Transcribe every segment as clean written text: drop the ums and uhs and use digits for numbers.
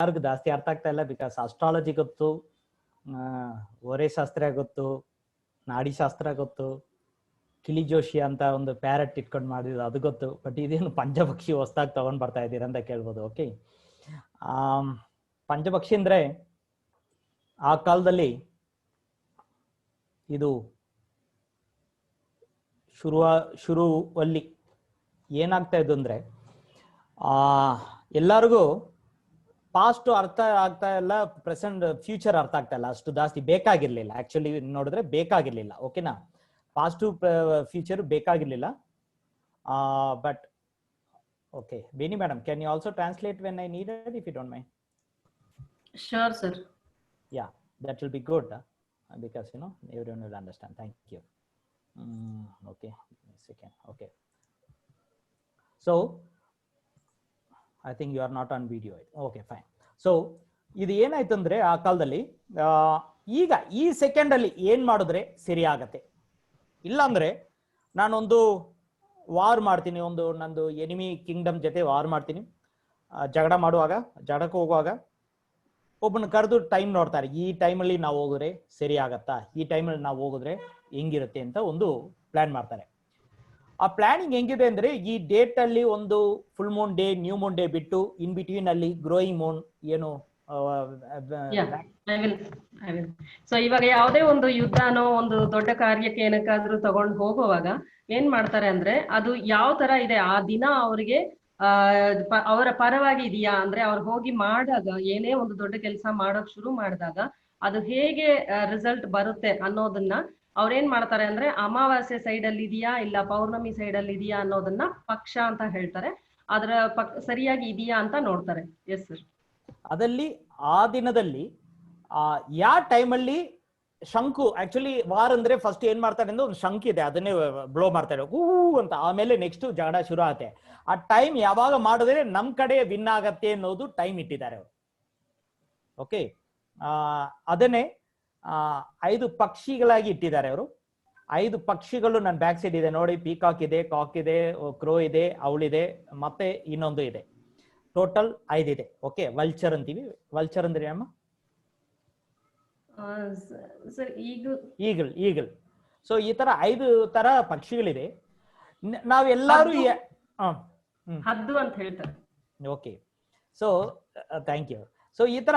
ಯಾರಿಗೂ ಜಾಸ್ತಿ ಅರ್ಥ ಆಗ್ತಾ ಇಲ್ಲ. ಬಿಕಾಸ್ ಅಸ್ಟ್ರಾಲಜಿ ಗೊತ್ತು, ಓರೆ ಶಾಸ್ತ್ರ ಗೊತ್ತು, ನಾಡಿ ಶಾಸ್ತ್ರ ಗೊತ್ತು, ಕಿಳಿ ಜೋಶಿ ಅಂತ ಒಂದು ಪ್ಯಾರೆಟ್ ಇಟ್ಕೊಂಡು ಮಾಡಿದ್ರು ಅದು ಗೊತ್ತು. ಬಟ್ ಇದೇನು ಪಂಚಭಕ್ಷಿ ಹೊಸದಾಗಿ ತಗೊಂಡ್ ಬರ್ತಾ ಇದ್ದೀರಾ ಅಂತ ಕೇಳ್ಬೋದು. ಓಕೆ, ಪಂಚಭಕ್ಷಿ ಅಂದ್ರೆ ಆ ಕಾಲದಲ್ಲಿ ಇದು ಶುರುವಲ್ಲಿ ಏನಾಗ್ತಾ ಇದ್ದು ಅಂದ್ರೆ ಎಲ್ಲರಿಗೂ ಪಾಸ್ಟ್ ಅರ್ಥ ಆಗ್ತಾ ಇಲ್ಲ, ಪ್ರೆಸೆಂಟ್ ಫ್ಯೂಚರ್ ಅರ್ಥ ಆಗ್ತಾ ಇಲ್ಲ. ಅಷ್ಟು ಜಾಸ್ತಿ ಬೇಕಾಗಿರ್ಲಿಲ್ಲ. ಆಕ್ಚುಲಿ ನೋಡಿದ್ರೆ ಬೇಕಾಗಿರ್ಲಿಲ್ಲ. ಓಕೆನಾ, ಪಾಸ್ಟ್ ಫ್ಯೂಚರ್ ಬೇಕಾಗಿರ್ಲಿಲ್ಲ. But okay, Beni madam, can you also translate when I needed if you don't mind? Sure, sir. Yeah, that will be good because everyone will understand. Thank you. Okay, second. Okay, so I think you are not on video. Okay, fine. So ಇದು ಏನಾಯ್ತು ಅಂದ್ರೆ ಆ ಕಾಲದಲ್ಲಿ ಈಗ ಈ second ಅಲ್ಲಿ ಏನ್ ಮಾಡಿದ್ರೆ ಸರಿ ಆಗತ್ತೆ, ಇಲ್ಲಾಂದ್ರೆ ನಾನೊಂದು ವಾರ್ ಮಾಡ್ತೀನಿ, ನಂದು ಎನಿಮಿ ಕಿಂಗ್ಡಮ್ ಜೊತೆ ವಾರ್ ಮಾಡ್ತೀನಿ. ಜಗಳಕ್ಕೆ ಹೋಗುವಾಗ ಒಬ್ಬನ ಕರೆದು ಟೈಮ್ ನೋಡ್ತಾರೆ. ಈ ಟೈಮಲ್ಲಿ ನಾವು ಹೋಗಿದ್ರೆ ಸರಿ ಆಗತ್ತಾ, ಈ ಟೈಮಲ್ಲಿ ನಾವು ಹೋಗಿದ್ರೆ ಹೆಂಗಿರುತ್ತೆ ಅಂತ ಒಂದು ಪ್ಲಾನ್ ಮಾಡ್ತಾರೆ. ಆ ಪ್ಲಾನಿಂಗ್ ಹೆಂಗಿದೆ ಅಂದ್ರೆ ಈ ಡೇಟ್ ಅಲ್ಲಿ ಒಂದು full Moon day, new Moon day ಬಿಟ್ಟು ಇನ್ ಬಿಟ್ವೀನ್ ಅಲ್ಲಿ ಗ್ರೋಯಿಂಗ್ ಮೂನ್ ಏನು ಸೊ ಇವಾಗ ಯಾವುದೇ ಒಂದು ಯುದ್ಧನೋ ಒಂದು ದೊಡ್ಡ ಕಾರ್ಯಕ್ಕೆ ಏನಕ್ಕಾದ್ರೂ ತಗೊಂಡು ಹೋಗುವಾಗ ಏನ್ ಮಾಡ್ತಾರೆ ಅಂದ್ರೆ ಅದು ಯಾವ ತರ ಇದೆ ಆ ದಿನ ಅವ್ರಿಗೆ ಅವರ ಪರವಾಗಿ ಇದೆಯಾ ಅಂದ್ರೆ ಅವ್ರು ಹೋಗಿ ಮಾಡಿದಾಗ ಏನೇ ಒಂದು ದೊಡ್ಡ ಕೆಲಸ ಮಾಡೋಕ್ ಶುರು ಮಾಡಿದಾಗ ಅದು ಹೇಗೆ ರಿಸಲ್ಟ್ ಬರುತ್ತೆ ಅನ್ನೋದನ್ನ ಅವ್ರೇನ್ ಮಾಡ್ತಾರೆ ಅಂದ್ರೆ ಅಮಾವಾಸ್ಯೆ ಸೈಡ್ ಅಲ್ಲಿ ಇದೆಯಾ ಇಲ್ಲ ಪೌರ್ಣಮಿ ಸೈಡ್ ಅಲ್ಲಿ ಇದೆಯಾ ಅನ್ನೋದನ್ನ ಪಕ್ಷ ಅಂತ ಹೇಳ್ತಾರೆ. ಅದರ ಸರಿಯಾಗಿ ಇದೆಯಾ ಅಂತ ನೋಡ್ತಾರೆ. Yes sir. ಅದಲ್ಲಿ ಆ ದಿನದಲ್ಲಿ ಯಾವ ಟೈಮಲ್ಲಿ ಶಂಕು, ಆಕ್ಚುಲಿ ವಾರ್ ಅಂದ್ರೆ ಫಸ್ಟ್ ಏನ್ ಮಾಡ್ತಾರೆ ಅಂದ್ರೆ ಒಂದು ಶಂಕು ಇದೆ, ಅದನ್ನೇ ಬ್ಲೋ ಮಾಡ್ತಾರೆ ಹೂ ಅಂತ. ಆಮೇಲೆ ನೆಕ್ಸ್ಟ್ ಜಗಳ ಶುರು ಆಗುತ್ತೆ. ಆ ಟೈಮ್ ಯಾವಾಗ ಮಾಡಿದ್ರೆ ನಮ್ ಕಡೆ ವಿನ್ ಆಗತ್ತೆ ಅನ್ನೋದು ಟೈಮ್ ಇಟ್ಟಿದ್ದಾರೆ ಅವರು. ಓಕೆ, ಅದನ್ನೇ 5 ಪಕ್ಷಿಗಳಾಗಿ ಇಟ್ಟಿದ್ದಾರೆ ಅವರು. 5 ಪಕ್ಷಿಗಳು ನನ್ನ ಬ್ಯಾಕ್ ಸೈಡ್ ಇದೆ ನೋಡಿ. ಪೀಕಾಕ್ ಇದೆ, ಕಾಕ್ ಇದೆ, ಕ್ರೋ ಇದೆ, ಅವಳಿದೆ, ಮತ್ತೆ ಇನ್ನೊಂದು ಇದೆ. ಟೋಟಲ್ 5 ಇದೆ. ಓಕೆ, ವಲ್ಚರ್ ಅಂತೀವಿ. ವಲ್ಚರ್ ಅಂದ್ರೆ ಅಮ್ಮ ಈಗಲ್. ಈಗಲ್. ಸೊ ಈ ತರ 5 ತರ ಪಕ್ಷಿಗಳಿದೆ. ನಾವೆಲ್ಲರೂ ಹದ್ದು ಅಂತ ಹೇಳ್ತಾರೆ. Okay, so thank you. So ಈ ತರ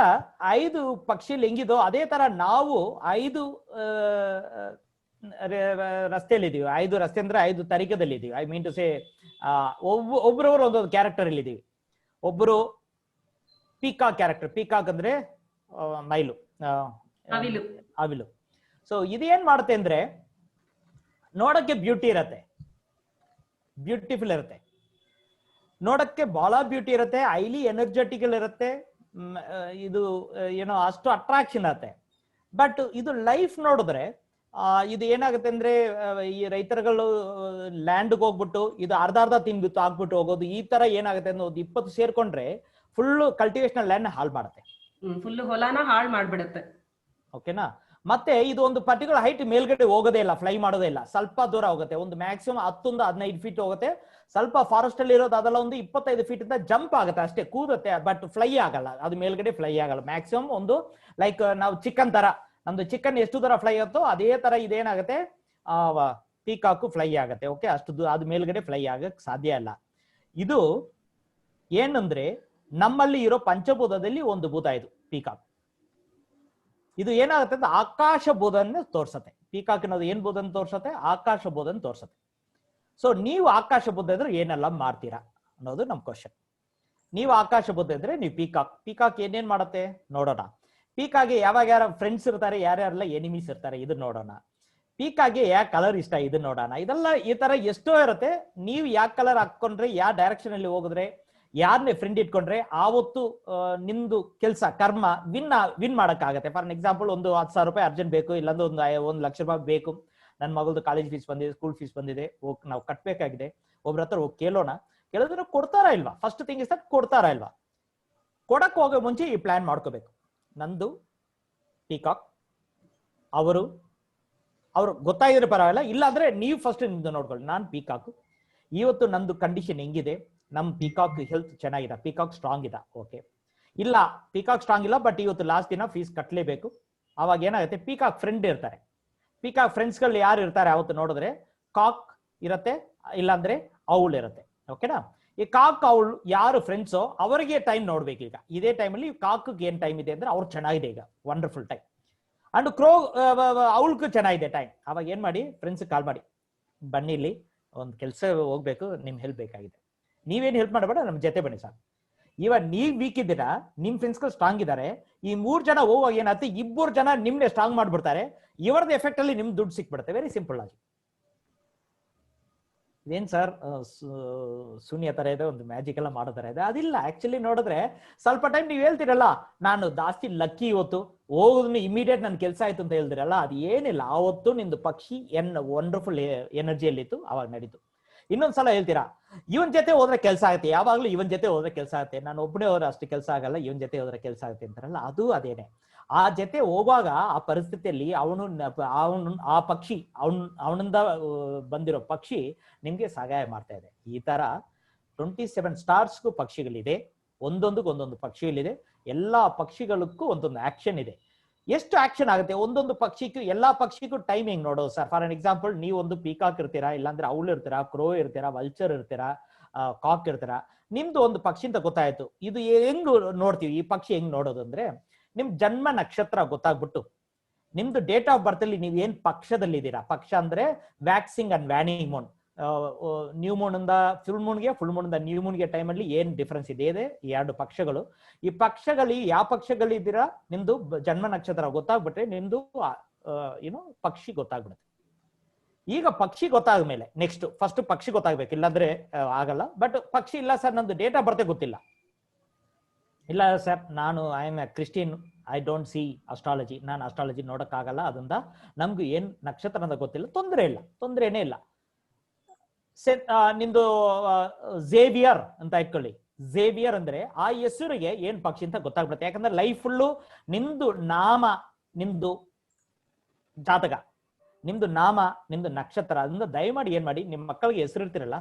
5 ಪಕ್ಷಿಗಳು ಹೆಂಗಿದೋ ಅದೇ ತರ ನಾವು 5 ರಸ್ತೆಯಲ್ಲಿದ್ದೀವಿ. 5 ರಸ್ತೆ ಅಂದ್ರೆ 5 ತರೀಕದಲ್ಲಿ ಇದೀವಿ. ಐ ಮೀನ್ ಟು ಸೇ ಒಬ್ಬರವರು ಒಂದೊಂದು ಕ್ಯಾರೆಕ್ಟರ್ ಅಲ್ಲಿ ಇದೀವಿ. ಒಬ್ಬರು ಪೀಕಾಕ್ ಕ್ಯಾರೆಕ್ಟರ್. ಪೀಕಾಕ್ ಅಂದ್ರೆ ಮೈಲು, ಅವಿಲು. ಸೊ ಇದೇನ್ ಮಾಡುತ್ತೆ ಅಂದ್ರೆ ನೋಡಕ್ಕೆ ಬ್ಯೂಟಿ ಇರತ್ತೆ, ಬ್ಯೂಟಿಫುಲ್ ಇರುತ್ತೆ, ನೋಡಕ್ಕೆ ಬಹಳ ಬ್ಯೂಟಿ ಇರುತ್ತೆ, ಹೈಲಿ ಎನರ್ಜೆಟಿಕಲ್ ಇರುತ್ತೆ. ಇದು ಅಷ್ಟು ಅಟ್ರಾಕ್ಷನ್ ಆಗುತ್ತೆ. ಬಟ್ ಇದು ಲೈಫ್ ನೋಡಿದ್ರೆ ಇದು ಏನಾಗುತ್ತೆ ಅಂದ್ರೆ ಈ ರೈತರುಗಳು ಲ್ಯಾಂಡ್ಗೆ ಹೋಗ್ಬಿಟ್ಟು ಇದು ಅರ್ಧ ತಿನ್ಬಿಟ್ಟು ಆಗ್ಬಿಟ್ಟು ಹೋಗೋದು. ಈ ತರ ಏನಾಗುತ್ತೆ ಅಂದ್ರೆ ಒಂದು 20 ಸೇರ್ಕೊಂಡ್ರೆ ಫುಲ್ ಕಲ್ಟಿವೇಶನ್ ಲ್ಯಾಂಡ್ ಹಾಳು ಮಾಡುತ್ತೆ, ಫುಲ್ ಹೊಲನ ಹಾಳು ಮಾಡ್ಬಿಡುತ್ತೆ. ಓಕೆನಾ. ಮತ್ತೆ ಇದು ಒಂದು ಪರ್ಟಿಕ್ಯುಲರ್ ಹೈಟ್ ಮೇಲ್ಗಡೆ ಹೋಗೋದೇ ಇಲ್ಲ, ಫ್ಲೈ ಮಾಡೋದೇ ಇಲ್ಲ, ಸ್ವಲ್ಪ ದೂರ ಹೋಗುತ್ತೆ. ಒಂದು ಮ್ಯಾಕ್ಸಿಮಮ್ 10-15 ಫೀಟ್ ಹೋಗುತ್ತೆ. ಸ್ವಲ್ಪ ಫಾರೆಸ್ಟ್ ಅಲ್ಲಿ ಇರೋದು ಅದೆಲ್ಲ ಒಂದು 25 ಫೀಟ್ ಇಂದ ಜಂಪ್ ಆಗುತ್ತೆ ಅಷ್ಟೇ, ಕೂರುತ್ತೆ. ಬಟ್ ಫ್ಲೈ ಆಗಲ್ಲ, ಅದು ಮೇಲ್ಗಡೆ ಫ್ಲೈ ಆಗಲ್ಲ. ಮ್ಯಾಕ್ಸಿಮಮ್ ಒಂದು ಲೈಕ್ ನಾವು ಚಿಕನ್ ತರ, ನಮ್ದು ಚಿಕನ್ ಎಷ್ಟು ದೂರ ಫ್ಲೈ ಆಗುತ್ತೋ ಅದೇ ತರ ಇದೇನಾಗುತ್ತೆ ಪೀಕಾಕು ಫ್ಲೈ ಆಗುತ್ತೆ. ಓಕೆ, ಅಷ್ಟು ಅದು ಮೇಲ್ಗಡೆ ಫ್ಲೈ ಆಗಕ್ ಸಾಧ್ಯ ಇಲ್ಲ. ಇದು ಏನಂದ್ರೆ ನಮ್ಮಲ್ಲಿ ಇರೋ ಪಂಚಭೂತದಲ್ಲಿ ಒಂದು ಭೂತ ಇದು ಪೀಕಾಕ್. ಇದು ಏನಾಗುತ್ತೆ ಅಂದ್ರೆ ಆಕಾಶ ಭೂತನ ತೋರ್ಸತ್ತೆ. ಪೀಕಾಕ್ ಅನ್ನೋದು ಏನ್ ಭೂತನ ತೋರ್ಸತ್ತೆ? ಆಕಾಶ ಭೂತನ ತೋರ್ಸತ್ತೆ. ಸೊ ನೀವು ಆಕಾಶ ಭೂತ ಇದ್ರೆ ಏನೆಲ್ಲ ಮಾಡ್ತೀರಾ ಅನ್ನೋದು ನಮ್ ಕ್ವಶನ್. ನೀವು ಆಕಾಶ ಭೂತ ಇದ್ರೆ ನೀವು ಪೀಕಾಕ್ ಏನೇನ್ ಮಾಡತ್ತೆ ನೋಡೋಣ. ಪೀಕಾಗೆ ಯಾರ ಫ್ರೆಂಡ್ಸ್ ಇರ್ತಾರೆ, ಯಾರ್ಯಾರೆಲ್ಲ ಎನಿಮೀಸ್ ಇರ್ತಾರೆ, ಇದನ್ನ ನೋಡೋಣ. ಪೀಕಾಗೆ ಯಾವ ಕಲರ್ ಇಷ್ಟ ಇದನ್ನ ನೋಡೋಣ. ಇದೆಲ್ಲ ಈ ತರ ಎಷ್ಟೋ ಇರುತ್ತೆ. ನೀವು ಯಾವ ಕಲರ್ ಹಾಕೊಂಡ್ರೆ, ಯಾವ ಡೈರೆಕ್ಷನ್ ಅಲ್ಲಿ ಹೋಗಿದ್ರೆ, ಯಾರನ್ನೇ ಫ್ರೆಂಡ್ ಇಟ್ಕೊಂಡ್ರೆ ಆವತ್ತು ನಿಮ್ದು ಕೆಲಸ ಕರ್ಮ ವಿನ್ ಮಾಡಕ್ಕಾಗತ್ತೆ. ಫಾರ್ ಎಕ್ಸಾಂಪಲ್ ಒಂದು 10,000 ರೂಪಾಯಿ ಅರ್ಜೆಂಟ್ ಬೇಕು, ಇಲ್ಲಾಂದ್ರೆ ಒಂದು 1 ಲಕ್ಷ ರೂಪಾಯಿ ಬೇಕು. ನನ್ನ ಮಗಳದು ಕಾಲೇಜ್ ಫೀಸ್ ಬಂದಿದೆ, ಸ್ಕೂಲ್ ಫೀಸ್ ಬಂದಿದೆ, ನಾವು ಕಟ್ಬೇಕಾಗಿದೆ. ಒಬ್ರ ಹತ್ರ ಹೋಗಿ ಕೇಳಿದ್ರೆ ಕೊಡ್ತಾರಾ ಇಲ್ವಾ? ಫಸ್ಟ್ ಥಿಂಗ್ ಇಸ್ ದಟ್ ಕೊಡ್ತಾರಾ ಇಲ್ವಾ? ಕೊಡಕ್ ಹೋಗೋ ಮುಂಚೆ ಈ ಪ್ಲಾನ್ ಮಾಡ್ಕೋಬೇಕು. ನಂದು ಪೀಕಾಕ್, ಅವರು ಗೊತ್ತಾಗಿದ್ರೆ ಪರವಾಗಿಲ್ಲ, ಇಲ್ಲಾಂದ್ರೆ ನೀವು ಫಸ್ಟ್ ನಿಮ್ದು ನೋಡ್ಕೊಳ್ಳಿ. ನಾನು ಪೀಕಾಕ್, ಇವತ್ತು ನಂದು ಕಂಡೀಷನ್ ಹೆಂಗಿದೆ, ನಮ್ ಪೀಕಾಕ್ ಹೆಲ್ತ್ ಚೆನ್ನಾಗಿದೆ, ಪೀಕಾಕ್ ಸ್ಟ್ರಾಂಗ್ ಇದೆ. ಓಕೆ, ಇಲ್ಲ ಪಿಕಾಕ್ ಸ್ಟ್ರಾಂಗ್ ಇಲ್ಲ, ಬಟ್ ಇವತ್ತು ಲಾಸ್ಟ್ ದಿನ ಫೀಸ್ ಕಟ್ಟಲೇಬೇಕು. ಅವಾಗ ಏನಾಗುತ್ತೆ, ಪಿಕಾಕ್ ಫ್ರೆಂಡ್ ಇರ್ತಾರೆ. ಪಿಕಾಕ್ ಫ್ರೆಂಡ್ಸ್ ಗಳು ಯಾರು ಇರ್ತಾರೆ ಅವತ್ತು ನೋಡಿದ್ರೆ ಕಾಕ್ ಇರತ್ತೆ, ಇಲ್ಲಾಂದ್ರೆ ಔಲ್ ಇರುತ್ತೆ. ಓಕೆನಾ? ಈ ಕಾಕ್ ಔಲ್ ಯಾರು ಫ್ರೆಂಡ್ಸೋ ಅವರಿಗೆ ಟೈಮ್ ನೋಡ್ಬೇಕು. ಈಗ ಇದೇ ಟೈಮಲ್ಲಿ ಕಾಕ್ಗೆ ಏನ್ ಟೈಮ್ ಇದೆ ಅಂದ್ರೆ ಅವ್ರು ಚೆನ್ನಾಗಿದೆ, ಈಗ ವಂಡರ್ಫುಲ್ ಟೈಮ್. ಅಂಡ್ ಕ್ರೋ ಔಲ್ಗೂ ಚೆನ್ನಾಗಿದೆ ಟೈಮ್. ಅವಾಗ ಏನ್ ಮಾಡಿ, ಫ್ರೆಂಡ್ಸ್ ಕಾಲ್ ಮಾಡಿ, ಬನ್ನಿ ಇಲ್ಲಿ ಒಂದು ಕೆಲಸ ಹೋಗ್ಬೇಕು, ನಿಮ್ ಹೆಲ್ಪ್ ಬೇಕಾಗಿದೆ. ನೀವೇನ್ ಹೆಲ್ಪ್ ಮಾಡಬೇಡ, ನಮ್ ಜೊತೆ ಬನ್ನಿ ಸಾಕು. ಇವಾಗ ನೀವ್ ವೀಕ್ ಇದ್ದೀರಾ, ನಿಮ್ ಫ್ರೆಂಡ್ಸ್ಗಳು ಸ್ಟ್ರಾಂಗ್ ಇದಾರೆ, ಈ 3 ಜನ ಹೋಗುವಾಗ ಏನಾಗುತ್ತೆ, 2 ಜನ ನಿಮ್ನೆ ಸ್ಟ್ರಾಂಗ್ ಮಾಡ್ಬಿಡ್ತಾರೆ. ಇವರದ ಎಫೆಕ್ಟ್ ಅಲ್ಲಿ ನಿಮ್ ದುಡ್ಡು ಸಿಕ್ಬಿಡುತ್ತೆ. ವೆರಿ ಸಿಂಪಲ್ ಆಗಿ. ಇದೇನ್ ಸರ್ ಶೂನ್ಯ ತರ ಇದೆ, ಒಂದು ಮ್ಯಾಜಿಕ್ ಎಲ್ಲ ಮಾಡೋ ತರ ಇದೆ. ಅದಿಲ್ಲ. ಆಕ್ಚುಲಿ ನೋಡಿದ್ರೆ ಸ್ವಲ್ಪ ಟೈಮ್ ನೀವು ಹೇಳ್ತಿರಲ್ಲ, ನಾನು ಜಾಸ್ತಿ ಲಕ್ಕಿ ಇವತ್ತು ಹೋಗುದು ಇಮಿಡಿಯೇಟ್ ನನ್ ಕೆಲಸ ಆಯ್ತು ಅಂತ ಹೇಳ್ತಿರಲ್ಲ, ಅದು ಏನಿಲ್ಲ. ಆವತ್ತು ನಿಂದು ಪಕ್ಷಿ ವಂಡರ್ಫುಲ್ ಎನರ್ಜಿಯಲ್ಲಿತ್ತು, ಅವಾಗ ನಡೀತು. ಇನ್ನೊಂದ್ಸಲ ಹೇಳ್ತೀರಾ, ಇವನ್ ಜೊತೆ ಹೋದ್ರೆ ಕೆಲಸ ಆಗುತ್ತೆ, ಯಾವಾಗ್ಲೂ ಇವನ್ ಜೊತೆ ಹೋದ್ರೆ ಕೆಲಸ ಆಗುತ್ತೆ, ನಾನು ಒಬ್ಬನೇ ಹೋದ್ರೆ ಅಷ್ಟು ಕೆಲಸ ಆಗಲ್ಲ, ಇವನ್ ಜೊತೆ ಹೋದ್ರೆ ಕೆಲಸ ಆಗುತ್ತೆ ಅಂತಾರಲ್ಲ, ಅದು ಅದೇನೆ. ಆ ಜೊತೆ ಹೋಗುವಾಗ ಆ ಪರಿಸ್ಥಿತಿಯಲ್ಲಿ ಅವನು ಆ ಪಕ್ಷಿ ಅವನಿಂದ ಬಂದಿರೋ ಪಕ್ಷಿ ನಿಮ್ಗೆ ಸಹಾಯ ಮಾಡ್ತಾ ಇದೆ. ಈ ತರ 27 ಸ್ಟಾರ್ಸ್ಗೂ ಪಕ್ಷಿಗಳಿದೆ, ಒಂದೊಂದು ಪಕ್ಷಿಗಳಿದೆ. ಎಲ್ಲಾ ಪಕ್ಷಿಗಳಿಗೂ ಒಂದೊಂದು ಆಕ್ಷನ್ ಇದೆ. ಎಷ್ಟು ಆಕ್ಷನ್ ಆಗುತ್ತೆ ಒಂದೊಂದು ಪಕ್ಷಿಗೂ, ಎಲ್ಲಾ ಪಕ್ಷಿಗೂ ಟೈಮಿಂಗ್ ನೋಡೋದು ಸರ್. ಫಾರ್ ಎಕ್ಸಾಂಪಲ್, ನೀವು ಒಂದು ಪೀಕಾಕ್ ಇರ್ತೀರಾ, ಇಲ್ಲಾಂದ್ರೆ ಔಲ್ ಇರ್ತೀರಾ, ಕ್ರೋ ಇರ್ತೀರಾ, ವಲ್ಚರ್ ಇರ್ತೀರಾ, ಕಾಕ್ ಇರ್ತೀರಾ. ನಿಮ್ದು ಒಂದು ಪಕ್ಷಿ ಅಂತ ಗೊತ್ತಾಯ್ತು. ಇದು ಹೆಂಗ್ ನೋಡ್ತೀವಿ, ಈ ಪಕ್ಷಿ ಹೆಂಗ್ ನೋಡೋದು ಅಂದ್ರೆ, ನಿಮ್ ಜನ್ಮ ನಕ್ಷತ್ರ ಗೊತ್ತಾಗ್ಬಿಟ್ಟು ನಿಮ್ದು ಡೇಟ್ ಆಫ್ ಬರ್ತ್ ಅಲ್ಲಿ ನೀವು ಏನ್ ಪಕ್ಷದಲ್ಲಿ ಇದ್ದೀರಾ. ಪಕ್ಷ ಅಂದ್ರೆ waxing and waning moon. New moon ಇಂದ ಫುಲ್ ಮೂನ್ಗೆ, ಫುಲ್ ಮೂನ್ ಇಂದ ನ್ಯೂ ಮೂನ್ಗೆ ಟೈಮ್ ಅಲ್ಲಿ ಏನ್ ಡಿಫ್ರೆನ್ಸ್ ಇದೆ ಈ 2 ಪಕ್ಷಗಳು. ಈ ಪಕ್ಷಗಳು ಯಾವ ಪಕ್ಷಗಳಿದ್ದೀರಾ, ನಿಮ್ದು ಜನ್ಮ ನಕ್ಷತ್ರ ಗೊತ್ತಾಗ್ಬಿಟ್ರೆ ನಿಮ್ದು ಪಕ್ಷಿ ಗೊತ್ತಾಗ್ಬಿಡುತ್ತೆ. ಈಗ ಪಕ್ಷಿ ಗೊತ್ತಾದ್ಮೇಲೆ ನೆಕ್ಸ್ಟ್ ಫಸ್ಟ್ ಪಕ್ಷಿ ಗೊತ್ತಾಗ್ಬೇಕು, ಇಲ್ಲಾಂದ್ರೆ ಆಗಲ್ಲ. ಬಟ್ ಪಕ್ಷಿ ಇಲ್ಲ ಸರ್, ನಂದು ಡೇಟ್ ಆಫ್ ಬರ್ತ್ ಗೊತ್ತಿಲ್ಲ. ಇಲ್ಲ ಸರ್, ನಾನು I am A Christian, I don't see astrology, ನಾನು ಅಸ್ಟ್ರಾಲಜಿ ನೋಡಕ್ಕಾಗಲ್ಲ, ಅದರಿಂದ ನಮ್ಗೆ ಏನ್ ನಕ್ಷತ್ರ ಅಂತ ಗೊತ್ತಿಲ್ಲ. ತೊಂದರೆನೇ ಇಲ್ಲ. ನಿಂದು ಝೇವಿಯರ್ ಅಂತ ಇಟ್ಕೊಳ್ಳಿ. ಝೇವಿಯರ್ ಅಂದ್ರೆ ಆ ಹೆಸರಿಗೆ ಏನ್ ಪಕ್ಷಿ ಅಂತ ಗೊತ್ತಾಗ್ಬಿಡುತ್ತೆ. ಯಾಕಂದ್ರೆ ಲೈಫ್ ಫುಲ್ಲು ನಿಮ್ದು ನಾಮ, ನಿಮ್ದು ಜಾತಕ, ನಿಮ್ದು ನಾಮ, ನಿಮ್ದು ನಕ್ಷತ್ರ, ಅದರಿಂದ ದಯಮಾಡಿ ಏನ್ ಮಾಡಿ, ನಿಮ್ ಮಕ್ಕಳಿಗೆ ಹೆಸರು ಇರ್ತಿರಲ್ಲ,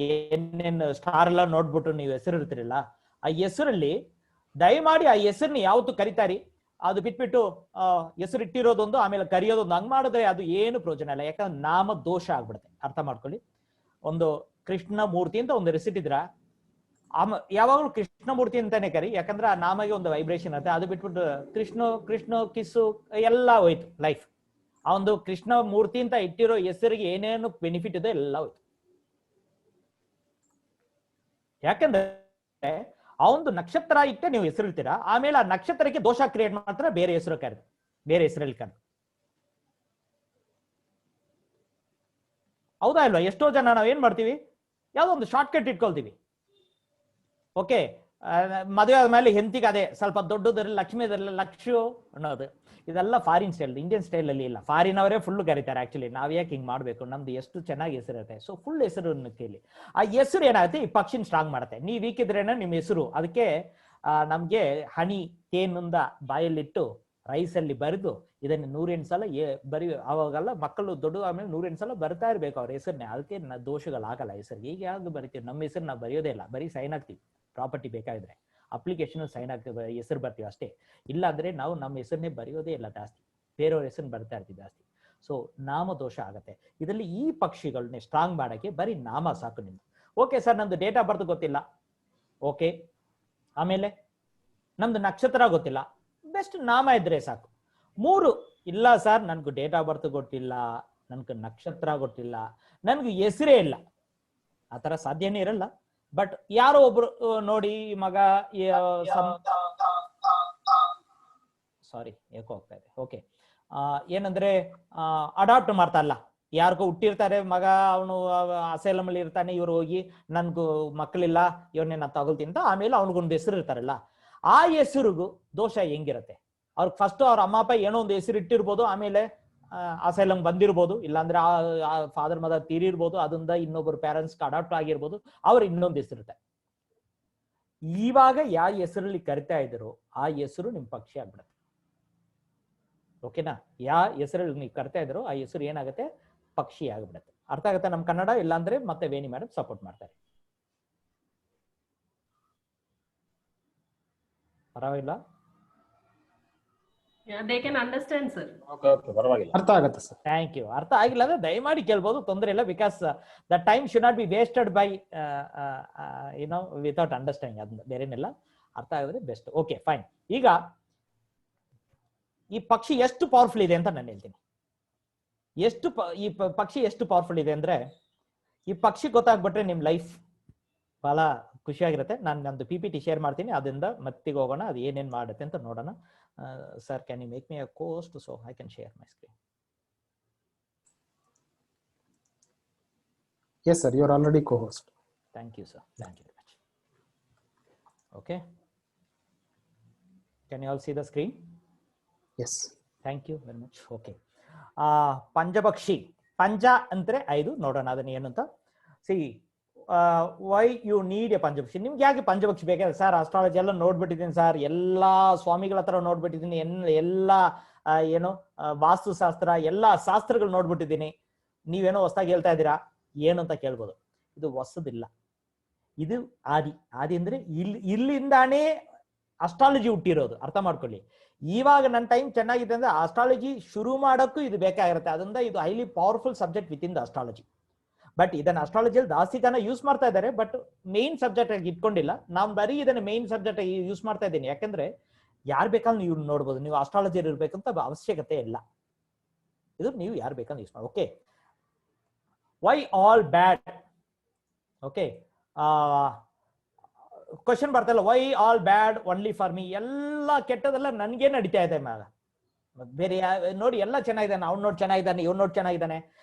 ಏನೇನ್ ಸ್ಟಾರ್ ಎಲ್ಲ ನೋಡ್ಬಿಟ್ಟು ನೀವು ಹೆಸರು ಇರ್ತಿರಲ್ಲ, ಆ ಹೆಸರಲ್ಲಿ ದಯಮಾಡಿ ಆ ಹೆಸರನ್ನ ಯಾವತ್ತು ಕರಿತಾರಿ, ಅದು ಬಿಟ್ಬಿಟ್ಟು ಹೆಸರು ಇಟ್ಟಿರೋದೊಂದು ಆಮೇಲೆ ಕರಿಯೋದೊಂದು ಹಂಗ್ ಮಾಡಿದ್ರೆ ಅದು ಏನು ಪ್ರಯೋಜನ ಇಲ್ಲ. ಯಾಕಂದ್ರೆ ನಾಮ ದೋಷ ಆಗ್ಬಿಡುತ್ತೆ. ಅರ್ಥ ಮಾಡ್ಕೊಳ್ಳಿ. ಒಂದು ಕೃಷ್ಣ ಮೂರ್ತಿ ಅಂತ ಒಂದು ಹೆಸರಿಟ್ಟಿದ್ರ, ಯಾವಾಗಲೂ ಕೃಷ್ಣ ಮೂರ್ತಿ ಅಂತಾನೆ ಕರಿ. ಯಾಕಂದ್ರೆ ಆ ನಾಮಗೆ ಒಂದು ವೈಬ್ರೇಷನ್ ಇರುತ್ತೆ. ಅದು ಬಿಟ್ಬಿಟ್ಟು ಕೃಷ್ಣ ಕಿಸ್ಸು ಎಲ್ಲ ಹೋಯ್ತು ಲೈಫ್. ಆ ಒಂದು ಕೃಷ್ಣ ಮೂರ್ತಿ ಅಂತ ಇಟ್ಟಿರೋ ಹೆಸರಿಗೆ ಏನೇನು ಬೆನಿಫಿಟ್ ಇದೆ ಎಲ್ಲ ಹೋಯ್ತು. ಯಾಕಂದ್ರೆ ಆ ಒಂದು ನಕ್ಷತ್ರ ಇಟ್ಟೆ ನೀವು ಹೆಸರು ಇರ್ತೀರಾ, ಆಮೇಲೆ ಆ ನಕ್ಷತ್ರಕ್ಕೆ ದೋಷ ಕ್ರಿಯೇಟ್ ಮಾಡ್ತಾರೆ, ಬೇರೆ ಹೆಸರು ಕರೆದು, ಬೇರೆ ಹೆಸರಲ್ಲಿ ಕರೆದು. ಹೌದಾ ಇಲ್ವಾ? ಎಷ್ಟೋ ಜನ ನಾವ್ ಏನ್ ಮಾಡ್ತೀವಿ, ಯಾವ್ದೋ ಒಂದು ಶಾರ್ಟ್ ಕಟ್ ಇಟ್ಕೊಳ್ತೀವಿ. ಓಕೆ, ಮದುವೆ ಆದ್ಮೇಲೆ ಹೆಂಡತಿಗೆ ಅದೇ ಸ್ವಲ್ಪ ದೊಡ್ಡದ್ರಲ್ಲಿ ಲಕ್ಷ್ಮೀದಲ್ಲಿ ಲಕ್ಷು ಅನ್ನೋದು, ಇದೆಲ್ಲ ಫಾರಿನ್ ಸ್ಟೈಲ್. ಇಂಡಿಯನ್ ಸ್ಟೈಲ್ ಅಲ್ಲಿ ಇಲ್ಲ. ಫಾರಿನ್ ಅವರೇ ಫುಲ್ ಕರೀತಾರೆ. ಆಕ್ಚುಲಿ ನಾವ್ ಯಾಕೆ ಹಿಂಗ್ ಮಾಡ್ಬೇಕು, ನಮ್ದು ಎಷ್ಟು ಚೆನ್ನಾಗಿ ಹೆಸರಿರುತ್ತೆ. ಸೊ ಫುಲ್ ಹೆಸರನ್ನು ಕೇಳಿ. ಆ ಹೆಸರು ಏನಾಗುತ್ತೆ, ಈ ಪಕ್ಷಿನ ಸ್ಟ್ರಾಂಗ್ ಮಾಡುತ್ತೆ. ನೀವ್ ವೀಕಿದ್ರೇನ ನಿಮ್ ಹೆಸರು. ಅದಕ್ಕೆ ನಮ್ಗೆ ಹನಿ ತೇನಿಂದ ಬಾಯಲ್ಲಿಟ್ಟು ರೈಸ್ ಅಲ್ಲಿ ಬರೆದು ಇದನ್ನ 108 ಸಲ ಬರಿ. ಅವಾಗೆಲ್ಲ ಮಕ್ಕಳು ದೊಡ್ಡ ಆಮೇಲೆ 108 ಸಲ ಬರ್ತಾ ಇರ್ಬೇಕು ಅವ್ರ ಹೆಸರನ್ನೇ. ಅದಕ್ಕೆ ದೋಷಗಳಾಗಲ್ಲ ಹೆಸರಿಗೆ. ಈಗ ಯಾವ್ದು ಬರಿತೀವಿ, ನಮ್ಮ ಹೆಸರು ನಾವು ಬರೆಯೋದೇ ಇಲ್ಲ, ಬರೀ ಸೈನ್ ಆಗ್ತೀವಿ. ಪ್ರಾಪರ್ಟಿ ಬೇಕಾದ್ರೆ ಅಪ್ಲಿಕೇಶನ್ ಸೈನ್ ಆಗ್ತೀವಿ, ಹೆಸರು ಬರ್ತೀವಿ ಅಷ್ಟೇ. ಇಲ್ಲ ಅಂದ್ರೆ ನಾವು ನಮ್ಮ ಹೆಸರನ್ನೇ ಬರೆಯೋದೇ ಇಲ್ಲ ಜಾಸ್ತಿ, ಬೇರೆಯವ್ರ ಹೆಸರು ಬರ್ತಾ ಇರ್ತೀವಿ ಜಾಸ್ತಿ. ಸೊ ನಾಮ ದೋಷ ಆಗತ್ತೆ. ಇದರಲ್ಲಿ ಈ ಪಕ್ಷಿಗಳನ್ನೇ ಸ್ಟ್ರಾಂಗ್ ಮಾಡಕ್ಕೆ ಬರೀ ನಾಮ ಸಾಕು ನಿಮ್ದು. ಓಕೆ ಸರ್, ನಮ್ದು ಡೇಟ್ ಆಫ್ ಬರ್ತ್ ಗೊತ್ತಿಲ್ಲ. ಓಕೆ, ಆಮೇಲೆ ನಮ್ದು ನಕ್ಷತ್ರ ಗೊತ್ತಿಲ್ಲ. ಬೆಸ್ಟ್ ನಾಮ ಇದ್ರೆ ಸಾಕು. 3 ಇಲ್ಲ ಸರ್, ನನ್ಗೂ ಡೇಟ್ ಆಫ್ ಬರ್ತ್ ಗೊತ್ತಿಲ್ಲ, ನನ್ಗೆ ನಕ್ಷತ್ರ ಗೊತ್ತಿಲ್ಲ, ನನ್ಗೆ ಹೆಸರೇ ಇಲ್ಲ, ಆತರ ಸಾಧ್ಯನೇ ಇರಲ್ಲ. ಬಟ್ ಯಾರೋ ಒಬ್ರು ನೋಡಿ ಮಗ ಸಾರಿ ಏಕೋ ಹೋಗ್ತಾ ಇದೆ. ಓಕೆ, ಏನಂದ್ರೆ ಅಡಾಪ್ಟ್ ಮಾಡ್ತಾರಲ್ಲ, ಯಾರಿಗೋ ಹುಟ್ಟಿರ್ತಾರೆ ಮಗ, ಅವನು ಅಸೈಲಮ್ ಅಲ್ಲಿ ಇರ್ತಾನೆ, ಇವ್ರು ಹೋಗಿ ನನ್ಗೂ ಮಕ್ಕಳಿಲ್ಲ, ಇವನ್ನೇ ನಾನು ತಗೊಳ್ತೀನಿ ಅಂತ ಆಮೇಲೆ ಅವ್ನಿಗೊಂದು ಹೆಸರು ಇರ್ತಾರಲ್ಲ, ಆ ಹೆಸರಿಗೂ ದೋಷ ಹೆಂಗಿರುತ್ತೆ. ಅವ್ರಿಗೆ ಫಸ್ಟ್ ಅವ್ರ ಅಮ್ಮ ಅಪ್ಪ ಏನೋ ಒಂದು ಹೆಸರು ಇಟ್ಟಿರ್ಬೋದು, ಆಮೇಲೆ ಅಸೈಲಮ್ ಬಂದಿರ್ಬೋದು, ಇಲ್ಲಾಂದ್ರೆ ಆ ಫಾದರ್ ಮದರ್ ತೀರಿರ್ಬೋದು, ಅದರಿಂದ ಇನ್ನೊಬ್ಬರು ಪೇರೆಂಟ್ಸ್ ಅಡಾಪ್ಟ್ ಆಗಿರ್ಬೋದು, ಅವ್ರು ಇನ್ನೊಂದು ಹೆಸರಿರುತ್ತೆ. ಇವಾಗ ಯಾವ ಹೆಸರಲ್ಲಿ ಕರಿತಾ ಇದ್ರು ಆ ಹೆಸರು ನಿಮ್ ಪಕ್ಷಿ ಆಗ್ಬಿಡುತ್ತೆ. ಓಕೆನಾ? ಯಾವ ಹೆಸರಲ್ಲಿ ನೀವು ಕರಿತಾ ಇದ್ರು ಆ ಹೆಸರು ಏನಾಗುತ್ತೆ, ಪಕ್ಷಿ ಆಗ್ಬಿಡುತ್ತೆ. ಅರ್ಥ ಆಗುತ್ತೆ ನಮ್ ಕನ್ನಡ? ಇಲ್ಲಾಂದ್ರೆ ಮತ್ತೆ ವೇಣಿ ಮೇಡಮ್ ಸಪೋರ್ಟ್ ಮಾಡ್ತಾರೆ. ಪರವಾಗಿಲ್ಲ. They can understand sir. Okay okay, ಪರವಾಗಿಲ್ಲ, ಅರ್ಥ ಆಗುತ್ತೆ ಸರ್. Thank you. ಅರ್ಥ ಆಗಿಲ್ಲ ಅಂದ್ರೆ ದಯಮಾಡಿ ಕೇಳ್ಬೋದು, ತೊಂದರೆ ಇಲ್ಲ. Because the time should not be wasted by YONO without understanding. ಅದನ್ನ ಬೇರೆನೆಲ್ಲ ಅರ್ಥ ಆಗಿದ್ರೆ ಬೆಸ್ಟ್. Okay fine. ಈಗ ಈ ಪಕ್ಷಿ ಎಷ್ಟು ಪವರ್ಫುಲ್ ಇದೆ ಅಂತ ನಾನು ಹೇಳ್ತೀನಿ. ಈ ಪಕ್ಷಿ ಎಷ್ಟು ಪವರ್ಫುಲ್ ಇದೆ ಅಂದ್ರೆ, ಈ ಪಕ್ಷಿ ಗೊತ್ತಾಗ್ಬಿಟ್ರೆ ನಿಮ್ ಲೈಫ್ ಬಹಳ ಖುಷಿಯಾಗಿರುತ್ತೆ. ನಾನು ನಂದು PPT ಶೇರ್ ಮಾಡ್ತೀನಿ, ಅದರಿಂದ ಮತ್ತಿಗೆ ಹೋಗೋಣ, ಅದು ಏನೇನ್ ಮಾಡುತ್ತೆ ಅಂತ ನೋಡೋಣ. Sir, can you make me a cohost so I can share my screen? Yes sir, you are already co-host. Thank you sir, thank you very much. Okay, can you all see the screen? Yes. Thank you very much. Okay, ಪಂಜಪಕ್ಷಿ. ಪಂಜ ಅಂದ್ರೆ 5. ನೋಡೋಣ ಅದನ್ನ ಏನು ಅಂತ. See why you need a Panchapakshi. ನಿಮ್ಗೆ ಯಾಕೆ ಪಂಚಪಕ್ಷಿ ಬೇಕಾದ್ರೆ? ಸರ್, ಅಸ್ಟ್ರಾಲಜಿ ಎಲ್ಲ ನೋಡ್ಬಿಟ್ಟಿದ್ದೀನಿ ಸರ್, ಎಲ್ಲಾ ಸ್ವಾಮಿಗಳ ಹತ್ರ ನೋಡ್ಬಿಟ್ಟಿದ್ದೀನಿ, ಎಲ್ಲಾ ಏನು ವಾಸ್ತುಶಾಸ್ತ್ರ ಎಲ್ಲಾ ಶಾಸ್ತ್ರಗಳು ನೋಡ್ಬಿಟ್ಟಿದ್ದೀನಿ, ನೀವೇನೋ ಹೊಸದಾಗಿ ಹೇಳ್ತಾ ಇದ್ದೀರಾ ಏನು ಅಂತ ಕೇಳ್ಬೋದು. ಇದು ಹೊಸದಿಲ್ಲ, ಇದು ಆದಿ. ಆದಿ ಅಂದ್ರೆ ಇಲ್ಲಿಂದಾನೇ ಅಸ್ಟ್ರಾಲಜಿ ಹುಟ್ಟಿರೋದು, ಅರ್ಥ ಮಾಡ್ಕೊಳ್ಳಿ. ಇವಾಗ ನನ್ನ ಟೈಮ್ ಚೆನ್ನಾಗಿದೆ ಅಂದ್ರೆ ಅಸ್ಟ್ರಾಲಜಿ ಶುರು ಮಾಡೋಕ್ಕೂ ಇದು ಬೇಕಾಗಿರುತ್ತೆ. ಅದರಿಂದ ಇದು highly powerful subject with in the astrology. But ಇದನ್ನ ಅಸ್ಟ್ರಾಲಜಿಯಲ್ಲಿ ಜಾಸ್ತಿ ಜನ ಯೂಸ್ ಮಾಡ್ತಾ ಇದ್ದಾರೆ, ಬಟ್ ಮೇನ್ ಸಬ್ಜೆಕ್ಟ್ ಆಗಿ ಇಟ್ಕೊಂಡಿಲ್ಲ. ನಾನು ಬರೀ ಇದನ್ನ ಮೇನ್ ಸಬ್ಜೆಕ್ಟ್ ಆಗಿ ಯೂಸ್ ಮಾಡ್ತಾ ಇದ್ದೀನಿ. ಯಾಕಂದ್ರೆ ಯಾರು ಬೇಕಾದ್ರೂ ನೀವು ನೋಡ್ಬೋದು, ನೀವು ಅಸ್ಟ್ರಾಲಜಿ ಇರ್ಬೇಕಂತ ಅವಶ್ಯಕತೆ ಇಲ್ಲ. ಇದು ನೀವು ಯಾರು ಬೇಕಾದ್ರೂ ಯೂಸ್ ಮಾಡಿ. Okay, why all bad? Okay, question ಬರ್ತಲ್ಲ, why all bad only for me? ಎಲ್ಲ ಕೆಟ್ಟದೆಲ್ಲ ನನ್ಗೆ ನಡೀತಾ ಇದೆ ಮ್ಯಾಗ. ಬೇರೆ ನೋಡಿ ಎಲ್ಲ ಚೆನ್ನಾಗಿದ್ದಾನೆ, ಅವ್ನು ನೋಡಿ ಚೆನ್ನಾಗಿದ್ದಾನೆ, ಇವ್ನು ನೋಡಿ ಚೆನ್ನಾಗಿದ್ದಾನೆ,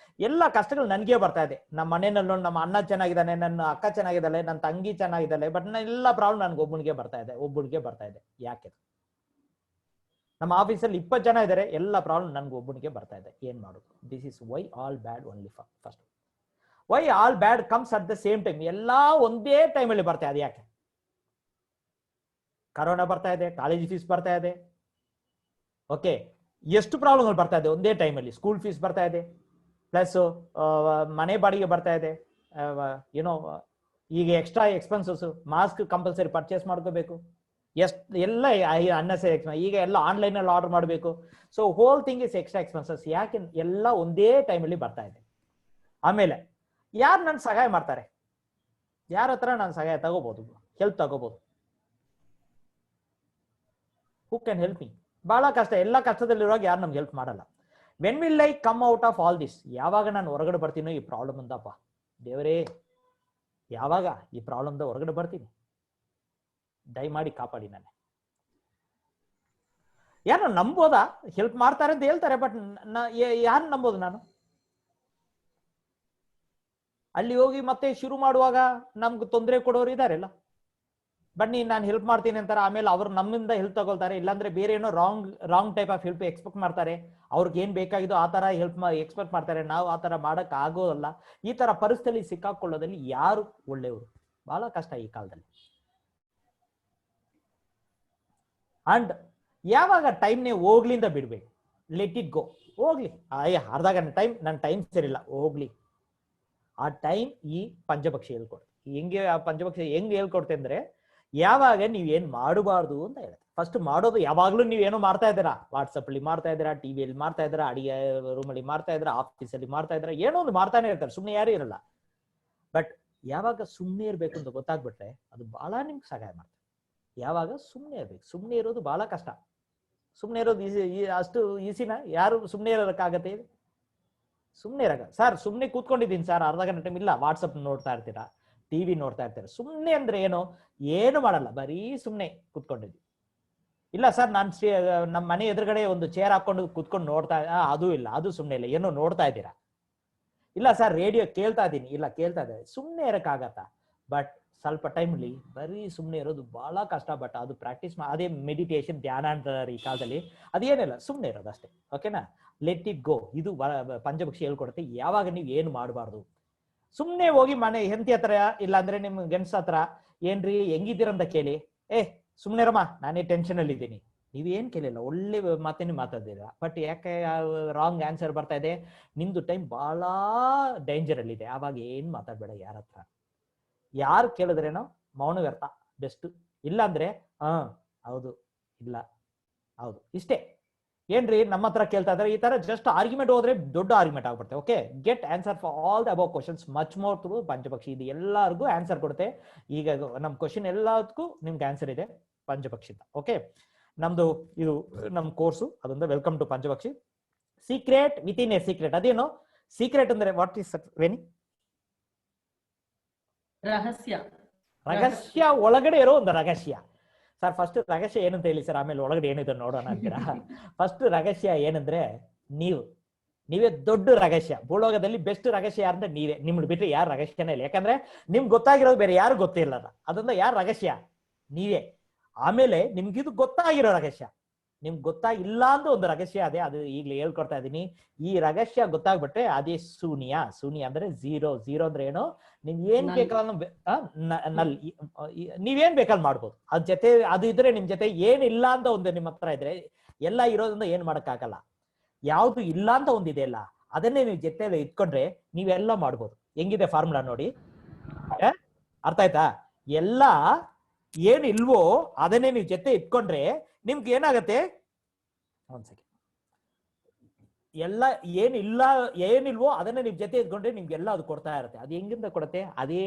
ಎಲ್ಲ ಕಷ್ಟಗಳು ನನ್ಗೆ ಬರ್ತಾ ಇದೆ. ನಮ್ಮ ಮನೆಯಲ್ಲಿ ನೋಡಿ ನಮ್ಮ ಅಣ್ಣ ಚೆನ್ನಾಗಿದ್ದಾನೆ, ನನ್ನ ಅಕ್ಕ ಚೆನ್ನಾಗಿದ್ದಾಳೆ, ನನ್ನ ತಂಗಿ ಚೆನ್ನಾಗಿದ್ದಾಳೆ, ಬಟ್ ಎಲ್ಲ ಪ್ರಾಬ್ಲಮ್ ನನ್ಗೆ ಒಬ್ಬನಿಗೆ ಬರ್ತಾ ಇದೆ. ಯಾಕೆ? ನಮ್ಮ ಆಫೀಸಲ್ಲಿ 20 ಜನ ಇದ್ದಾರೆ, ಎಲ್ಲ ಪ್ರಾಬ್ಲಮ್ ನನ್ಗೆ ಒಬ್ಬನಿಗೆ ಬರ್ತಾ ಇದೆ. ಏನ್ ಮಾಡೋದು? This is why all bad only for. First, Y all bad comes at the same time. ಎಲ್ಲಾ ಒಂದೇ ಟೈಮಲ್ಲಿ ಬರ್ತಾ ಇದೆ. ಯಾಕೆ? ಕರೋನಾ ಬರ್ತಾ ಇದೆ, ಕಾಲೇಜ್ ಫೀಸ್ ಬರ್ತಾ ಇದೆ. ಓಕೆ, ಎಷ್ಟು ಪ್ರಾಬ್ಲಮ್ಗಳು ಬರ್ತಾ ಇದೆ ಒಂದೇ ಟೈಮಲ್ಲಿ. ಸ್ಕೂಲ್ ಫೀಸ್ ಬರ್ತಾ ಇದೆ, ಪ್ಲಸ್ ಮನೆ ಬಾಡಿಗೆ ಬರ್ತಾ ಇದೆ, ಏನೋ ಈಗ extra expenses, mask compulsory purchase ಮಾಡ್ಕೋಬೇಕು, ಎಲ್ಲ ಅನ್ನೆಸರಿ ಎಕ್ಸ್ಪೆನ್ಸ್. ಈಗ ಎಲ್ಲ ಆನ್ಲೈನ್ ಅಲ್ಲಿ ಆರ್ಡರ್ ಮಾಡಬೇಕು. So whole thing is extra expenses. ಯಾಕೆ? ಎಲ್ಲ ಒಂದೇ ಟೈಮಲ್ಲಿ ಬರ್ತಾ ಇದೆ. ಆಮೇಲೆ ಯಾರು ನನ್ ಸಹಾಯ ಮಾಡ್ತಾರೆ? ಯಾರ ಹತ್ರ ನಾನು ಸಹಾಯ ತಗೋಬಹುದು, ಹೆಲ್ಪ್ ತಗೋಬಹುದು? Who can help me? ಬಹಳ ಕಷ್ಟ. ಎಲ್ಲ ಕಷ್ಟದಲ್ಲಿರುವಾಗ ಯಾರು ನಮ್ಗೆ ಹೆಲ್ಪ್ ಮಾಡಲ್ಲ. When will I come out of all this? ಯಾವಾಗ ನಾನು ಹೊರಗಡೆ ಬರ್ತೀನೋ ಈ ಪ್ರಾಬ್ಲಮ್ ಅಂದಪ್ಪ ದೇವರೇ, ಯಾವಾಗ ಈ ಪ್ರಾಬ್ಲಮ್ದ ಹೊರಗಡೆ ಬರ್ತೀನಿ? ದಯಮಾಡಿ ಕಾಪಾಡಿ. ನಾನು ಯಾರು ನಂಬೋದಾ? ಹೆಲ್ಪ್ ಮಾಡ್ತಾರೆ ಅಂತ ಹೇಳ್ತಾರೆ, ಬಟ್ ಯಾರು ನಂಬೋದು ನಾನು? ಅಲ್ಲಿ ಹೋಗಿ ಮತ್ತೆ ಶುರು ಮಾಡುವಾಗ ನಮ್ಗೆ ತೊಂದರೆ ಕೊಡೋರು ಇದಾರೆಲ್ಲ. ಬನ್ನಿ ನಾನು ಹೆಲ್ಪ್ ಮಾಡ್ತೀನಿ ಅಂತಾರೆ, ಆಮೇಲೆ ಅವ್ರು ನಮ್ಮಿಂದ ಹೆಲ್ಪ್ ತಗೊಳ್ತಾರೆ. ಇಲ್ಲಾಂದ್ರೆ ಬೇರೆ ಏನೋ wrong type of help expect ಮಾಡ್ತಾರೆ. ಅವ್ರಿಗೆ ಏನ್ ಬೇಕಾಗಿದೋ ಆ ತರ ಹೆಲ್ಪ್ ಎಕ್ಸ್ಪೆಕ್ಟ್ ಮಾಡ್ತಾರೆ. ನಾವು ಆ ತರ ಮಾಡಕ್ ಆಗೋದಲ್ಲ. ಈ ತರ ಪರಿಸ್ಥಿತಿ ಸಿಕ್ಕಾಕೊಳ್ಳೋದಲ್ಲಿ ಯಾರು ಒಳ್ಳೆಯವರು? ಬಹಳ ಕಷ್ಟ ಈ ಕಾಲದಲ್ಲಿ. ಅಂಡ್ ಯಾವಾಗ ಟೈಮ್ನೇ ಹೋಗ್ಲಿಂದ ಬಿಡ್ಬೇಕು, ಲೆಟ್ ಇಟ್ ಗೋ, ಹೋಗ್ಲಿ. ಅರ್ಧ ಟೈಮ್ ನನ್ನ ಟೈಮ್ ಸರಿಲ್ಲ, ಹೋಗ್ಲಿ. ಆ ಟೈಮ್ ಈ ಪಂಚಪಕ್ಷಿ ಹೇಳ್ಕೊಡ್ತೆ. ಹೆಂಗೆ ಆ ಪಂಚಪಕ್ಷಿ ಹೆಂಗ್ ಹೇಳ್ಕೊಡ್ತೆ ಅಂದ್ರೆ, ಯಾವಾಗ ನೀವ್ ಏನ್ ಮಾಡಬಾರ್ದು ಅಂತ ಹೇಳುತ್ತೆ. ಫಸ್ಟ್ ಮಾಡೋದು ಯಾವಾಗ್ಲೂ ನೀವೇನೋ ಮಾಡ್ತಾ ಇದ್ದೀರಾ, ವಾಟ್ಸಪ್ ಅಲ್ಲಿ ಮಾಡ್ತಾ ಇದ್ದೀರಾ, ಟಿವಿಯಲ್ಲಿ ಮಾಡ್ತಾ ಇದ್ದೀರಾ, ಅಡಿಗೆ ರೂಮ್ ಅಲ್ಲಿ ಮಾಡ್ತಾ ಇದ್ದೀರಾ, ಆಫೀಸಲ್ಲಿ ಮಾಡ್ತಾ ಇದ್ದೀರಾ, ಏನೋ ಒಂದು ಮಾಡ್ತಾನೆ ಇರ್ತಾರೆ, ಸುಮ್ನೆ ಯಾರು ಇರಲ್ಲ. ಬಟ್ ಯಾವಾಗ ಸುಮ್ನೆ ಇರ್ಬೇಕು ಅಂತ ಗೊತ್ತಾಗ್ಬಿಟ್ರೆ ಅದು ಬಹಳ ನಿಮ್ಗೆ ಸಹಾಯ ಮಾಡ್ತಾರೆ. ಯಾವಾಗ ಸುಮ್ನೆ ಇರ್ಬೇಕು. ಸುಮ್ನೆ ಇರೋದು ಬಹಳ ಕಷ್ಟ. ಸುಮ್ನೆ ಇರೋದು ಅಷ್ಟು ಈಸಿನ? ಯಾರು ಸುಮ್ನೆ ಇರೋದಕ್ಕಾಗತ್ತೆ? ಸುಮ್ನೆ ಇರಕ ಸರ್, ಸುಮ್ನೆ ಕೂತ್ಕೊಂಡಿದ್ದೀನಿ ಸರ್ ಅರ್ಧ ಗಂಟೆ ಟೈಮ್. ಇಲ್ಲ, ವಾಟ್ಸಪ್ ನೋಡ್ತಾ ಇರ್ತೀರಾ, ಟಿವಿ ನೋಡ್ತಾ ಇರ್ತೀರಾ. ಸುಮ್ನೆ ಅಂದ್ರೆ ಏನು ಮಾಡಲ್ಲ, ಬರೀ ಸುಮ್ನೆ ಕೂತ್ಕೊಂಡಿದ್ವಿ. ಇಲ್ಲ ಸರ್, ನಾನು ನಮ್ಮ ಮನೆ ಎದುರುಗಡೆ ಒಂದು ಚೇರ್ ಹಾಕೊಂಡು ಕೂತ್ಕೊಂಡು ನೋಡ್ತಾ, ಅದು ಇಲ್ಲ, ಅದು ಸುಮ್ನೆ ಇಲ್ಲ, ಏನೋ ನೋಡ್ತಾ ಇದ್ದೀರಾ. ಇಲ್ಲ ಸರ್, ರೇಡಿಯೋ ಕೇಳ್ತಾ ಇದ್ದೀನಿ. ಇಲ್ಲ, ಕೇಳ್ತಾ ಇದ್ದಾರೆ. ಸುಮ್ನೆ ಇರಕ್ಕಾಗತ್ತಾ? ಬಟ್ ಸ್ವಲ್ಪ ಟೈಮ್ಲಿ ಬರೀ ಸುಮ್ನೆ ಇರೋದು ಬಹಳ ಕಷ್ಟ. ಬಟ್ ಅದು ಪ್ರಾಕ್ಟೀಸ್ ಅದೇ ಮೆಡಿಟೇಷನ್, ಧ್ಯಾನ ಅಂತಾರೆ ಈ ಕಾಲದಲ್ಲಿ. ಅದೇನಿಲ್ಲ, ಸುಮ್ನೆ ಇರೋದು ಅಷ್ಟೇ. ಓಕೆನಾ? Let it go. ಇದು ಪಂಚಪಕ್ಷಿ ಹೇಳ್ಕೊಡುತ್ತೆ. ಯಾವಾಗ ನೀವು ಏನು ಮಾಡಬಾರ್ದು, ಸುಮ್ನೆ ಹೋಗಿ ಮನೆ ಹೆಂಡತಿ ಹತ್ರ, ಇಲ್ಲಾಂದ್ರೆ ನಿಮ್ ಗಂಡಸ ಹತ್ರ ಏನ್ರಿ ಹೆಂಗಿದ್ದೀರಂತ ಕೇಳಿ, ಸುಮ್ನೆ ರಮ್ಮ ನಾನೇ ಟೆನ್ಷನ್ ಅಲ್ಲಿ ಇದ್ದೀನಿ. ನೀವೇನ್ ಕೇಳಿಲ್ಲ, ಒಳ್ಳೆ ಮಾತೇನೆ ಮಾತಾಡ್ತೀರಾ. ಬಟ್ ಯಾಕೆ ರಾಂಗ್ ಆನ್ಸರ್ ಬರ್ತಾ ಇದೆ? ನಿಮ್ದು ಟೈಮ್ ಬಹಳ ಡೇಂಜರ್ ಅಲ್ಲಿ ಇದೆ. ಆವಾಗ ಏನ್ ಮಾತಾಡ್ಬೇಡ ಯಾರ ಹತ್ರ. ಯಾರು ಕೇಳಿದ್ರೇನೋ ಮೌನ ವ್ಯರ್ಥ ಬೆಸ್ಟ್. ಇಲ್ಲಾಂದ್ರೆ ಹೌದು ಇಲ್ಲ. ಹೌದು, ಇಷ್ಟೇ. ಏನ್ರಿ ನಮ್ಮ ಹತ್ರ ಕೇಳ್ತಾ ಇದಾರೆ, ಈ ತರ ಜಸ್ಟ್ ಆರ್ಗ್ಯುಮೆಂಟ್ ಹೋದ್ರೆ ದೊಡ್ಡ ಆರ್ಗ್ಯುಮೆಂಟ್ ಆಗ್ಬಿಡುತ್ತೆ. Okay, get answer for all the above questions much more through Panchapakshi. ಇದು ಎಲ್ಲರಿಗೂ ಆನ್ಸರ್ ಕೊಡುತ್ತೆ. ಈಗ ನಮ್ ಕ್ವಶನ್ ಎಲ್ಲದಕ್ಕೂ ನಿಮ್ಗೆ ಆನ್ಸರ್ ಇದೆ ಪಂಚಪಕ್ಷಿತ. ಓಕೆ, ನಮ್ದು ಇದು ನಮ್ ಕೋರ್ಸು, ಅದೊಂದು welcome to Panchapakshi. Secret within a secret. ಅದೇನು ಸೀಕ್ರೆಟ್ ಅಂದ್ರೆ ವಾಟ್ ಈಸ್ ವೆನಿ? ರಹಸ್ಯ. ರಹಸ್ಯ ಒಳಗಡೆ ಇರೋ ಒಂದು ರಹಸ್ಯ. ಸರ್ ಫಸ್ಟ್ ರಹಸ್ಯ ಏನಂತ ಹೇಳಿ ಸರ್, ಆಮೇಲೆ ಒಳಗಡೆ ಏನಿದೆ ನೋಡೋಣ ಅಂತೀರಾ. ಫಸ್ಟ್ ರಹಸ್ಯ ಏನಂದ್ರೆ ನೀವೇ ದೊಡ್ಡ ರಹಸ್ಯ. ಭೂಲೋಕದಲ್ಲಿ ಬೆಸ್ಟ್ ರಹಸ್ಯ ಯಾರಂದ್ರೆ ನೀವೇ. ನಿಮ್ಗೆ ಬಿಟ್ಟರೆ ಯಾರು ರಹಸ್ಯನೇ ಇಲ್ಲ. ಯಾಕಂದ್ರೆ ನಿಮ್ಗೆ ಗೊತ್ತಾಗಿರೋದು ಬೇರೆ ಯಾರು ಗೊತ್ತಿಲ್ಲ. ಅದರಿಂದ ಯಾರು ರಹಸ್ಯ? ನೀವೇ. ಆಮೇಲೆ ನಿಮ್ಗಿದು ಗೊತ್ತಾಗಿರೋ ರಹಸ್ಯ, ನಿಮ್ಗೆ ಗೊತ್ತಾಗಿಲ್ಲ ಅಂತ ಒಂದು ರಹಸ್ಯ ಅದೇ, ಅದು ಈಗಲೇ ಹೇಳ್ಕೊಡ್ತಾ ಇದೀನಿ. ಈ ರಹಸ್ಯ ಗೊತ್ತಾಗ್ಬಿಟ್ರೆ ಅದೇ ಶೂನ್ಯ. ಶೂನ್ಯ ಅಂದ್ರೆ ಝೀರೋ. ಝೀರೋ ಅಂದ್ರೆ ಏನು? ನೀವ್ ಏನ್ ಬೇಕಾದ ನೀವೇನ್ ಬೇಕಾದ್ ಮಾಡ್ಬೋದು. ಅದ್ ಜೊತೆ ಅದು ಇದ್ರೆ ನಿಮ್ ಜೊತೆ ಏನಿಲ್ಲ ಅಂತ ಒಂದು ನಿಮ್ಮ ಹತ್ರ ಇದ್ರೆ, ಎಲ್ಲ ಇರೋದ್ರಿಂದ ಏನ್ ಮಾಡಕ್ ಆಗಲ್ಲ. ಯಾವ್ದು ಇಲ್ಲ ಅಂತ ಒಂದಿದೆ ಅಲ್ಲ, ಅದನ್ನೇ ನೀವು ಜೊತೆ ಇಟ್ಕೊಂಡ್ರೆ ನೀವೆಲ್ಲ ಮಾಡ್ಬೋದು. ಹೆಂಗಿದೆ ಫಾರ್ಮುಲಾ ನೋಡಿ, ಅರ್ಥ ಆಯ್ತಾ? ಎಲ್ಲ ಏನಿಲ್ವೋ ಅದನ್ನೇ ನೀವು ಜೊತೆ ಇಟ್ಕೊಂಡ್ರೆ ನಿಮ್ಗೆ ಏನಾಗತ್ತೆ, ಒಂದ್ ಸೆಕೆಂಡ್, ಎಲ್ಲ ಏನಿಲ್ವೋ ಅದನ್ನ ನಿಮ್ ಜೊತೆ ಇದ್ಕೊಂಡ್ರೆ ನಿಮ್ಗೆಲ್ಲ ಅದು ಕೊಡ್ತಾ ಇರುತ್ತೆ. ಅದು ಹೆಂಗಿಂದ ಕೊಡುತ್ತೆ? ಅದೇ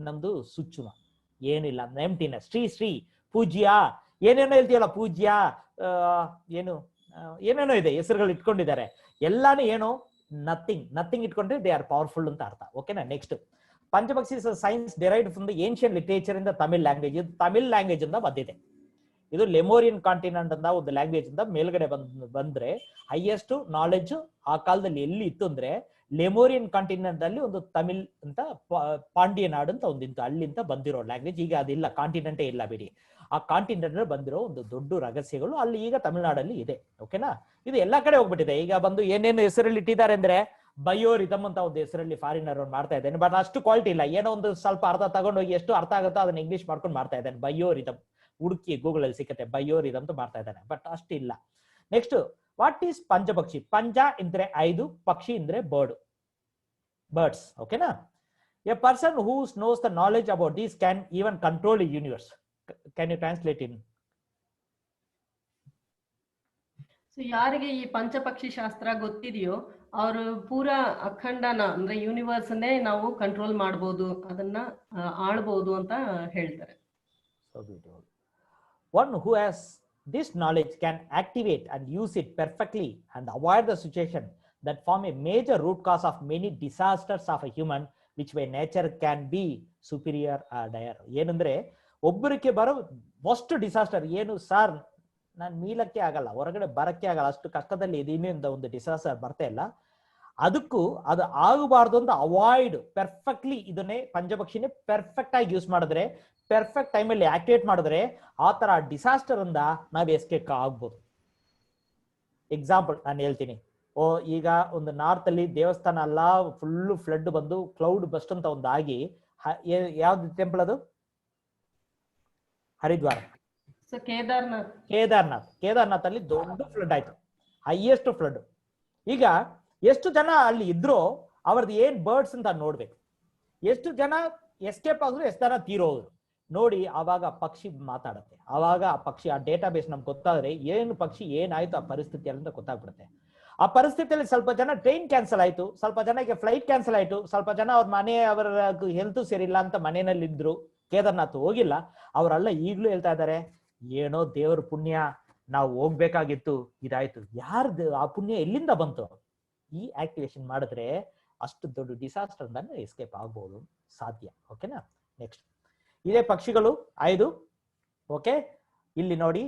ನಮ್ದು ಸುಚ್ಚುಮ. ಏನಿಲ್ಲ, ಎಂಪ್ಟಿನೆಸ್. ಶ್ರೀ ಪೂಜ್ಯ, ಏನೇನೋ ಹೇಳ್ತೀವಲ್ಲ, ಪೂಜ್ಯ, ಏನೇನೋ ಇದೆ, ಹೆಸರುಗಳು ಇಟ್ಕೊಂಡಿದ್ದಾರೆ. ಎಲ್ಲಾನು ಏನು? ನಥಿಂಗ್ ಇಟ್ಕೊಂಡ್ರೆ ದೇ ಆರ್ ಪವರ್ಫುಲ್ ಅಂತ ಅರ್ಥ. ಓಕೆನಾ? Next, Panchapakshi science derived from the ancient literature in the Tamil language. ಇದು ತಮಿಳ್ ಲ್ಯಾಂಗ್ವೇಜ್ ಇಂದ ಬಂದಿದೆ. ಇದು ಲೆಮೋರಿಯನ್ ಕಾಂಟಿನೆಂಟ್ ಅಂತ ಒಂದು ಲ್ಯಾಂಗ್ವೇಜ್ ಇಂದ ಮೇಲ್ಗಡೆ ಬಂದ್ರೆ ಹೈಯೆಸ್ಟ್ ನಾಲೆಡ್ಜ್ ಆ ಕಾಲದಲ್ಲಿ ಎಲ್ಲಿ ಇತ್ತು ಅಂದ್ರೆ ಲೆಮೋರಿಯನ್ ಕಾಂಟಿನೆಂಟ್ ಅಲ್ಲಿ ಒಂದು ತಮಿಳ್ ಅಂತ ಪಾಂಡ್ಯ ನಾಡು ಅಂತ ಒಂದಿತ್ತು, ಅಲ್ಲಿಂದ ಬಂದಿರೋ ಲ್ಯಾಂಗ್ವೇಜ್. ಈಗ ಅದಿಲ್ಲ, ಕಾಂಟಿನೆಂಟೇ ಇಲ್ಲ ಬಿಡಿ. ಆ ಕಾಂಟಿನೆಂಟ್ ಬಂದಿರೋ ಒಂದು ದೊಡ್ಡ ರಹಸ್ಯಗಳು ಅಲ್ಲಿ ಈಗ ತಮಿಳ್ನಾಡಲ್ಲಿ ಇದೆ. ಓಕೆನಾ? ಇದು ಎಲ್ಲಾ ಕಡೆ ಹೋಗ್ಬಿಟ್ಟಿದೆ. ಈಗ ಬಂದು ಏನೇನು ಹೆಸರಲ್ಲಿ ಇಟ್ಟಿದ್ದಾರೆ ಅಂದ್ರೆ ಬಯೋರಿದಮ್ ಅಂತ ಒಂದು ಹೆಸರಲ್ಲಿ ಫಾರಿನರ್ ಮಾಡ್ತಾ ಇದ್ದೇನೆ. ಬಟ್ ಅಷ್ಟು ಕ್ವಾಲಿಟಿ ಇಲ್ಲ. ಏನೋ ಒಂದು ಸ್ವಲ್ಪ ಅರ್ಥ ತಗೊಂಡೋಗಿ ಎಷ್ಟು ಅರ್ಥ ಆಗುತ್ತೋ ಅದನ್ನ ಇಂಗ್ಲಿಷ್ ಮಾಡ್ಕೊಂಡು ಮಾಡ್ತಾ ಇದ್ದೇನೆ. ಬಯೋರಿದಮ್ ಹುಡುಕಿ ಗೂಗಲ್ ಅಲ್ಲಿ ಸಿಕ್ಕತ್ತೆ, ಬಯೋರಿದಮ್ ಅಂತ ಮಾಡ್ತಾ ಇದ್ದಾನೆ. ಬಟ್ ಅಷ್ಟಿಲ್ಲ. Next, what is Panchapakshi? ಪಂಚ ಅಂದ್ರೆ 5, ಪಕ್ಷಿ ಅಂದ್ರೆ ಬರ್ಡ್ಸ್. ಓಕೆನಾ? A person who knows the knowledge about these can even control the universe. Can you translate in? So ಯಾರಿಗೆ ಈ ಪಂಚಪಕ್ಷಿ ಶಾಸ್ತ್ರ ಗೊತ್ತಿದೆಯೋ ಅವರು ಪೂರಾ ಅಖಂಡನ ಅಂದ್ರೆ ಯೂನಿವರ್ಸ್ ಅನ್ನೇ ನಾವು ಕಂಟ್ರೋಲ್ ಮಾಡಬಹುದು, ಅದನ್ನ ಆಳ್ಬಹುದು ಅಂತ ಹೇಳ್ತಾರೆ. So beautiful. One who has this knowledge can activate and use it perfectly and avoid the situation that form a major root cause of many disasters of a human, which by nature can be superior or dire. ಏನಂದ್ರೆ ಒಬ್ಬರಿಗೆ ಬರೋ first disaster ಏನು sir, ನಾನು ಮೀಲಕ್ಕೆ ಆಗಲ್ಲ, ಹೊರಗಡೆ ಬರಕ್ಕೆ ಆಗಲ್ಲ, ಅಷ್ಟು ಕಷ್ಟದಲ್ಲಿ ಇದೀನಿ ಅಂತ ಒಂದು ಡಿಸಾಸ್ಟರ್ ಬರ್ತಾ ಇಲ್ಲ, ಅದಕ್ಕೂ ಅದು ಆಗಬಾರ್ದು ಅಂತ ಅವಾಯ್ಡ್ ಪರ್ಫೆಕ್ಟ್ಲಿ ಇದನ್ನೇ ಪಂಚಪಕ್ಷಿನೇ ಪರ್ಫೆಕ್ಟ್ ಆಗಿ ಯೂಸ್ ಮಾಡಿದ್ರೆ, ಪರ್ಫೆಕ್ಟ್ ಟೈಮಲ್ಲಿ ಆಕ್ಟಿವೇಟ್ ಮಾಡಿದ್ರೆ ಆ ತರ ಡಿಸಾಸ್ಟರ್ ಇಂದ ನಾವು ಎಸ್ಕೇಪ್ ಆಗ್ಬೋದು. ಎಕ್ಸಾಂಪಲ್ ನಾನು ಹೇಳ್ತೀನಿ. ಈಗ ಒಂದು ನಾರ್ತ್ ಅಲ್ಲಿ ದೇವಸ್ಥಾನ ಎಲ್ಲ ಫುಲ್ಲು ಫ್ಲಡ್ ಬಂದು ಕ್ಲೌಡ್ ಬಸ್ಟ್ ಅಂತ ಒಂದು ಆಗಿ, ಯಾವ್ದು ಟೆಂಪಲ್ ಅದು? ಹರಿದ್ವಾರ, ಕೇದಾರ್ನಾಥ್ ಅಲ್ಲಿ ದೊಡ್ಡ ಫ್ಲಡ್ ಆಯ್ತು, ಹೈಯೆಸ್ಟ್ ಫ್ಲಡ್. ಈಗ ಎಷ್ಟು ಜನ ಅಲ್ಲಿ ಇದ್ರು ಅವ್ರದ್ದು ಏನ್ ಬರ್ಡ್ಸ್ ಅಂತ ನೋಡ್ಬೇಕು. ಎಷ್ಟು ಜನ ಎಸ್ಕೇಪ್ ಆದ್ರು, ಎಷ್ಟು ಜನ ತೀರೋದ್ರು ನೋಡಿ. ಆವಾಗ ಪಕ್ಷಿ ಮಾತಾಡುತ್ತೆ. ಆವಾಗ ಆ ಪಕ್ಷಿ, ಆ ಡೇಟಾ ಬೇಸ್ ನಮ್ಗೆ ಗೊತ್ತಾದ್ರೆ ಏನು ಪಕ್ಷಿ ಏನಾಯ್ತು ಆ ಪರಿಸ್ಥಿತಿಯಲ್ಲಿ ಅಂತ ಗೊತ್ತಾಗ್ಬಿಡುತ್ತೆ. ಆ ಪರಿಸ್ಥಿತಿಯಲ್ಲಿ ಸ್ವಲ್ಪ ಜನ ಟ್ರೈನ್ ಕ್ಯಾನ್ಸಲ್ ಆಯ್ತು, ಸ್ವಲ್ಪ ಜನಕ್ಕೆ ಫ್ಲೈಟ್ ಕ್ಯಾನ್ಸಲ್ ಆಯ್ತು, ಸ್ವಲ್ಪ ಜನ ಅವ್ರ ಅವರ ಹೆಲ್ತ್ ಸೇರಿಲ್ಲ ಅಂತ ಮನೆಯಲ್ಲಿ ಇದ್ರು, ಕೇದಾರ್ನಾಥ್ ಹೋಗಿಲ್ಲ. ಅವರೆಲ್ಲ ಈಗ್ಲೂ ಹೇಳ್ತಾ ಇದ್ದಾರೆ, ಏನೋ ದೇವ್ರ ಪುಣ್ಯ, ನಾವು ಹೋಗ್ಬೇಕಾಗಿತ್ತು, ಇದಾಯ್ತು. ಯಾರ್ದು ಆ ಪುಣ್ಯ ಎಲ್ಲಿಂದ ಬಂತು? ಈ ಆಕ್ಟಿವೇಶನ್ ಮಾಡಿದ್ರೆ ಅಷ್ಟು ದೊಡ್ಡ ಡಿಸಾಸ್ಟರ್ ಎಸ್ಕೇಪ್ ಆಗ್ಬಹುದು, ಸಾಧ್ಯ. ಓಕೆನಾ? ನೆಕ್ಸ್ಟ್, ಇದೇ ಪಕ್ಷಿಗಳು 5. ಓಕೆ, ಇಲ್ಲಿ ನೋಡಿ,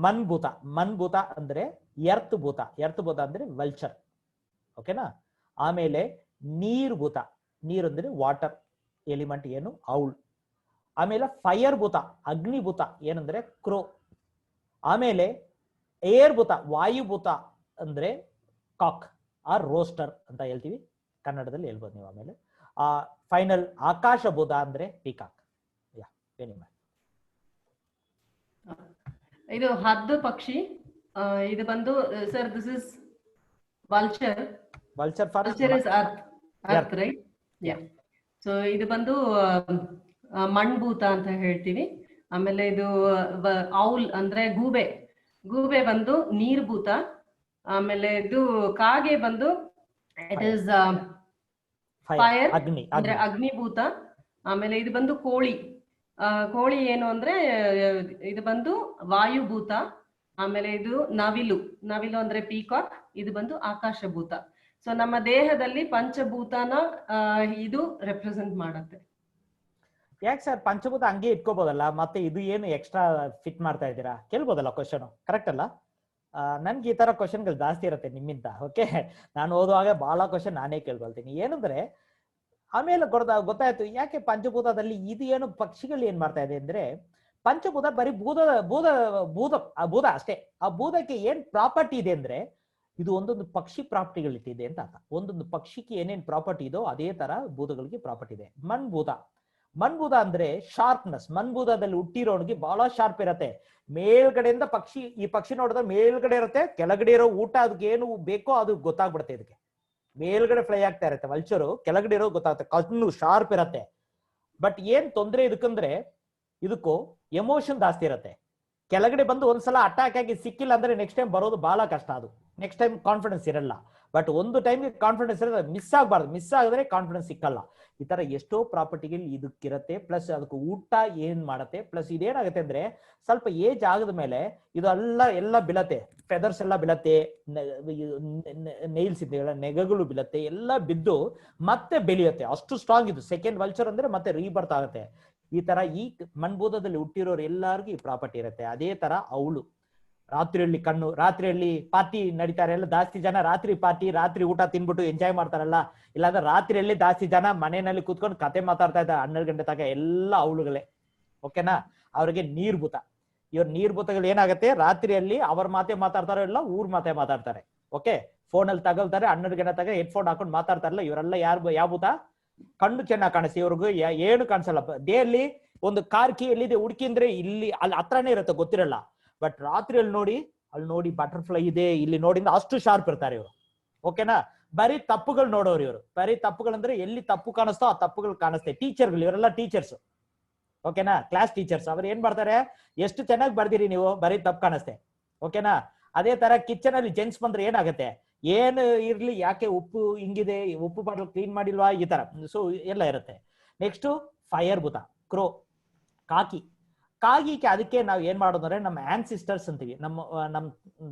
ಮನ್ಭೂತ ಅಂದ್ರೆ ಎರ್ತ್ ಭೂತ ಅಂದ್ರೆ ವಲ್ಚರ್. ಓಕೆನಾ? ಆಮೇಲೆ ನೀರ್ಭೂತ, ನೀರು ಅಂದ್ರೆ ವಾಟರ್ ಎಲಿಮೆಂಟ್ ಏನು, ಔಲ್. ಆಮೇಲೆ ಫೈರ್ ಭೂತ, ಅಗ್ನಿಭೂತ ಏನಂದ್ರೆ ಕ್ರೋ. ಆಮೇಲೆ ಏರ್ ಭೂತ, ವಾಯುಭೂತ ಅಂದ್ರೆ ಕಾಕ್ ಆರ್ ರೋಸ್ಟರ್ ಅಂತ ಹೇಳ್ತೀವಿ, ಕನ್ನಡದಲ್ಲಿ ಹೇಳ್ಬೋದು ನೀವು. ಆಮೇಲೆ ಫೈನಲ್ ಆಕಾಶಭೂತ ಅಂದ್ರೆ ಪೀಕಾಕ್. ಇದು ಹದ್ದು ಪಕ್ಷಿ. ಇದು ಬಂದು sir, this is vulture. Vulture is earth right? Yeah. So ಇದು ಬಂದು ಮಣ್ಭೂತ ಅಂತ ಹೇಳ್ತೀವಿ. ಆಮೇಲೆ ಇದು ಔಲ್ ಅಂದ್ರೆ ಗೂಬೆ. ಗೂಬೆ ಬಂದು ನೀರ್ಭೂತ. ಆಮೇಲೆ ಇದು ಕಾಗೆ ಬಂದು ಇಟ್ ಇಸ್ ಫೈರ್ ಅಗ್ನಿ ಅಂದ್ರೆ ಅಗ್ನಿಭೂತ. ಆಮೇಲೆ ಇದು ಬಂದು ಕೋಳಿ. ಕೋಳಿ ಏನು ಅಂದ್ರೆ ಇದು ಬಂದು ವಾಯುಭೂತ. ಆಮೇಲೆ ಇದು ನವಿಲು. ನವಿಲು ಅಂದ್ರೆ ಪೀಕಾಕ್. ಇದು ಬಂದು ಆಕಾಶಭೂತ. ಸೊ ನಮ್ಮ ದೇಹದಲ್ಲಿ ಪಂಚಭೂತನ ಇದು ರೆಪ್ರೆಸೆಂಟ್ ಮಾಡುತ್ತೆ. ಯಾಕೆ ಸರ್ ಪಂಚಭೂತ ಹಂಗೆ ಇಟ್ಕೋಬಹುದಲ್ಲ, ಮತ್ತೆ ಇದು ಏನು ಎಕ್ಸ್ಟ್ರಾ ಫಿಟ್ ಮಾಡ್ತಾ ಇದ್ದೀರಾ ಕೇಳ್ಬೋದಲ್ಲ ಕ್ವಶನ್, ಕರೆಕ್ಟ್ ಅಲ್ಲ? ನನ್ಗೆ ಈ ತರ ಕ್ವಶನ್ಗಳು ಜಾಸ್ತಿ ಇರುತ್ತೆ ನಿಮ್ಮಿಂದ. ಓಕೆ, ನಾನು ಓದುವಾಗ ಬಹಳ ಕ್ವಶನ್ ನಾನೇ ಕೇಳ್ಕೊಳ್ತೀನಿ. ಏನಂದ್ರೆ ಆಮೇಲೆ ಗೊತ್ತಾಯ್ತು ಯಾಕೆ ಪಂಚಭೂತದಲ್ಲಿ ಇದು ಏನು ಪಕ್ಷಿಗಳು ಏನ್ ಮಾಡ್ತಾ ಇದೆ ಅಂದ್ರೆ, ಪಂಚಭೂತ ಬರೀ ಬೂದ ಅಷ್ಟೇ. ಆ ಬೂದಕ್ಕೆ ಏನ್ ಪ್ರಾಪರ್ಟಿ ಇದೆ ಅಂದ್ರೆ, ಇದು ಒಂದೊಂದು ಪಕ್ಷಿ ಪ್ರಾಪರ್ಟಿಗಳಿಟ್ಟಿದೆ ಅಂತ ಅರ್ಥ. ಒಂದೊಂದು ಪಕ್ಷಿಗೆ ಏನೇನ್ ಪ್ರಾಪರ್ಟಿ ಇದೋ ಅದೇ ತರ ಭೂತಗಳಿಗೆ ಪ್ರಾಪರ್ಟಿ ಇದೆ. ಮಣ್ಭೂತ ಅಂದ್ರೆ ಶಾರ್ಪ್ನೆಸ್. ಮಣ್ಭೂತದಲ್ಲಿ ಹುಟ್ಟಿರೋನಿಗೆ ಬಹಳ ಶಾರ್ಪ್ ಇರತ್ತೆ. ಮೇಲ್ಗಡೆಯಿಂದ ಈ ಪಕ್ಷಿ ನೋಡಿದ್ರೆ ಮೇಲ್ಗಡೆ ಇರುತ್ತೆ, ಕೆಳಗಡೆ ಇರೋ ಊಟ ಅದಕ್ಕೆ ಏನು ಬೇಕೋ ಅದು ಗೊತ್ತಾಗ್ಬಿಡುತ್ತೆ. ಇದಕ್ಕೆ ಮೇಲ್ಗಡೆ ಫ್ಲೈ ಆಗ್ತಾ ಇರುತ್ತೆ ವಲ್ಚರು, ಕೆಳಗಡೆ ಇರೋ ಗೊತ್ತಾಗುತ್ತೆ, ಕಣ್ಣು ಶಾರ್ಪ್ ಇರತ್ತೆ. ಬಟ್ ಏನ್ ತೊಂದ್ರೆ ಇದಕ್ಕಂದ್ರೆ, ಇದಕ್ಕೂ ಎಮೋಷನ್ ಜಾಸ್ತಿ ಇರತ್ತೆ. ಕೆಳಗಡೆ ಬಂದು ಒಂದ್ಸಲ ಅಟ್ಯಾಕ್ ಆಗಿ ಸಿಕ್ಕಿಲ್ಲ ಅಂದ್ರೆ ನೆಕ್ಸ್ಟ್ ಟೈಮ್ ಬರೋದು ಬಹಳ ಕಷ್ಟ. ಅದು ನೆಕ್ಸ್ಟ್ ಟೈಮ್ ಕಾನ್ಫಿಡೆನ್ಸ್ ಇರಲ್ಲ. ಬಟ್ ಒಂದು ಟೈಮ್ ಕಾನ್ಫಿಡೆನ್ಸ್ ಇರೋದು ಮಿಸ್ ಆಗಬಾರ್ದು. ಮಿಸ್ ಆಗಿದ್ರೆ ಕಾನ್ಫಿಡೆನ್ಸ್ ಸಿಕ್ಕಲ್ಲ. ಈ ತರ ಎಷ್ಟೋ ಪ್ರಾಪರ್ಟಿಗಳು ಇದಕ್ಕಿರತ್ತೆ. ಪ್ಲಸ್ ಅದಕ್ಕೆ ಊಟ ಏನ್ ಮಾಡತ್ತೆ. ಪ್ಲಸ್ ಇದೇನಾಗುತ್ತೆ ಅಂದ್ರೆ, ಸ್ವಲ್ಪ ಏಜ್ ಆಗದ ಮೇಲೆ ಇದು ಎಲ್ಲ ಬೀಳತ್ತೆ. ಫೆದರ್ಸ್ ಎಲ್ಲ ಬೀಳತ್ತೆ, ನೈಲ್ಸ್ ಇದೆಯಲ್ಲ ನೆಗಗಳು ಬೀಳತ್ತೆ, ಎಲ್ಲ ಬಿದ್ದು ಮತ್ತೆ ಬೆಳೆಯುತ್ತೆ. ಅಷ್ಟು ಸ್ಟ್ರಾಂಗ್ ಇದು. ಸೆಕೆಂಡ್ ವಲ್ಚರ್ ಅಂದ್ರೆ ಮತ್ತೆ ರೀಬರ್ತ್ ಆಗುತ್ತೆ. ಈ ತರ ಈ ಮಣ್ಭೂತದಲ್ಲಿ ಹುಟ್ಟಿರೋರು ಎಲ್ಲರಿಗೂ ಈ ಪ್ರಾಪರ್ಟಿ ಇರುತ್ತೆ. ಅದೇ ತರ ಅವಳು ರಾತ್ರಿಯಲ್ಲಿ ಕಣ್ಣು, ರಾತ್ರಿಯಲ್ಲಿ ಪಾರ್ಟಿ ನಡೀತಾರೆ ಎಲ್ಲ, ಜಾಸ್ತಿ ಜನ ರಾತ್ರಿ ಪಾರ್ಟಿ, ರಾತ್ರಿ ಊಟ ತಿನ್ಬಿಟ್ಟು ಎಂಜಾಯ್ ಮಾಡ್ತಾರಲ್ಲ. ಇಲ್ಲಾಂದ್ರೆ ರಾತ್ರಿಯಲ್ಲಿ ಜಾಸ್ತಿ ಜನ ಮನೆಯಲ್ಲಿ ಕೂತ್ಕೊಂಡು ಕತೆ ಮಾತಾಡ್ತಾ ಇದ್ದಾರೆ 12 ಗಂಟೆ ತನಕ, ಎಲ್ಲ ಅವಳುಗಳೇ. ಓಕೆನಾ? ಅವ್ರಿಗೆ ನೀರ್ಭೂತ. ಇವ್ರ ನೀರ್ಭೂತಗಳು ಏನಾಗುತ್ತೆ, ರಾತ್ರಿಯಲ್ಲಿ ಅವ್ರ ಮಾತೆ ಮಾತಾಡ್ತಾರೋ ಇಲ್ಲ, ಊರ್ ಮಾತೆ ಮಾತಾಡ್ತಾರೆ. ಓಕೆ, ಫೋನಲ್ಲಿ ತಗೊಳ್ತಾರೆ 12 ಗಂಟೆ ತನಕ ಹೆಡ್ಫೋನ್ ಹಾಕೊಂಡು ಮಾತಾಡ್ತಾರಲ್ಲ. ಇವರೆಲ್ಲ ಯಾವ ಭೂತ? ಕಣ್ಣು ಚೆನ್ನಾಗಿ ಕಾಣಿಸ್ತಿ, ಇವ್ರಿಗೂ ಏನು ಕಾಣಿಸಲ್ಲ. ಡೇಲಿ ಒಂದು ಕಾರ್ ಕೀ ಎಲ್ಲಿದೆ ಹುಡುಕಿ ಅಂದ್ರೆ ಇಲ್ಲಿ ಅಲ್ಲಿ ಹತ್ರನೇ ಇರುತ್ತೆ, ಗೊತ್ತಿರಲ್ಲ. ಬಟ್ ರಾತ್ರಿಯಲ್ಲಿ ಅಲ್ಲಿ ಬಟರ್ಫ್ಲೈ ಇದೆ ಇಲ್ಲಿ ನೋಡಿ, ಅಷ್ಟು ಶಾರ್ಪ್ ಇರ್ತಾರೆ ಇವರು. ಓಕೆನಾ? ಬರೀ ತಪ್ಪುಗಳು ನೋಡೋರು ಇವರು. ಬರೀ ತಪ್ಪುಗಳಂದ್ರೆ ಎಲ್ಲಿ ತಪ್ಪು ಕಾಣಿಸ್ತೋ ಆ ತಪ್ಪುಗಳು ಕಾಣಿಸ್ತೇ. ಟೀಚರ್ಗಳು ಇವರೆಲ್ಲ ಟೀಚರ್ಸ್. ಓಕೆನಾ? Class teachers. ಅವ್ರು ಏನ್ ಮಾಡ್ತಾರೆ, ಎಷ್ಟು ಚೆನ್ನಾಗಿ ಬರ್ದಿರಿ ನೀವು, ಬರೀ ತಪ್ಪು ಕಾಣಿಸ್ತೆ. ಓಕೆನಾ? ಅದೇ ತರ ಕಿಚನ್ ಅಲ್ಲಿ ಜೆಂಟ್ಸ್ ಬಂದ್ರೆ ಏನಾಗುತ್ತೆ, ಏನು ಇರ್ಲಿ, ಯಾಕೆ ಉಪ್ಪು ಹಿಂಗಿದೆ, ಉಪ್ಪು ಬಾಟಲ್ ಕ್ಲೀನ್ ಮಾಡಿಲ್ವಾ, ಈ ತರ. ಸೊ ಎಲ್ಲ ಇರುತ್ತೆ. ನೆಕ್ಸ್ಟ್ ಫೈರ್ ಭೂತ, ಕ್ರೋ, ಕಾಗಿಗೆ ಅದಕ್ಕೆ ನಾವು ಏನ್ ಮಾಡೋದು ಅಂದ್ರೆ, ನಮ್ಮ ಆನ್ಸಿಸ್ಟರ್ಸ್ ಅಂತೀವಿ, ನಮ್ಮ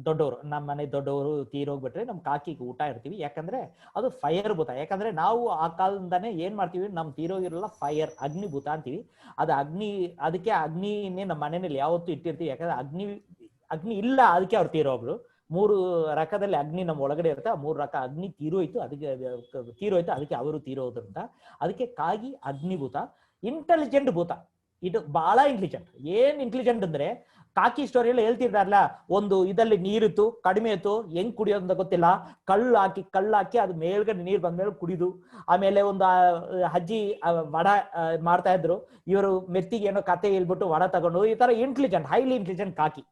ದೊಡ್ಡವರು, ನಮ್ಮ ಮನೆ ದೊಡ್ಡವರು ತೀರೋಗ್ಬಿಟ್ರೆ ನಮ್ಮ ಕಾಕಿಗೆ ಊಟ ಇರ್ತೀವಿ. ಯಾಕಂದ್ರೆ ಅದು ಫೈರ್ ಭೂತ. ಯಾಕಂದ್ರೆ ನಾವು ಆ ಕಾಲದಿಂದಾನೇ ಏನ್ ಮಾಡ್ತೀವಿ, ನಮ್ ತೀರೋಗಿರಲ್ಲ ಫೈರ್, ಅಗ್ನಿಭೂತ ಅಂತೀವಿ. ಅದು ಅದಕ್ಕೆ ಅಗ್ನಿನೇ ನಮ್ಮ ಮನೆಯಲ್ಲಿ ಯಾವತ್ತೂ ಇಟ್ಟಿರ್ತೀವಿ. ಯಾಕಂದ್ರೆ ಅಗ್ನಿ ಇಲ್ಲ, ಅದಕ್ಕೆ ಅವ್ರು ತೀರೋಗ್ರು. 3 ರಕದಲ್ಲಿ ಅಗ್ನಿ ನಮ್ಮ ಒಳಗಡೆ ಇರುತ್ತೆ. ಆ 3 ರಕ ಅಗ್ನಿ ತೀರೋಯ್ತು, ಅದಕ್ಕೆ ಅವರು ತೀರೋದ್ರಿಂದ ಅದಕ್ಕೆ ಕಾಗಿ ಅಗ್ನಿಭೂತ. ಇಂಟೆಲಿಜೆಂಟ್ ಭೂತ, ಇದು ಬಹಳ ಇಂಟೆಲಿಜೆಂಟ್. ಏನ್ ಇಂಟೆಲಿಜೆಂಟ್ ಅಂದ್ರೆ, ಕಾಕಿ ಸ್ಟೋರಿಯಲ್ಲಿ ಹೇಳ್ತಿರ್ತಾರಲ್ಲ, ಒಂದು ಇದಲ್ಲಿ ನೀರಿತ್ತು, ಕಡಿಮೆ ಇತ್ತು, ಹೆಂಗ್ ಕುಡಿಯೋದು ಅಂತ ಗೊತ್ತಿಲ್ಲ, ಕಲ್ಲು ಹಾಕಿ ಅದು ಮೇಲ್ಗಡೆ ನೀರ್ ಬಂದ್ಮೇಲೆ ಕುಡಿದು, ಆಮೇಲೆ ಒಂದು ಅಜ್ಜಿ ವಡ ಮಾಡ್ತಾ ಇದ್ರು, ಇವರು ಮೆತ್ತಿಗೆ ಏನೋ ಕತೆ ಹೇಳ್ಬಿಟ್ಟು ವಡ ತಗೊಂಡು, ಈ ತರ intelligent, highly intelligent khaki.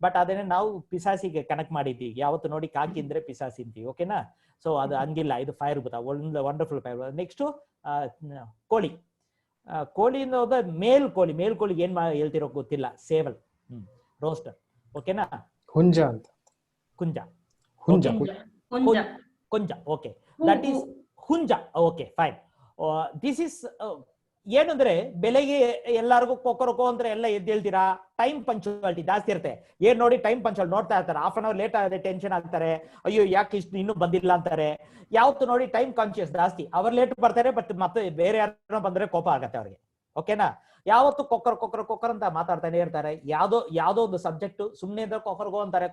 But ಅದನ್ನೇ ನಾವು ಪಿಸಾಸಿಗೆ ಕನೆಕ್ಟ್ ಮಾಡಿದ್ದೀವಿ. ಯಾವತ್ತು ನೋಡಿ ಕಾಕಿ ಅಂದ್ರೆ ಪಿಸಾಸಿ ಅಂತೀವಿ. ಓಕೆನಾ? ಸೊ ಅದು ಹಂಗಿಲ್ಲ, ಇದು ಫೈರ್ ಭೂತ, ವಂಡರ್ಫುಲ್ ಫೈರ್. ನೆಕ್ಸ್ಟ್ ಕೋಳಿ ಅನ್ನೋದು ಮೇಲ್ಕೋಳಿಗೆ ಏನ್ ಹೇಳ್ತಿರೋ ಗೊತ್ತಿಲ್ಲ, ಸೇವಲ್, ರೋಸ್ಟರ್. ಓಕೆನಾ? ಹುಂಜ ಅಂತ. ಕುಂಜ. ಓಕೆ, ದಟ್ ಈಸ್ ಹುಂಜ. Okay, fine. ದಿಸ್ ಇಸ್ ಏನಂದ್ರೆ, ಬೆಲೆಗೆ ಎಲ್ಲಾರ್ಗು ಕೊಕ್ಕರಕೋ ಅಂದ್ರೆ ಎಲ್ಲ ಎದ್ದೇಳ್ತೀರಾ. ಟೈಮ್ ಪಂಚುಯಾಲಿಟಿ ಜಾಸ್ತಿ ಇರುತ್ತೆ. ಏನ್ ನೋಡಿ ಟೈಮ್ ಪಂಚುಯಾಲಿಟಿ ನೋಡ್ತಾ ಇರ್ತಾರೆ. ಹಾಫ್ ಅನ್ ಅವರ್ ಲೇಟ್ ಆಗಿದೆ, ಟೆನ್ಷನ್ ಆಗ್ತಾರೆ, ಅಯ್ಯೋ ಯಾಕೆ ಇಷ್ಟು ಇನ್ನೂ ಬಂದಿಲ್ಲ ಅಂತಾರೆ. ಯಾವತ್ತು ನೋಡಿ ಟೈಮ್ ಕಾನ್ಶಿಯಸ್ ಜಾಸ್ತಿ. ಅವ್ರು ಲೇಟ್ ಬರ್ತಾರೆ, ಬಟ್ ಮತ್ತೆ ಬೇರೆ ಯಾರು ಬಂದ್ರೆ ಕೋಪ ಆಗತ್ತೆ ಅವ್ರಿಗೆ. ಓಕೆನಾ? ಯಾವತ್ತು ಕೊಕ್ಕರ್ ಅಂತ ಮಾತಾಡ್ತಾನೆ ಇರ್ತಾರೆ. ಯಾವ್ದೋ ಒಂದು ಸಬ್ಜೆಕ್ಟ್ ಸುಮ್ನೆ ಇದ್ರೆ ಕೊಕ್ಕರ್ಗೋ ಅಂತಾರೆ,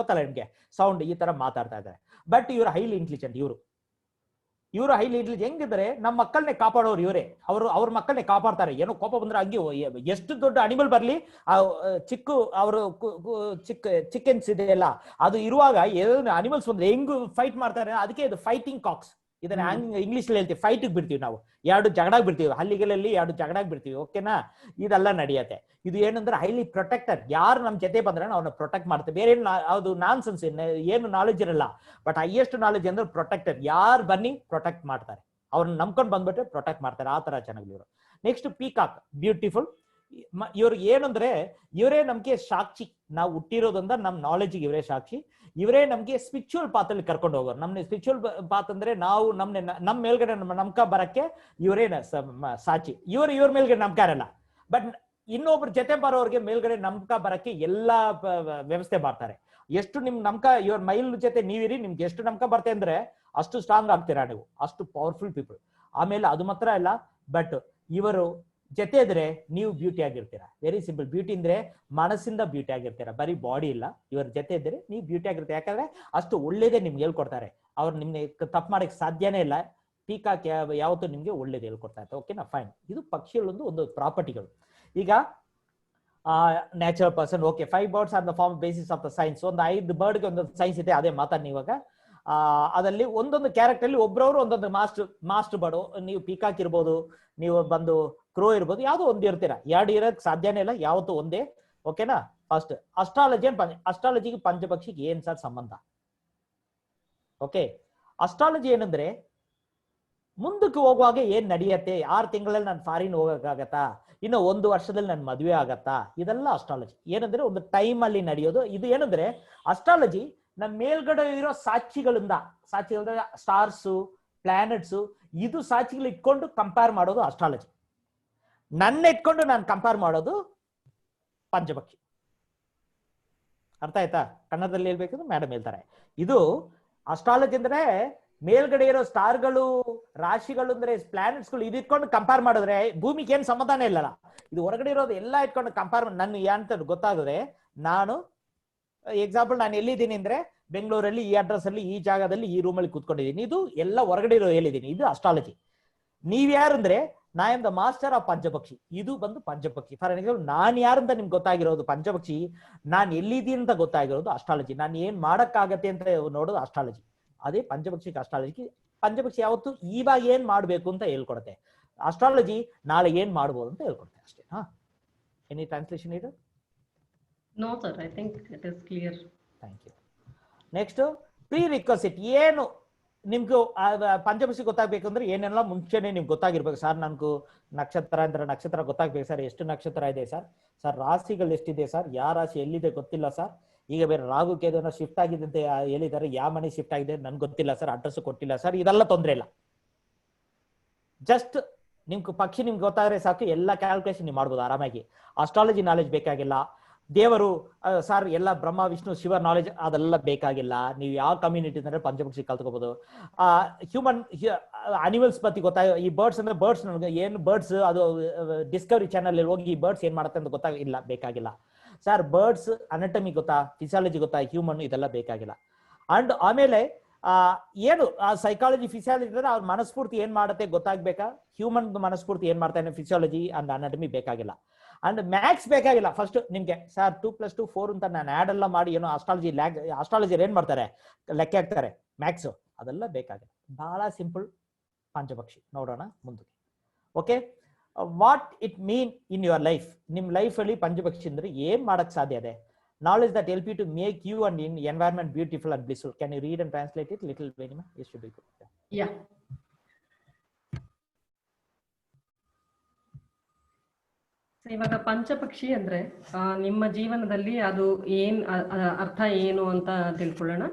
ಗೊತ್ತಲ್ಲ ನಿಮ್ಗೆ ಸೌಂಡ್, ಈ ತರ ಮಾತಾಡ್ತಾ ಇದ್ದಾರೆ. ಬಟ್ ಇವ್ರು ಹೈಲಿ ಇಂಟೆಲಿಜೆಂಟ್. ಇವರು ಹೈಲಿ ಇಂಟೆಲಿಜೆಂಟ್. ಹೆಂಗಿದ್ರೆ ನಮ್ಮ ಮಕ್ಕಳನ್ನೇ ಕಾಪಾಡೋರು ಇವರೇ. ಅವ್ರ ಮಕ್ಕಳನ್ನೇ ಕಾಪಾಡ್ತಾರೆ. ಏನೋ ಕೋಪ ಬಂದ್ರೆ ಹಂಗೆ ಎಷ್ಟು ದೊಡ್ಡ ಅನಿಮಲ್ ಬರ್ಲಿ, ಚಿಕನ್ಸ್ ಇದೆಯಲ್ಲ, ಅದು ಇರುವಾಗ ಅನಿಮಲ್ಸ್ ಬಂದ್ರೆ ಹೆಂಗ್ ಫೈಟ್ ಮಾಡ್ತಾರೆ. ಅದಕ್ಕೆ ಇದು ಫೈಟಿಂಗ್ ಕಾಕ್ಸ್. ಇದನ್ನ ಇಂಗ್ಲಿಷ್ ಹೇಳ್ತೀವಿ, ಫೈಟ್ ಬಿಡ್ತೀವಿ ನಾವು. 2 ಜಗಳಾಗ್ ಬಿಡ್ತೀವಿ, ಹಳ್ಳಿಗಳಲ್ಲಿ 2 ಜಗಳಾಗ್ ಬಿಡ್ತೀವಿ. ಓಕೆನಾ? ಇದೆಲ್ಲ ನಡೆಯುತ್ತೆ. ಇದು ಏನಂದ್ರೆ ಹೈಲಿ ಪ್ರೊಟೆಕ್ಟರ್. ಯಾರು ನಮ್ ಜೊತೆ ಬಂದ್ರೆ ಅವ್ರನ್ನ ಪ್ರೊಟೆಕ್ಟ್ ಮಾಡ್ತಾರೆ. ಬೇರೆ ಅದು ನಾನ್ ಸೆನ್ಸ್, ಏನು ನಾಲೆಜ್ ಇರಲ್ಲ. ಬಟ್ ಹೈಯೆಸ್ಟ್ ನಾಲೆಜ್ ಅಂದ್ರೆ ಪ್ರೊಟೆಕ್ಟರ್. ಯಾರು ಬನ್ನಿ ಪ್ರೊಟೆಕ್ಟ್ ಮಾಡ್ತಾರೆ, ಅವ್ರನ್ನ ನಂಬ್ಕೊಂಡು ಬಂದ್ಬಿಟ್ರೆ ಪ್ರೊಟೆಕ್ಟ್ ಮಾಡ್ತಾರೆ. ಆ ತರ ಚೆನ್ನಾಗಿ ಇವರು. Next peacock, beautiful. ಇವ್ರಿಗೆ ಏನಂದ್ರೆ ಇವರೇ ನಮ್ಗೆ ಸಾಕ್ಷಿ, ನಾವು ಹುಟ್ಟಿರೋದ್ರಿಂದ ನಮ್ ನಾಲೆಜ್ಗೆ ಇವರೇ ಸಾಕ್ಷಿ, ಇವರೇ ನಮ್ಗೆ ಸ್ಪಿರಿಚುವಲ್ ಪಾತ್ ಅಲ್ಲಿ ಕರ್ಕೊಂಡು ಹೋಗೋರು. ನಮ್ನೆ ಸ್ಪಿರಿಚುವಲ್ ಪಾತ್ ಅಂದ್ರೆ ನಾವು ನಮ್ ಮೇಲ್ಗಡೆ ನಮ್ಕ ಬರಕ್ಕೆ ಇವರೇ ಸಾಕ್ಷಿ. ಇವ್ರ ಮೇಲ್ಗಡೆ ನಮ್ಕ ಇರಲ್ಲ, ಬಟ್ ಇನ್ನೊಬ್ರ ಜೊತೆ ಬರೋರ್ಗೆ ಮೇಲ್ಗಡೆ ನಮ್ಕ ಬರಕ್ಕೆ ಎಲ್ಲಾ ವ್ಯವಸ್ಥೆ ಮಾಡ್ತಾರೆ. ಎಷ್ಟು ನಿಮ್ ನಮ್ಕ ಇವ್ರ ಮೈಲ್ ಜೊತೆ ನೀವಿರಿ, ನಿಮ್ಗೆ ಎಷ್ಟು ನಮ್ಕ ಬರ್ತೆ ಅಂದ್ರೆ ಅಷ್ಟು ಸ್ಟ್ರಾಂಗ್ ಆಗ್ತೀರಾ ನೀವು, ಅಷ್ಟು ಪವರ್ಫುಲ್ ಪೀಪಲ್. ಆಮೇಲೆ ಅದು ಮಾತ್ರ ಇಲ್ಲ, ಬಟ್ ಇವರು ಜೊತೆ ಇದ್ರೆ ನೀವು ಬ್ಯೂಟಿ ಆಗಿರ್ತೀರಾ. Very simple. ಬ್ಯೂಟಿ ಅಂದ್ರೆ ಮನಸ್ಸಿಂದ ಬ್ಯೂಟಿ ಆಗಿರ್ತೀರಾ, ಬರೀ ಬಾಡಿ ಇಲ್ಲ. ಇವ್ರ ಜೊತೆ ಇದ್ರೆ ನೀವು ಬ್ಯೂಟಿ ಆಗಿರ್ತೀರ, ಯಾಕಂದ್ರೆ ಅಷ್ಟು ಒಳ್ಳೇದೇ ನಿಮ್ಗೆ ಹೇಳ್ಕೊಡ್ತಾರೆ. ಅವ್ರು ನಿಮ್ಗೆ ತಪ್ಪು ಮಾಡಕ್ ಸಾಧ್ಯನೇ ಇಲ್ಲ. ಪೀಕಾಕ್ ಯಾವತ್ತೂ ನಿಮ್ಗೆ ಒಳ್ಳೇದು ಹೇಳ್ಕೊಡ್ತಾ ಇರ್ತಾರೆ. ಓಕೆನಾ, ಫೈನ್. ಇದು ಪಕ್ಷಿಗಳೊಂದು ಒಂದು ಪ್ರಾಪರ್ಟಿಗಳು. ಈಗ natural person, okay. 5 birds are the form basis of the science. ಒಂದು 5 ಬರ್ಡ್ಗೆ ಒಂದು ಸೈನ್ಸ್ ಇದೆ, ಅದೇ ಮಾತಾಡಿ ಇವಾಗ. ಅದರಲ್ಲಿ ಒಂದೊಂದು ಕ್ಯಾರೆಕ್ಟರ್ ಅಲ್ಲಿ ಒಬ್ರವ್ರು ಒಂದೊಂದು ಮಾಸ್ಟರ್ ಬರ್ಡ್. ನೀವು ಪೀಕಾಕ್ ಇರ್ಬೋದು, ನೀವು ಬಂದು ಕ್ರೋ ಇರ್ಬೋದು, ಯಾವ್ದೋ ಒಂದು ಇರ್ತೀರಾ. 2 ಇರೋಕ್ ಸಾಧ್ಯನೇ ಇಲ್ಲ, ಯಾವತ್ತೂ ಒಂದೇ. ಓಕೆನಾ. First astrology. ಅಸ್ಟ್ರಾಲಜಿಗೆ ಪಂಚಪಕ್ಷಿಗೆ ಏನ್ ಸರ್ ಸಂಬಂಧ? ಓಕೆ, ಅಸ್ಟ್ರಾಲಜಿ ಏನಂದ್ರೆ ಮುಂದಕ್ಕೆ ಹೋಗುವಾಗ ಏನ್ ನಡೆಯತ್ತೆ, 6 ತಿಂಗಳಲ್ಲಿ ನಾನು ಫಾರಿನ್ ಹೋಗಕ್ಕಾಗತ್ತಾ, ಇನ್ನು 1 ವರ್ಷದಲ್ಲಿ ನನ್ ಮದುವೆ ಆಗತ್ತಾ, ಇದೆಲ್ಲ ಅಸ್ಟ್ರಾಲಜಿ. ಏನಂದ್ರೆ ಒಂದು ಟೈಮ್ ಅಲ್ಲಿ ನಡೆಯೋದು. ಇದು ಏನಂದ್ರೆ ಅಸ್ಟ್ರಾಲಜಿ ನಮ್ಮ ಮೇಲ್ಗಡೆ ಇರೋ ಸಾಕ್ಷಿಗಳಿಂದ ಸ್ಟಾರ್ಸು, ಪ್ಲಾನೆಟ್ಸು, ಇದು ಸಾಕ್ಷಿಗಳು ಇಟ್ಕೊಂಡು ಕಂಪೇರ್ ಮಾಡೋದು ಅಸ್ಟ್ರಾಲಜಿ. ನನ್ನ ಇಟ್ಕೊಂಡು ನಾನು ಕಂಪೇರ್ ಮಾಡೋದು ಪಂಚಪಕ್ಷಿ. ಅರ್ಥ ಆಯ್ತಾ? ಕನ್ನಡದಲ್ಲಿ ಹೇಳ್ಬೇಕಂದ್ರೆ ಮೇಡಮ್ ಹೇಳ್ತಾರೆ. ಇದು ಅಸ್ಟ್ರಾಲಜಿ ಅಂದ್ರೆ ಮೇಲ್ಗಡೆ ಇರೋ ಸ್ಟಾರ್ಗಳು, ರಾಶಿಗಳು ಅಂದ್ರೆ ಪ್ಲಾನೆಟ್ಸ್ಗಳು, ಇದು ಇಟ್ಕೊಂಡು ಕಂಪೇರ್ ಮಾಡಿದ್ರೆ ಭೂಮಿಗೆ ಏನ್ ಸಮಾಧಾನ ಇಲ್ಲಲ್ಲ. ಇದು ಹೊರಗಡೆ ಇರೋದು ಎಲ್ಲ ಇಟ್ಕೊಂಡು ಕಂಪೇರ್ ಮಾಡಿ ನನ್ನ ಅಂತ ಗೊತ್ತಾದ್ರೆ, ನಾನು ಎಕ್ಸಾಂಪಲ್ ನಾನು ಎಲ್ಲಿದ್ದೀನಿ ಅಂದ್ರೆ ಬೆಂಗಳೂರಲ್ಲಿ ಈ ಅಡ್ರೆಸ್ ಅಲ್ಲಿ ಈ ಜಾಗದಲ್ಲಿ ಈ ರೂಮ್ ಅಲ್ಲಿ ಕೂತ್ಕೊಂಡಿದ್ದೀನಿ. ಇದು ಎಲ್ಲ ಹೊರಗಡೆ ಇರೋ ಹೇಳಿದ್ದೀನಿ, ಇದು ಅಸ್ಟ್ರಾಲಜಿ. ನೀವ್ ಯಾರಂದ್ರೆ ನಾ ಆಮ್ ದ ಮಾಸ್ಟರ್ ಆಫ್ ಪಂಚಪಕ್ಷಿ. ಇದು ಬಂದು ಪಂಚಪಕ್ಷಿ. ಫಾರ್ ಎಕ್ಸಾಂಪಲ್ ನಾನ್ ಯಾರಂತ ನಿಮ್ಗೆ ಗೊತ್ತಾಗಿರೋದು ಪಂಚಪಕ್ಷಿ, ನಾನ್ ಎಲ್ಲಿದ್ದೀನಿ ಅಂತ ಗೊತ್ತಾಗಿರೋದು ಅಸ್ಟ್ರಾಲಜಿ, ನಾನು ಏನ್ ಮಾಡಕ್ಕಾಗತ್ತೆ ಅಂತ ನೋಡೋದು ಅಸ್ಟ್ರಾಲಜಿ. ಅದೇ ಪಂಚಪಕ್ಷಿಗೆ ಅಸ್ಟ್ರಾಲಜಿ. ಪಂಚಪಕ್ಷಿ ಯಾವತ್ತು ಇವಾಗ ಏನ್ ಮಾಡ್ಬೇಕು ಅಂತ ಹೇಳ್ಕೊಡುತ್ತೆ, ಅಸ್ಟ್ರಾಲಜಿ ನಾಳೆ ಏನ್ ಮಾಡ್ಬೋದು ಅಂತ ಹೇಳ್ಕೊಡುತ್ತೆ ಅಷ್ಟೇ. ಎನಿ ಟ್ರಾನ್ಸ್ಲೇಷನ್ ಇದು? No sir, I think it is clear. Thank you. Next prerequisite. ಏನು ನಿಮ್ಗೂ ಪಂಚಪಕ್ಷಿ ಗೊತ್ತಾಗ್ಬೇಕಂದ್ರೆ ಏನೆಲ್ಲ ಮುಂಚೆನೆ ನಿಮ್ಗೆ ಗೊತ್ತಾಗಿರ್ಬೇಕು. ಸರ್ ನನ್ಗೂ ನಕ್ಷತ್ರ ಅಂದ್ರೆ ನಕ್ಷತ್ರ ಗೊತ್ತಾಗ್ಬೇಕು ಸರ್, ಎಷ್ಟು ನಕ್ಷತ್ರ ಇದೆ ಸರ್, ಸರ್ ರಾಶಿಗಳು ಎಷ್ಟಿದೆ ಸರ್, ಯಾವ ರಾಶಿ ಎಲ್ಲಿದೆ ಗೊತ್ತಿಲ್ಲ ಸರ್, ಈಗ ಬೇರೆ ರಾಹು ಕೇತುನ ಶಿಫ್ಟ್ ಆಗಿದೆ ಅಂತ ಹೇಳಿದ್ದಾರೆ, ಯಾವ ಮನೆ ಶಿಫ್ಟ್ ಆಗಿದೆ ನನ್ಗೆ ಗೊತ್ತಿಲ್ಲ ಸರ್, ಅಡ್ರೆಸ್ ಕೊಟ್ಟಿಲ್ಲ ಸರ್, ಇದೆಲ್ಲ ತೊಂದ್ರೆ ಇಲ್ಲ. ಜಸ್ಟ್ ನಿಮ್ಗೆ ಪಕ್ಷಿ ನಿಮ್ಗೆ ಗೊತ್ತಾದ್ರೆ ಸಾಕು, ಎಲ್ಲ ಕ್ಯಾಲ್ಕುಲೇಷನ್ ನೀವು ಮಾಡ್ಬೋದು ಆರಾಮಾಗಿ. ಅಸ್ಟ್ರಾಲಜಿ ನಾಲೆಜ್ ಬೇಕಾಗಿಲ್ಲ. ದೇವರು ಸರ್ ಎಲ್ಲ ಬ್ರಹ್ಮ ವಿಷ್ಣು ಶಿವ ನಾಲೆಜ್ ಅದೆಲ್ಲ ಬೇಕಾಗಿಲ್ಲ. ನೀವು ಯಾವ ಕಮ್ಯುನಿಟಿ ಅಂದ್ರೆ ಪಂಚಪಕ್ಷಿ ಕಲ್ತ್ಕೋಬಹುದು. ಹ್ಯೂಮನ್ ಅನಿಮಲ್ಸ್ ಬಗ್ಗೆ ಗೊತ್ತಾಗ, ಈ ಬರ್ಡ್ಸ್ ಅಂದ್ರೆ ಬರ್ಡ್ಸ್ ಏನು ಬರ್ಡ್ಸ್ ಅದು ಡಿಸ್ಕವರಿ ಚಾನಲ್ ಹೋಗಿ ಈ ಬರ್ಡ್ಸ್ ಏನ್ ಮಾಡುತ್ತೆ ಅಂತ ಗೊತ್ತಾಗಿಲ್ಲ, ಬೇಕಾಗಿಲ್ಲ ಸರ್. ಬರ್ಡ್ಸ್ ಅನಟಮಿ ಗೊತ್ತಾ, ಫಿಸಿಯಾಲಜಿ ಗೊತ್ತಾ, ಹ್ಯೂಮನ್ ಇದೆಲ್ಲ ಬೇಕಾಗಿಲ್ಲ. ಅಂಡ್ ಆಮೇಲೆ ಏನು ಸೈಕಾಲಜಿ ಫಿಸಿಯಾಲಜಿ ಅಂದ್ರೆ ಅವ್ರ ಮನಸ್ಫೂರ್ತಿ ಏನ್ ಮಾಡುತ್ತೆ ಗೊತ್ತಾಗ್ಬೇಕಾ, ಹ್ಯೂಮನ್ ಮನಸ್ಫೂರ್ತಿ ಏನ್ ಮಾಡ್ತಾನೆ ಫಿಸಿಯಾಲಜಿ ಅಂಡ್ ಅನಟಮಿ ಬೇಕಾಗಿಲ್ಲ. ಅಂಡ್ ಮ್ಯಾಥ್ಸ್ ಬೇಕಾಗಿಲ್ಲ. ಫಸ್ಟ್ ನಿಮ್ಗೆ ಸರ್ 2+2 4 ಅಂತ ನಾನು ಆಡ್ ಎಲ್ಲ ಮಾಡಿ ಏನೋ ಅಸ್ಟ್ರಾಲಜಿ ಏನ್ ಮಾಡ್ತಾರೆ ಲೆಕ್ಕ ಹಾಕ್ತಾರೆ, ಮ್ಯಾಥ್ಸ್ ಅದೆಲ್ಲ ಬೇಕಾಗಿಲ್ಲ. ಬಹಳ ಸಿಂಪಲ್ ಪಂಚಪಕ್ಷಿ. ನೋಡೋಣ ಮುಂದಕ್ಕೆ. Okay, what it mean in your life. ನಿಮ್ ಲೈಫ್ ಅಲ್ಲಿ ಪಂಚಪಕ್ಷಿ ಅಂದ್ರೆ ಏನ್ ಮಾಡಕ್ ಸಾಧ್ಯ ಇದೆ? Knowledge that help you to make you and environment beautiful and blissful. Can you read and translate it little Venima? It should be good. Yeah. ಇವಾಗ ಪಂಚಪಕ್ಷಿ ಅಂದ್ರೆ ನಿಮ್ಮ ಜೀವನದಲ್ಲಿ ಅದು ಏನ್ ಅರ್ಥ ಏನು ಅಂತ ತಿಳ್ಕೊಳ್ಳೋಣ.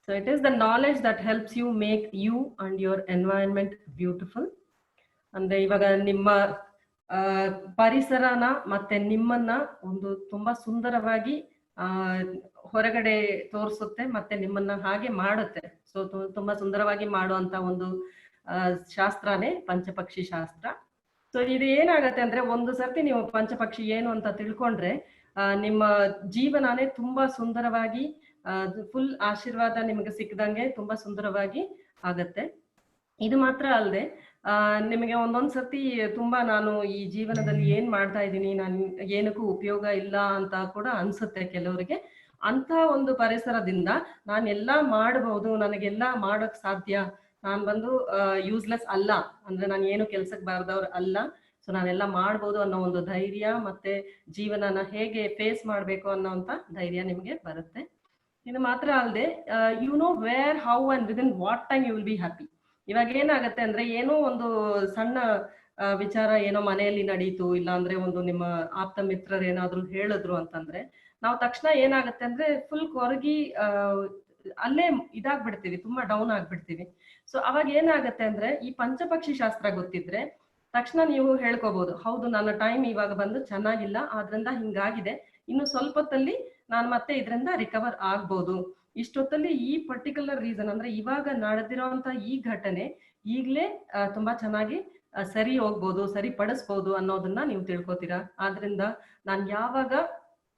So it is the knowledge that helps you make you and your environment beautiful. ಅಂದ್ರೆ ಇವಾಗ ನಿಮ್ಮ ಪರಿಸರನ ಮತ್ತೆ ನಿಮ್ಮನ್ನ ಒಂದು ತುಂಬಾ ಸುಂದರವಾಗಿ ಹೊರಗಡೆ ತೋರಿಸುತ್ತೆ ಮತ್ತೆ ನಿಮ್ಮನ್ನ ಹಾಗೆ ಮಾಡುತ್ತೆ. ಸೊ ತುಂಬಾ ಸುಂದರವಾಗಿ ಮಾಡುವಂತ ಒಂದು ಶಾಸ್ತ್ರನೇ ಪಂಚಪಕ್ಷಿ ಶಾಸ್ತ್ರ. ಸೊ ಇದು ಏನಾಗತ್ತೆ ಅಂದ್ರೆ ಒಂದು ಸರ್ತಿ ನೀವು ಪಂಚಪಕ್ಷಿ ಏನು ಅಂತ ತಿಳ್ಕೊಂಡ್ರೆ ನಿಮ್ಮ ಜೀವನನೇ ತುಂಬಾ ಸುಂದರವಾಗಿ ಫುಲ್ ಆಶೀರ್ವಾದ ನಿಮಗೆ ಸಿಕ್ಕದಂಗೆ ತುಂಬಾ ಸುಂದರವಾಗಿ ಆಗತ್ತೆ. ಇದು ಮಾತ್ರ ಅಲ್ಲದೆ ನಿಮಗೆ ಒಂದೊಂದ್ ಸರ್ತಿ ತುಂಬಾ ನಾನು ಈ ಜೀವನದಲ್ಲಿ ಏನ್ ಮಾಡ್ತಾ ಇದ್ದೀನಿ, ನಾನು ಏನಕ್ಕೂ ಉಪಯೋಗ ಇಲ್ಲ ಅಂತ ಕೂಡ ಅನ್ಸುತ್ತೆ ಕೆಲವರಿಗೆ. ಅಂತ ಒಂದು ಪರಿಸರದಿಂದ ನಾನೆಲ್ಲಾ ಮಾಡಬಹುದು, ನನಗೆಲ್ಲಾ ಮಾಡಕ್ ಸಾಧ್ಯ, ನಾನ್ ಬಂದು ಯೂಸ್ಲೆಸ್ ಅಲ್ಲ, ಅಂದ್ರೆ ನಾನು ಏನು ಕೆಲ್ಸಕ್ಕೆ ಬಾರ್ದವ್ರು ಅಲ್ಲ, ಸೊ ನಾನೆಲ್ಲ ಮಾಡ್ಬೋದು ಅನ್ನೋ ಒಂದು ಧೈರ್ಯ ಮತ್ತೆ ಜೀವನನ ಹೇಗೆ ಫೇಸ್ ಮಾಡ್ಬೇಕು ಅನ್ನೋಂತ ಧೈರ್ಯ ನಿಮ್ಗೆ ಬರುತ್ತೆ. ಇದು ಮಾತ್ರ ಅಲ್ಲದೆ you know where, how and within what time you will be happy. ಇವಾಗ ಏನಾಗತ್ತೆ ಅಂದ್ರೆ ಏನೋ ಒಂದು ಸಣ್ಣ ವಿಚಾರ ಏನೋ ಮನೆಯಲ್ಲಿ ನಡೀತು, ಇಲ್ಲ ಅಂದ್ರೆ ಒಂದು ನಿಮ್ಮ ಆಪ್ತ ಮಿತ್ರರು ಏನಾದ್ರು ಹೇಳಿದ್ರು ಅಂತಂದ್ರೆ ನಾವು ತಕ್ಷಣ ಏನಾಗುತ್ತೆ ಅಂದ್ರೆ ಫುಲ್ ಕೊರಗಿ ಅಲ್ಲೇ ಇದಾಗ್ಬಿಡ್ತೀವಿ, ತುಂಬಾ ಡೌನ್ ಆಗ್ಬಿಡ್ತೀವಿ. ಸೊ ಅವಾಗ ಏನಾಗತ್ತೆ ಅಂದ್ರೆ ಈ ಪಂಚಪಕ್ಷಿ ಶಾಸ್ತ್ರ ಗೊತ್ತಿದ್ರೆ ತಕ್ಷಣ ನೀವು ಹೇಳ್ಕೋಬಹುದು, ಹೌದು ನನ್ನ ಟೈಮ್ ಇವಾಗ ಬಂದು ಚೆನ್ನಾಗಿಲ್ಲ, ಆದ್ರಿಂದ ಹಿಂಗಾಗಿದೆ, ಇನ್ನು ಸ್ವಲ್ಪ ಹೊತ್ತಲ್ಲಿ ನಾನು ಮತ್ತೆ ಇದರಿಂದ ರಿಕವರ್ ಆಗ್ಬೋದು. ಇಷ್ಟೊತ್ತಲ್ಲಿ ಈ ಪರ್ಟಿಕ್ಯುಲರ್ ರೀಸನ್ ಅಂದ್ರೆ ಇವಾಗ ನಡೆದಿರೋಂತ ಈ ಘಟನೆ ಈಗ್ಲೇ ತುಂಬಾ ಚೆನ್ನಾಗಿ ಸರಿ ಹೋಗ್ಬೋದು, ಸರಿಪಡಿಸ್ಬೋದು ಅನ್ನೋದನ್ನ ನೀವು ತಿಳ್ಕೊತೀರಾ. ಆದ್ರಿಂದ ನಾನ್ ಯಾವಾಗ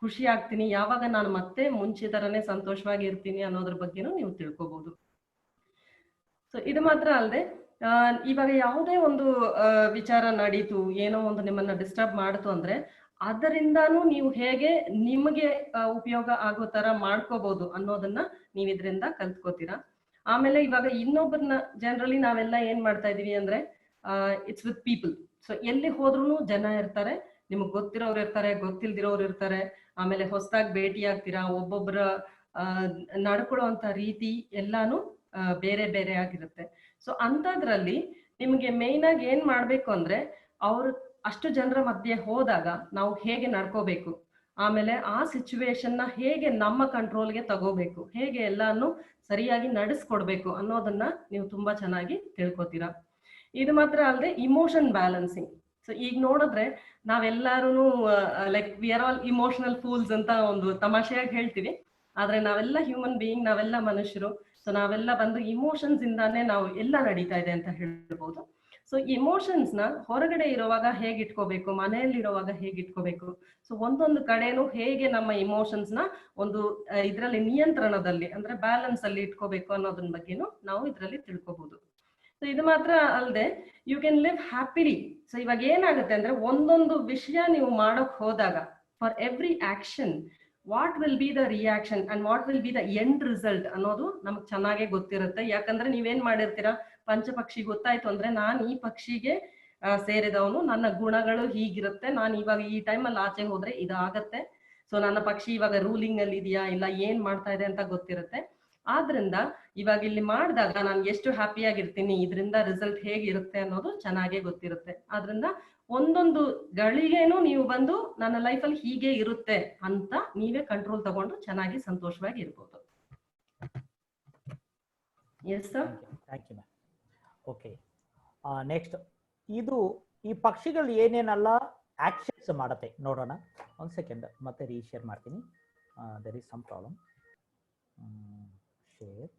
ಖುಷಿ ಆಗ್ತೀನಿ, ಯಾವಾಗ ನಾನು ಮತ್ತೆ ಮುಂಚೆ ತರನೇ ಸಂತೋಷವಾಗಿ ಇರ್ತೀನಿ ಅನ್ನೋದ್ರ ಬಗ್ಗೆನೂ ನೀವು ತಿಳ್ಕೊಬಹುದು. ಸೊ ಇದು ಮಾತ್ರ ಅಲ್ಲದೆ ಇವಾಗ ಯಾವುದೇ ಒಂದು ವಿಚಾರ ನಡೀತು, ಏನೋ ಒಂದು ನಿಮ್ಮನ್ನ ಡಿಸ್ಟರ್ಬ್ ಮಾಡ್ತು ಅಂದ್ರೆ ಅದರಿಂದಾನು ನೀವು ಹೇಗೆ ನಿಮಗೆ ಉಪಯೋಗ ಆಗೋ ತರ ಮಾಡ್ಕೋಬಹುದು ಅನ್ನೋದನ್ನ ನೀವ್ ಇದರಿಂದ ಕಲ್ತ್ಕೋತೀರಾ. ಆಮೇಲೆ ಇವಾಗ ಇನ್ನೊಬ್ಬರನ್ನ ಜನರಲಿ ನಾವೆಲ್ಲ ಏನ್ ಮಾಡ್ತಾ ಇದೀವಿ ಅಂದ್ರೆ ಇಟ್ಸ್ ವಿತ್ ಪೀಪಲ್. ಸೊ ಎಲ್ಲಿ ಹೋದ್ರೂ ಜನ ಇರ್ತಾರೆ, ನಿಮಗ್ ಗೊತ್ತಿರೋರು ಇರ್ತಾರೆ, ಗೊತ್ತಿಲ್ದಿರೋರು ಇರ್ತಾರೆ, ಆಮೇಲೆ ಹೊಸದಾಗಿ ಭೇಟಿ ಆಗ್ತೀರಾ, ಒಬ್ಬೊಬ್ಬರ ನಡ್ಕೊಳ್ಳುವಂತ ರೀತಿ ಎಲ್ಲಾನು ಬೇರೆ ಬೇರೆ ಆಗಿರುತ್ತೆ. ಸೊ ಅಂತದ್ರಲ್ಲಿ ನಿಮ್ಗೆ ಮೇನ್ ಆಗಿ ಏನ್ ಮಾಡ್ಬೇಕು ಅಂದ್ರೆ ಅವ್ರು ಅಷ್ಟು ಜನರ ಮಧ್ಯೆ ಹೋದಾಗ ನಾವು ಹೇಗೆ ನಡ್ಕೋಬೇಕು, ಆಮೇಲೆ ಆ ಸಿಚುವೇಶನ್ ನ ಹೇಗೆ ನಮ್ಮ ಕಂಟ್ರೋಲ್ಗೆ ತಗೋಬೇಕು, ಹೇಗೆ ಎಲ್ಲಾನು ಸರಿಯಾಗಿ ನಡೆಸ್ಕೊಡ್ಬೇಕು ಅನ್ನೋದನ್ನ ನೀವು ತುಂಬಾ ಚೆನ್ನಾಗಿ ತಿಳ್ಕೊತೀರಾ. ಇದು ಮಾತ್ರ ಅಲ್ಲದೆ ಇಮೋಷನ್ ಬ್ಯಾಲೆನ್ಸಿಂಗ್. ಸೊ ಈಗ ನೋಡಿದ್ರೆ ನಾವೆಲ್ಲಾರು like we are all emotional fools ಅಂತ ಒಂದು ತಮಾಷೆಯಾಗಿ ಹೇಳ್ತೀವಿ, ಆದ್ರೆ ನಾವೆಲ್ಲ ಹ್ಯೂಮನ್ ಬೀಯಿಂಗ್, ನಾವೆಲ್ಲ ಮನುಷ್ಯರು. ಸೊ ನಾವೆಲ್ಲ ಬಂದು ಇಮೋಷನ್ಸ್ ಇಂದಾನೇ ನಾವು ಎಲ್ಲ ನಡೀತಾ ಇದೆ ಅಂತ ಹೇಳ್ಬೋದು. ಸೊ ಇಮೋಷನ್ಸ್ ನ ಹೊರಗಡೆ ಇರುವಾಗ ಹೇಗೆ ಇಟ್ಕೋಬೇಕು, ಮನೆಯಲ್ಲಿ ಇರುವಾಗ ಹೇಗೆ ಇಟ್ಕೋಬೇಕು, ಸೊ ಒಂದೊಂದು ಕಡೆನೂ ಹೇಗೆ ನಮ್ಮ ಇಮೋಷನ್ಸ್ ನ ಒಂದು ಇದರಲ್ಲಿ ನಿಯಂತ್ರಣದಲ್ಲಿ ಅಂದ್ರೆ ಬ್ಯಾಲೆನ್ಸ್ ಅಲ್ಲಿ ಇಟ್ಕೋಬೇಕು ಅನ್ನೋದನ್ನ ಬಗ್ಗೆನೂ ನಾವು ಇದರಲ್ಲಿ ತಿಳ್ಕೊಬಹುದು. ಸೊ ಇದು ಮಾತ್ರ ಅಲ್ಲದೆ you can live happily. So ಇವಾಗ ಏನಾಗುತ್ತೆ ಅಂದ್ರೆ ಒಂದೊಂದು ವಿಷಯ ನೀವು ಮಾಡಕ್ ಹೋದಾಗ for every action what will be the reaction and what will be the end result ಅನ್ನೋದು ನಮ್ಗೆ ಚೆನ್ನಾಗೇ ಗೊತ್ತಿರುತ್ತೆ. ಯಾಕಂದ್ರೆ ನೀವೇನ್ ಮಾಡಿರ್ತೀರಾ, ಪಂಚಪಕ್ಷಿ ಗೊತ್ತಾಯ್ತು ಅಂದ್ರೆ ನಾನು ಈ ಪಕ್ಷಿಗೆ ಸೇರಿದವನು, ನನ್ನ ಗುಣಗಳು ಹೀಗಿರುತ್ತೆ, ನಾನು ಇವಾಗ ಈ ಟೈಮಲ್ಲಿ ಆಚೆ ಹೋದ್ರೆ ಇದಾಗತ್ತೆ, ಸೊ ನನ್ನ ಪಕ್ಷಿ ಇವಾಗ ರೂಲಿಂಗ್ ಅಲ್ಲಿ ಇದೆಯಾ ಇಲ್ಲ ಏನ್ ಮಾಡ್ತಾ ಇದೆ ಅಂತ ಗೊತ್ತಿರುತ್ತೆ. ಆದ್ರಿಂದ ಇವಾಗ ಇಲ್ಲಿ ಮಾಡಿದಾಗ ನಾನು ಎಷ್ಟು ಹ್ಯಾಪಿಯಾಗಿರ್ತೀನಿ, ಇದರಿಂದ ರಿಸಲ್ಟ್ ಹೇಗಿರುತ್ತೆ ಅನ್ನೋದು ಚೆನ್ನಾಗೇ ಗೊತ್ತಿರುತ್ತೆ. ಆದ್ರಿಂದ ಒಂದೊಂದು ಗಳಿಗೇನು ನೀವು ಬಂದು ನನ್ನ ಲೈಫಲ್ಲಿ ಹೀಗೆ ಇರುತ್ತೆ ಅಂತ ನೀವೇ ಕಂಟ್ರೋಲ್ ತಗೊಂಡು ಚೆನ್ನಾಗಿ ಸಂತೋಷವಾಗಿ ಇರ್ಬೋದು. Yes sir, thank you ma'am. Okay, next ಇದು ಈ ಪಕ್ಷಿಗಳು ಏನೇನೆಲ್ಲ ಆಕ್ಷನ್ಸ್ ಮಾಡುತ್ತೆ ನೋಡೋಣ. ಒಂದು ಸೆಕೆಂಡ್ ಮತ್ತೆ ರೀಶೇರ್ ಮಾಡ್ತೀನಿ. There is some problem. Share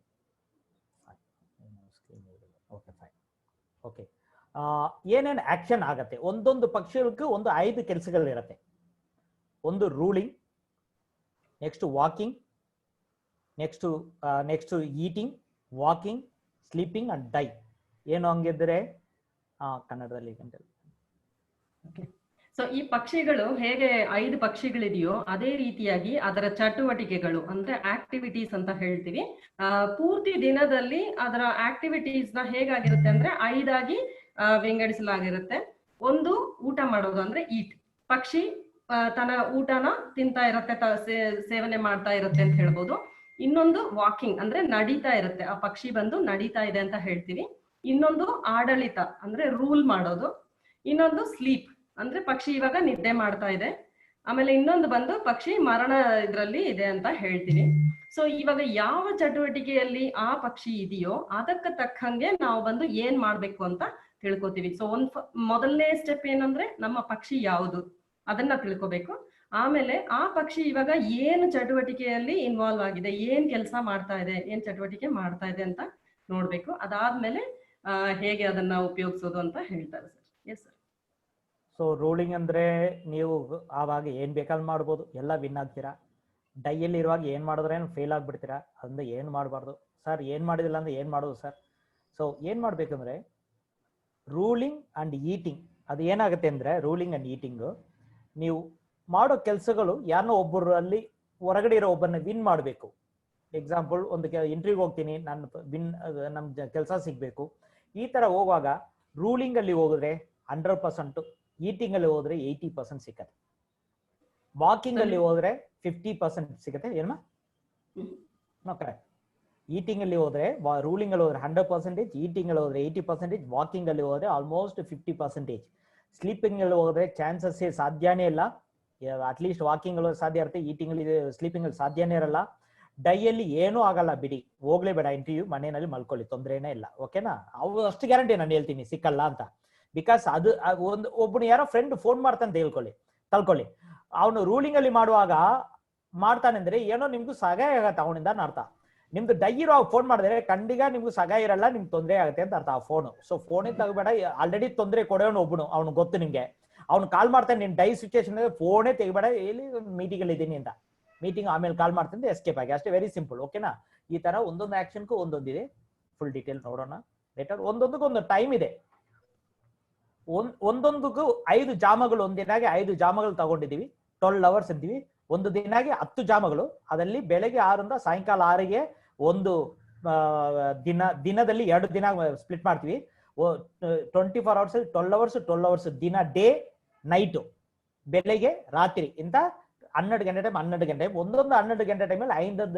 okay fine. Okay, ಏನೇನು ಆಕ್ಷನ್ ಆಗತ್ತೆ, ಒಂದೊಂದು ಪಕ್ಷಿಗಳಿಗೂ ಒಂದು 5 ಕೆಲಸಗಳಿರುತ್ತೆ. ಒಂದು ruling, next walking, next eating, walking, sleeping and die. ಏನು ಹಂಗಿದ್ರೆ ಕನ್ನಡದಲ್ಲಿ. ಸೊ ಈ ಪಕ್ಷಿಗಳು ಹೇಗೆ 5 ಪಕ್ಷಿಗಳಿದೆಯೋ ಅದೇ ರೀತಿಯಾಗಿ ಅದರ ಚಟುವಟಿಕೆಗಳು ಅಂದ್ರೆ ಆಕ್ಟಿವಿಟೀಸ್ ಅಂತ ಹೇಳ್ತೀವಿ. ಪೂರ್ತಿ ದಿನದಲ್ಲಿ ಅದರ ಆಕ್ಟಿವಿಟೀಸ್ ನ ಹೇಗಾಗಿರುತ್ತೆ ಅಂದ್ರೆ 5 ಆಗಿ ವಿಂಗಡಿಸಲಾಗಿರುತ್ತೆ. ಒಂದು ಊಟ ಮಾಡೋದು ಅಂದ್ರೆ ಈಟ್, ಪಕ್ಷಿ ತನ್ನ ಊಟನ ತಿಂತಾ ಇರುತ್ತೆ, ಸೇವನೆ ಮಾಡ್ತಾ ಇರುತ್ತೆ ಅಂತ ಹೇಳ್ಬೋದು. ಇನ್ನೊಂದು ವಾಕಿಂಗ್ ಅಂದ್ರೆ ನಡೀತಾ ಇರುತ್ತೆ, ಆ ಪಕ್ಷಿ ಬಂದು ನಡೀತಾ ಇದೆ ಅಂತ ಹೇಳ್ತೀವಿ. ಇನ್ನೊಂದು ಆಡಳಿತ ಅಂದ್ರೆ ರೂಲ್ ಮಾಡೋದು. ಇನ್ನೊಂದು ಸ್ಲೀಪ್ ಅಂದ್ರೆ ಪಕ್ಷಿ ಇವಾಗ ನಿದ್ದೆ ಮಾಡ್ತಾ ಇದೆ. ಆಮೇಲೆ ಇನ್ನೊಂದು ಬಂದು ಪಕ್ಷಿ ಮರಣ ಇದ್ರಲ್ಲಿ ಇದೆ ಅಂತ ಹೇಳ್ತೀವಿ. ಸೊ ಇವಾಗ ಯಾವ ಚಟುವಟಿಕೆಯಲ್ಲಿ ಆ ಪಕ್ಷಿ ಇದೆಯೋ ಅದಕ್ಕೆ ತಕ್ಕಂಗೆ ನಾವು ಬಂದು ಏನ್ ಮಾಡ್ಬೇಕು ಅಂತ ತಿಳ್ಕೊತೀವಿ. ಸೊ ಮೊದಲನೇ ಸ್ಟೆಪ್ ಏನಂದ್ರೆ ನಮ್ಮ ಪಕ್ಷಿ ಯಾವುದು ಅದನ್ನ ತಿಳ್ಕೊಬೇಕು. ಆಮೇಲೆ ಆ ಪಕ್ಷಿ ಇವಾಗ ಏನು ಚಟುವಟಿಕೆಯಲ್ಲಿ ಇನ್ವಾಲ್ವ್ ಆಗಿದೆ, ಏನ್ ಕೆಲಸ ಮಾಡ್ತಾ ಇದೆ, ಏನ್ ಚಟುವಟಿಕೆ ಮಾಡ್ತಾ ಇದೆ ಅಂತ ನೋಡ್ಬೇಕು. ಅದಾದ್ಮೇಲೆ ಹೇಗೆ ಅದನ್ನ ಉಪಯೋಗಿಸೋದು ಅಂತ ಹೇಳ್ತಾರೆ sir. Yes sir. So ruling ಅಂದ್ರೆ ನೀವು ಆವಾಗ ಏನ್ ಬೇಕಾದ್ರೂ ಮಾಡ್ಬೋದು, ಎಲ್ಲ ವಿನ್ ಆಗ್ತೀರಾ. ಡೈಯಲ್ಲಿ ಇರುವಾಗ ಏನ್ ಮಾಡಿದ್ರೆ ಫೇಲ್ ಆಗ್ಬಿಡ್ತೀರಾ, ಅದರಿಂದ ಏನ್ ಮಾಡಬಾರ್ದು ಸರ್. ಏನ್ ಮಾಡಿದಿಲ್ಲ ಅಂದ್ರೆ ಏನ್ ಮಾಡೋದು ಸರ್. ಸೊ ಏನ್ ಮಾಡ್ಬೇಕಂದ್ರೆ ರೂಲಿಂಗ್ ಅಂಡ್ ಈಟಿಂಗ್. ಅದು ಏನಾಗುತ್ತೆ ಅಂದ್ರೆ ರೂಲಿಂಗ್ ಅಂಡ್ ಈಟಿಂಗ್ ನೀವು ಮಾಡೋ ಕೆಲಸಗಳು ಯಾರನ್ನೋ ಒಬ್ಬರು ಅಲ್ಲಿ ಹೊರಗಡೆ ಇರೋ ಒಬ್ಬರನ್ನ ವಿನ್ ಮಾಡಬೇಕು. ಎಕ್ಸಾಂಪಲ್, ಒಂದು ಇಂಟರ್ವ್ಯೂಗೆ ಹೋಗ್ತೀನಿ, ನಾನು ನಮ್ ಕೆಲಸ ಸಿಗ್ಬೇಕು. ಈ ತರ ಹೋಗುವಾಗ ರೂಲಿಂಗ್ ಅಲ್ಲಿ ಹೋಗಿದ್ರೆ 100%, ಈಟಿಂಗ್ ಅಲ್ಲಿ ಹೋದ್ರೆ 80% ಸಿಕ್ಕತ್ತೆ, ವಾಕಿಂಗ್ ಅಲ್ಲಿ ಹೋದ್ರೆ 50% ಸಿಗತ್ತೆ. ಏನಮ್ಮ? ಕರೆಕ್ಟ್. ಈಟಿಂಗ್ ಅಲ್ಲಿ ಹೋದ್ರೆ, ರೂಲಿಂಗ್ ಅಲ್ಲಿ ಹೋದ್ರೆ 100%, ಈಟಿಂಗ್ ಅಲ್ಲಿ ಹೋದ್ರೆ 80%, ವಾಕಿಂಗ್ ಅಲ್ಲಿ ಹೋದ್ರೆ ಆಲ್ಮೋಸ್ಟ್ 50%. ಸ್ಲೀಪಿಂಗ್ ಅಲ್ಲಿ ಹೋದ್ರೆ ಚಾನ್ಸಸ್ ಸಾಧ್ಯನೇ ಇಲ್ಲ. ಅಟ್ಲೀಸ್ಟ್ ವಾಕಿಂಗ್ ಅಲ್ಲಿ ಸಾಧ್ಯ ಇರುತ್ತೆ, ಈಟಿಂಗ್ ಅಲ್ಲಿ ಸ್ಲೀಪಿಂಗ್ ಅಲ್ಲಿ ಸಾಧ್ಯನೇ ಇರಲ್ಲ. ಡೈಯಲ್ಲಿ ಏನೂ ಆಗಲ್ಲ ಬಿಡಿ, ಹೋಗ್ಲೇಬೇಡ ಇಂಟರ್ವ್ಯೂ, ಮನೆಯಲ್ಲಿ ಮಲ್ಕೊಳ್ಳಿ, ತೊಂದ್ರೆನೇ ಇಲ್ಲ. ಓಕೆನಾ? ಅವು ಅಷ್ಟು ಗ್ಯಾರಂಟಿ ನಾನು ಹೇಳ್ತೀನಿ ಸಿಕ್ಕಲ್ಲ ಅಂತ. ಬಿಕಾಸ್ ಅದು ಒಬ್ಬನು ಯಾರೋ ಫ್ರೆಂಡ್ ಫೋನ್ ಮಾಡ್ತಾನೆ ತಳ್ಕೊಳ್ಳಿ, ಅವನು ರೂಲಿಂಗ್ ಅಲ್ಲಿ ಮಾಡುವಾಗ ಮಾಡ್ತಾನೆ ಅಂದ್ರೆ ಏನೋ ನಿಮ್ಗೂ ಸಹಾಯ ಆಗತ್ತೆ ಅವನಿಂದ ಅರ್ಥ. ನಿಮ್ದು ಡೈರೋ ಫೋನ್ ಮಾಡಿದ್ರೆ ಖಂಡಿತ ನಿಮ್ಗೂ ಸಹಾಯ ಇರಲ್ಲ, ನಿಮ್ಗೆ ತೊಂದರೆ ಆಗುತ್ತೆ ಅಂತ ಅರ್ಥ ಆ ಫೋನು. ಸೊ ಫೋನೇ ತಗೋಬೇಡ, ಆಲ್ರೆಡಿ ತೊಂದರೆ ಕೊಡೋನು ಒಬ್ಬನು, ಅವ್ನು ಗೊತ್ತು ನಿಮ್ಗೆ. ಅವ್ನು ಕಾಲ್ ಮಾಡ್ತಾನೆ, ನಿನ್ ಡೈ ಸಿಚುವೇಶನ್ ಫೋನೇ ತೆಗಿಬೇಡ, ಎಲ್ಲಿ ಮೀಟಿಂಗ್ ಅಲ್ಲಿ ಇದ್ದೀನಿ ಅಂತ, ಮೀಟಿಂಗ್ ಆಮೇಲೆ ಕಾಲ್ ಮಾಡ್ತೀನಿ ಎಸ್ಕೇಪ್ ಆಗಿ, ಅಷ್ಟೇ. Very simple. ಓಕೆನಾ? ಈ ತರ ಒಂದೊಂದು ಆಕ್ಷನ್ಗೂ ಒಂದೊಂದಿದೆ. ಫುಲ್ ಡೀಟೇಲ್ ನೋಡೋಣ ಲೇಟರ್. ಒಂದೊಂದಕ್ಕೂ ಒಂದು ಟೈಮ್ ಇದೆ. ಒಂದೊಂದಕ್ಕೂ 5 ಜಾಮಗಳು, ಒಂದಿನಾಗೆ 5 ಜಾಮಗಳು ತಗೊಂಡಿದೀವಿ, 12 ಅವರ್ಸ್ ಅಂತೀವಿ. ಒಂದು ದಿನಾಗೆ 10 ಜಾಮಗಳು, ಅದರಲ್ಲಿ ಬೆಳಗ್ಗೆ 6ರಿಂದ ಸಾಯಂಕಾಲ 6ಗೆ ಒಂದು ದಿನದಲ್ಲಿ 2 ದಿನ ಸ್ಪ್ಲಿಟ್ ಮಾಡ್ತೀವಿ. 24 ಅವರ್ಸ್ 12 ಅವರ್ಸ್ 12 ಅವರ್ಸ್ ದಿನ, ಡೇ ನೈಟ್, ಬೆಳಗ್ಗೆ ರಾತ್ರಿ ಇಂತ 12 ಗಂಟೆ ಟೈಮ್ 12 ಗಂಟೆ. ಒಂದೊಂದು 12 ಗಂಟೆ ಟೈಮಲ್ಲಿ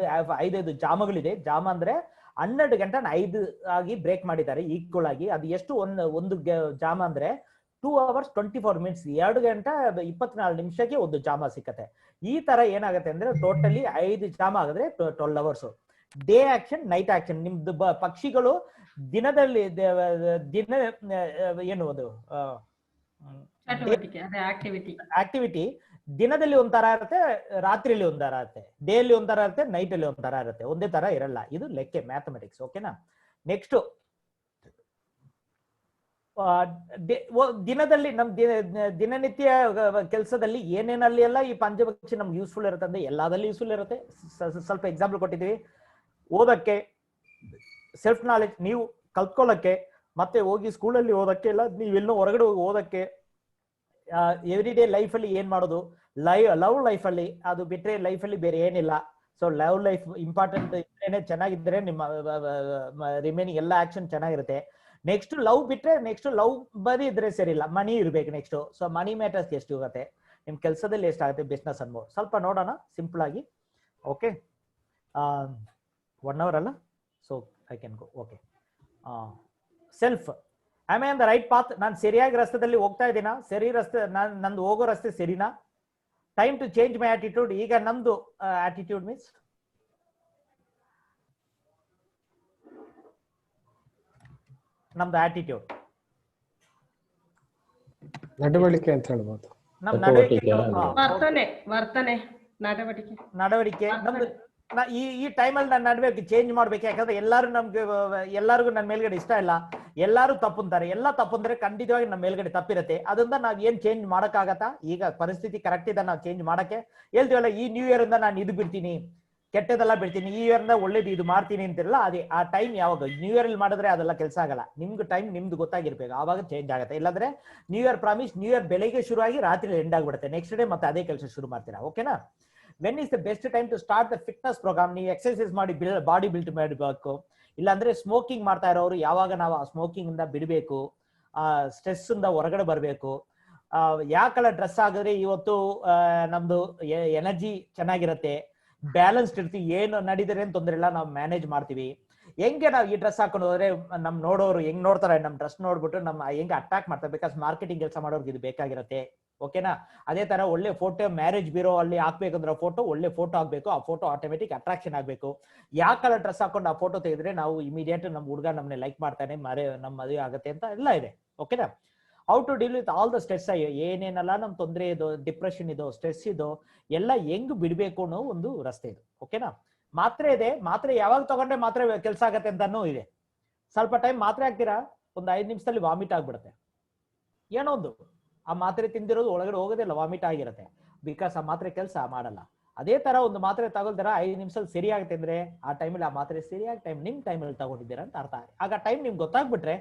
5 ಜಾಮಗಳಿದೆ. ಜಾಮ ಅಂದ್ರೆ 12 ಗಂಟೆ 5 ಆಗಿ ಬ್ರೇಕ್ ಮಾಡಿದ್ದಾರೆ ಈಕ್ವಲ್ ಆಗಿ. ಅದು ಎಷ್ಟು? ಒಂದು ಜಾಮ ಅಂದ್ರೆ 2 hours 24 minutes, 2 ಗಂಟೆ 24 ನಿಮಿಷಕ್ಕೆ ಒಂದು ಜಾಮ ಸಿಕ್ಕತ್ತೆ. ಈ ತರ ಏನಾಗುತ್ತೆ ಅಂದ್ರೆ ಟೋಟಲಿ 5 ಜಾಮ ಆಗಿದ್ರೆ 12 hours. Day action, night action. ನಿಮ್ದು ಪಕ್ಷಿಗಳು ದಿನದಲ್ಲಿ ಏನು ಅದು ಆಕ್ಟಿವಿಟಿ ದಿನದಲ್ಲಿ ಒಂಥರ ಇರುತ್ತೆ, ರಾತ್ರಿಯಲ್ಲಿ ಒಂಥರ ಇರುತ್ತೆ, ಡೇ ಅಲ್ಲಿ ಒಂಥರ ಇರುತ್ತೆ, ನೈಟ್ ಅಲ್ಲಿ ಒಂಥರ ಇರುತ್ತೆ, ಒಂದೇ ತರ ಇರಲ್ಲ. ಇದು ಲೆಕ್ಕ, ಮ್ಯಾಥಮೆಟಿಕ್ಸ್. ಓಕೆನಾ? ನೆಕ್ಸ್ಟ್, ದಿನದಲ್ಲಿ ನಮ್ ದಿನನಿತ್ಯ ಕೆಲಸದಲ್ಲಿ ಏನೇನಲ್ಲಿ ಎಲ್ಲ ಈ ಪಂಚಭಕ್ಷಿ ನಮ್ಗೆ ಯೂಸ್ಫುಲ್ ಇರುತ್ತೆ ಅಂದ್ರೆ ಎಲ್ಲದಲ್ಲಿ ಯೂಸ್ಫುಲ್ ಇರುತ್ತೆ. ಸ್ವಲ್ಪ ಎಕ್ಸಾಂಪಲ್ ಕೊಟ್ಟಿದ್ದೀವಿ. ಓದಕ್ಕೆ, ಸೆಲ್ಫ್ ನಾಲೆಜ್ ನೀವು ಕಲ್ತ್ಕೊಳ್ಳಕ್ಕೆ, ಮತ್ತೆ ಹೋಗಿ ಸ್ಕೂಲಲ್ಲಿ ಓದಕ್ಕೆ, ಇಲ್ಲ ನೀವೆಲ್ಲೋ ಹೊರಗಡೆ ಹೋಗಿ ಓದಕ್ಕೆ, ಎವ್ರಿ ಡೇ ಲೈಫ್ ಅಲ್ಲಿ ಏನ್ ಮಾಡೋದು, ಲವ್ ಲೈಫ್ ಅಲ್ಲಿ, ಅದು ಬಿಟ್ರೆ ಲೈಫ್ ಅಲ್ಲಿ ಬೇರೆ ಏನಿಲ್ಲ. ಸೊ ಲವ್ ಲೈಫ್ ಇಂಪಾರ್ಟೆಂಟ್ ಇದ್ರೇನೆ, ಚೆನ್ನಾಗಿದ್ರೆ ನಿಮ್ಮ ರಿಮೈನಿಂಗ್ ಎಲ್ಲ ಆಕ್ಷನ್ ಚೆನ್ನಾಗಿರುತ್ತೆ. ನೆಕ್ಸ್ಟ್ ಲವ್ ಬಿಟ್ರೆ, ನೆಕ್ಸ್ಟ್ ಲವ್ ಬರೀ ಇದ್ರೆ ಸರಿ ಇಲ್ಲ, ಮನಿ ಇರ್ಬೇಕು ನೆಕ್ಸ್ಟ್. ಸೊ ಮನಿ ಮ್ಯಾಟರ್ಸ್ ಎಷ್ಟು ಹೋಗುತ್ತೆ, ನಿಮ್ ಕೆಲಸದಲ್ಲಿ ಎಷ್ಟಾಗುತ್ತೆ, ಬಿಸ್ನೆಸ್ ಅನ್ಬೋದು. ಸ್ವಲ್ಪ ನೋಡೋಣ ಸಿಂಪಲ್ ಆಗಿ. ಓಕೆ, 1 hour ಅಲ್ಲ, so I can go. Okay, self, I on the right path. ನಾನು ಸರಿಯಾಗಿ ರಸ್ತೆದಲ್ಲಿ ಹೋಗ್ತಾ ಇದ್ದೀನಾ? ಸರಿ ರಸ್ತೆ, ನಂದು ಹೋಗೋ ರಸ್ತೆ ಸರಿನಾ? Time to change my attitude. ಈಗ ನಮ್ದು ಆಟಿಟ್ಯೂಡ್ ಮೀನ್ಸ್ ನಮ್ದು ಆಟಿಟ್ಯೂಡ್, ನಡವಳಿಕೆ ಅಂತ ಹೇಳ್ಬೋದು. ನಮ್ ನಡವಳಿಕೆ ನಮ್ದು. ಈ ಟೈಮಲ್ಲಿ ನಾನು ನಡಬೇಕು, ಚೇಂಜ್ ಮಾಡ್ಬೇಕು. ಯಾಕಂದ್ರೆ ಎಲ್ಲರಿಗೂ ನನ್ನ ಮೇಲ್ಗಡೆ ಇಷ್ಟ ಇಲ್ಲ, ಎಲ್ಲಾರು ತಪ್ಪುಂತಾರೆ. ಎಲ್ಲ ತಪ್ಪಂದ್ರೆ ಖಂಡಿತವಾಗಿ ನಮ್ಮ ಮೇಲ್ಗಡೆ ತಪ್ಪಿರುತ್ತೆ. ಅದರಿಂದ ನಾವ್ ಏನ್ ಚೇಂಜ್ ಮಾಡಕ್ಕಾಗತ್ತಾ? ಈಗ ಪರಿಸ್ಥಿತಿ ಕರೆಕ್ಟ್ ಇದೆ, ನಾವು ಚೇಂಜ್ ಮಾಡಕ್ಕೆ ಹೇಳ್ತೀವಲ್ಲ. ಈ ನ್ಯೂ ಇಯರ್ ಇಂದ ನಾನು ಇದು ಬಿಡ್ತೀನಿ, ಕೆಟ್ಟದೆಲ್ಲ ಬಿಡ್ತೀನಿ, ಈ ಇಯರ್ ಇಂದ ಒಳ್ಳೇದು ಇದು ಮಾಡ್ತೀನಿ ಅಂತಿರಲ್ಲ, ಅದೇ ಆ ಟೈಮ್ ಯಾವಾಗ ನ್ಯೂ ಇಯರ್ ಅಲ್ಲಿ ಮಾಡಿದ್ರೆ ಅದೆಲ್ಲ ಕೆಲಸ ಆಗಲ್ಲ. ನಿಮ್ಗೆ ಟೈಮ್ ನಿಮ್ದು ಗೊತ್ತಾಗಿರ್ಬೇಕು, ಆವಾಗ ಚೇಂಜ್ ಆಗುತ್ತೆ. ಇಲ್ಲಾಂದ್ರೆ new year promise, new year ಬೆಳಿಗ್ಗೆ ಶುರು ಆಗಿ ರಾತ್ರಿ ಎಂಡ್ ಆಗ್ಬಿಡುತ್ತೆ. ನೆಕ್ಸ್ಟ್ ಡೇ ಮತ್ತೆ ಅದೇ ಕೆಲಸ ಶುರು ಮಾಡ್ತೀರಾ. ಓಕೆನಾ? When is the best time to start the fitness program? ನೀವು ಎಕ್ಸರ್ಸೈಸ್ ಮಾಡಿ ಬಾಡಿ ಬಿಲ್ಡ್ ಮಾಡಬೇಕು. ಇಲ್ಲಾಂದ್ರೆ ಸ್ಮೋಕಿಂಗ್ ಮಾಡ್ತಾ ಇರೋರು ಯಾವಾಗ ನಾವು ಆ ಸ್ಮೋಕಿಂಗ್ ಇಂದ ಬಿಡಬೇಕು, ಸ್ಟ್ರೆಸ್ ಇಂದ ಹೊರಗಡೆ ಬರಬೇಕು. ಯಾವ ಕಲರ್ ಡ್ರೆಸ್ ಆಗಿದ್ರೆ ಇವತ್ತು ನಮ್ದು ಎನರ್ಜಿ ಚೆನ್ನಾಗಿರುತ್ತೆ, ಬ್ಯಾಲೆನ್ಸ್ಡ್ ಇರ್ತೀವಿ, ಏನು ನಡೀತಾರೆ ಅಂತ ತೊಂದರೆ ಇಲ್ಲ, ನಾವು ಮ್ಯಾನೇಜ್ ಮಾಡ್ತೀವಿ. ಹೆಂಗೆ ನಾವು ಈ ಡ್ರೆಸ್ ಹಾಕೊಂಡು ಹೋದ್ರೆ ನಮ್ ನೋಡೋರು ಹೆಂಗ್ ನೋಡ್ತಾರೆ, ನಮ್ ಡ್ರೆಸ್ ನೋಡ್ಬಿಟ್ಟು ನಮ್ಮ ಹೆಂಗೆ ಅಟ್ಯಾಕ್ ಮಾಡ್ತಾರೆ. ಬಿಕಾಸ್ ಮಾರ್ಕೆಟಿಂಗ್ ಕೆಲಸ ಮಾಡೋರ್ಗೆ ಇದು ಬೇಕಾಗಿರುತ್ತೆ. ಓಕೆನಾ? ಅದೇ ತರ ಒಳ್ಳೆ ಫೋಟೋ, ಮ್ಯಾರೇಜ್ ಬ್ಯೂರೋ ಅಲ್ಲಿ ಹಾಕ್ಬೇಕಂದ್ರೆ ಫೋಟೋ, ಒಳ್ಳೆ ಫೋಟೋ ಹಾಕ್ಬೇಕು. ಆ ಫೋಟೋ ಆಟೋಮೆಟಿಕ್ ಅಟ್ರಾಕ್ಷನ್ ಆಗ್ಬೇಕು. ಯಾವ ಕಲರ್ ಡ್ರೆಸ್ ಹಾಕೊಂಡು ಆ ಫೋಟೋ ತೆಗೆದ್ರೆ ನಾವು ಇಮಿಡಿಯೇಟ್ ನಮ್ಮ ಹುಡುಗ ನಮ್ಮನ್ನ ಲೈಕ್ ಮಾಡ್ತಾನೆ, ನಮ್ಮ ಮದುವೆ ಆಗುತ್ತೆ ಅಂತ ಎಲ್ಲ ಇದೆ. ಓಕೆನಾ? How to deal with all the stress, ಏನೇನೆಲ್ಲ ನಮ್ ತೊಂದರೆ ಇದೋ, ಡಿಪ್ರೆಷನ್ ಇದೋ, ಸ್ಟ್ರೆಸ್ ಇದೋ, ಎಲ್ಲ ಹೆಂಗ್ ಬಿಡ್ಬೇಕು ಅನ್ನೋ ಒಂದು ರಸ್ತೆ ಇದು. ಓಕೆನಾ? ಮಾತ್ರೆ ಇದೆ, ಮಾತ್ರೆ ಯಾವಾಗ ತಗೊಂಡ್ರೆ ಮಾತ್ರೆ ಕೆಲಸ ಆಗತ್ತೆ ಅಂತಾನು ಇದೆ. ಸ್ವಲ್ಪ ಟೈಮ್ ಮಾತ್ರೆ ಹಾಕ್ತೀರಾ, ಒಂದು 5 ನಿಮಿಷದಲ್ಲಿ ವಾಮಿಟ್ ಆಗ್ಬಿಡುತ್ತೆ. ಏನೋ ಒಂದು ಆ ಮಾತ್ರೆ ತಿಂದಿರೋದು ಒಳಗಡೆ ಹೋಗೋದಿಲ್ಲ, ವಾಮಿಟ್ ಆಗಿರುತ್ತೆ. ಬಿಕಾಸ್ ಆ ಮಾತ್ರೆ ಕೆಲಸ ಮಾಡಲ್ಲ. ಅದೇ ತರ ಒಂದು ಮಾತ್ರೆ ತಗೊಳ್ತಾರ 5 ನಿಮಿಷದಲ್ಲಿ ಸರಿ ಆಗುತ್ತೆ ಅಂದ್ರೆ ಆ ಟೈಮಲ್ಲಿ ಆ ಮಾತ್ರೆ ಸರಿಯಾಗಿ ನಿಮ್ ಟೈಮಲ್ಲಿ ತಗೊಂಡಿದ್ದೀರಾ ಅಂತ ಅರ್ಥ. ಆಗ ಟೈಮ್ ನಿಮ್ಗೆ ಗೊತ್ತಾಗ್ಬಿಟ್ರೆ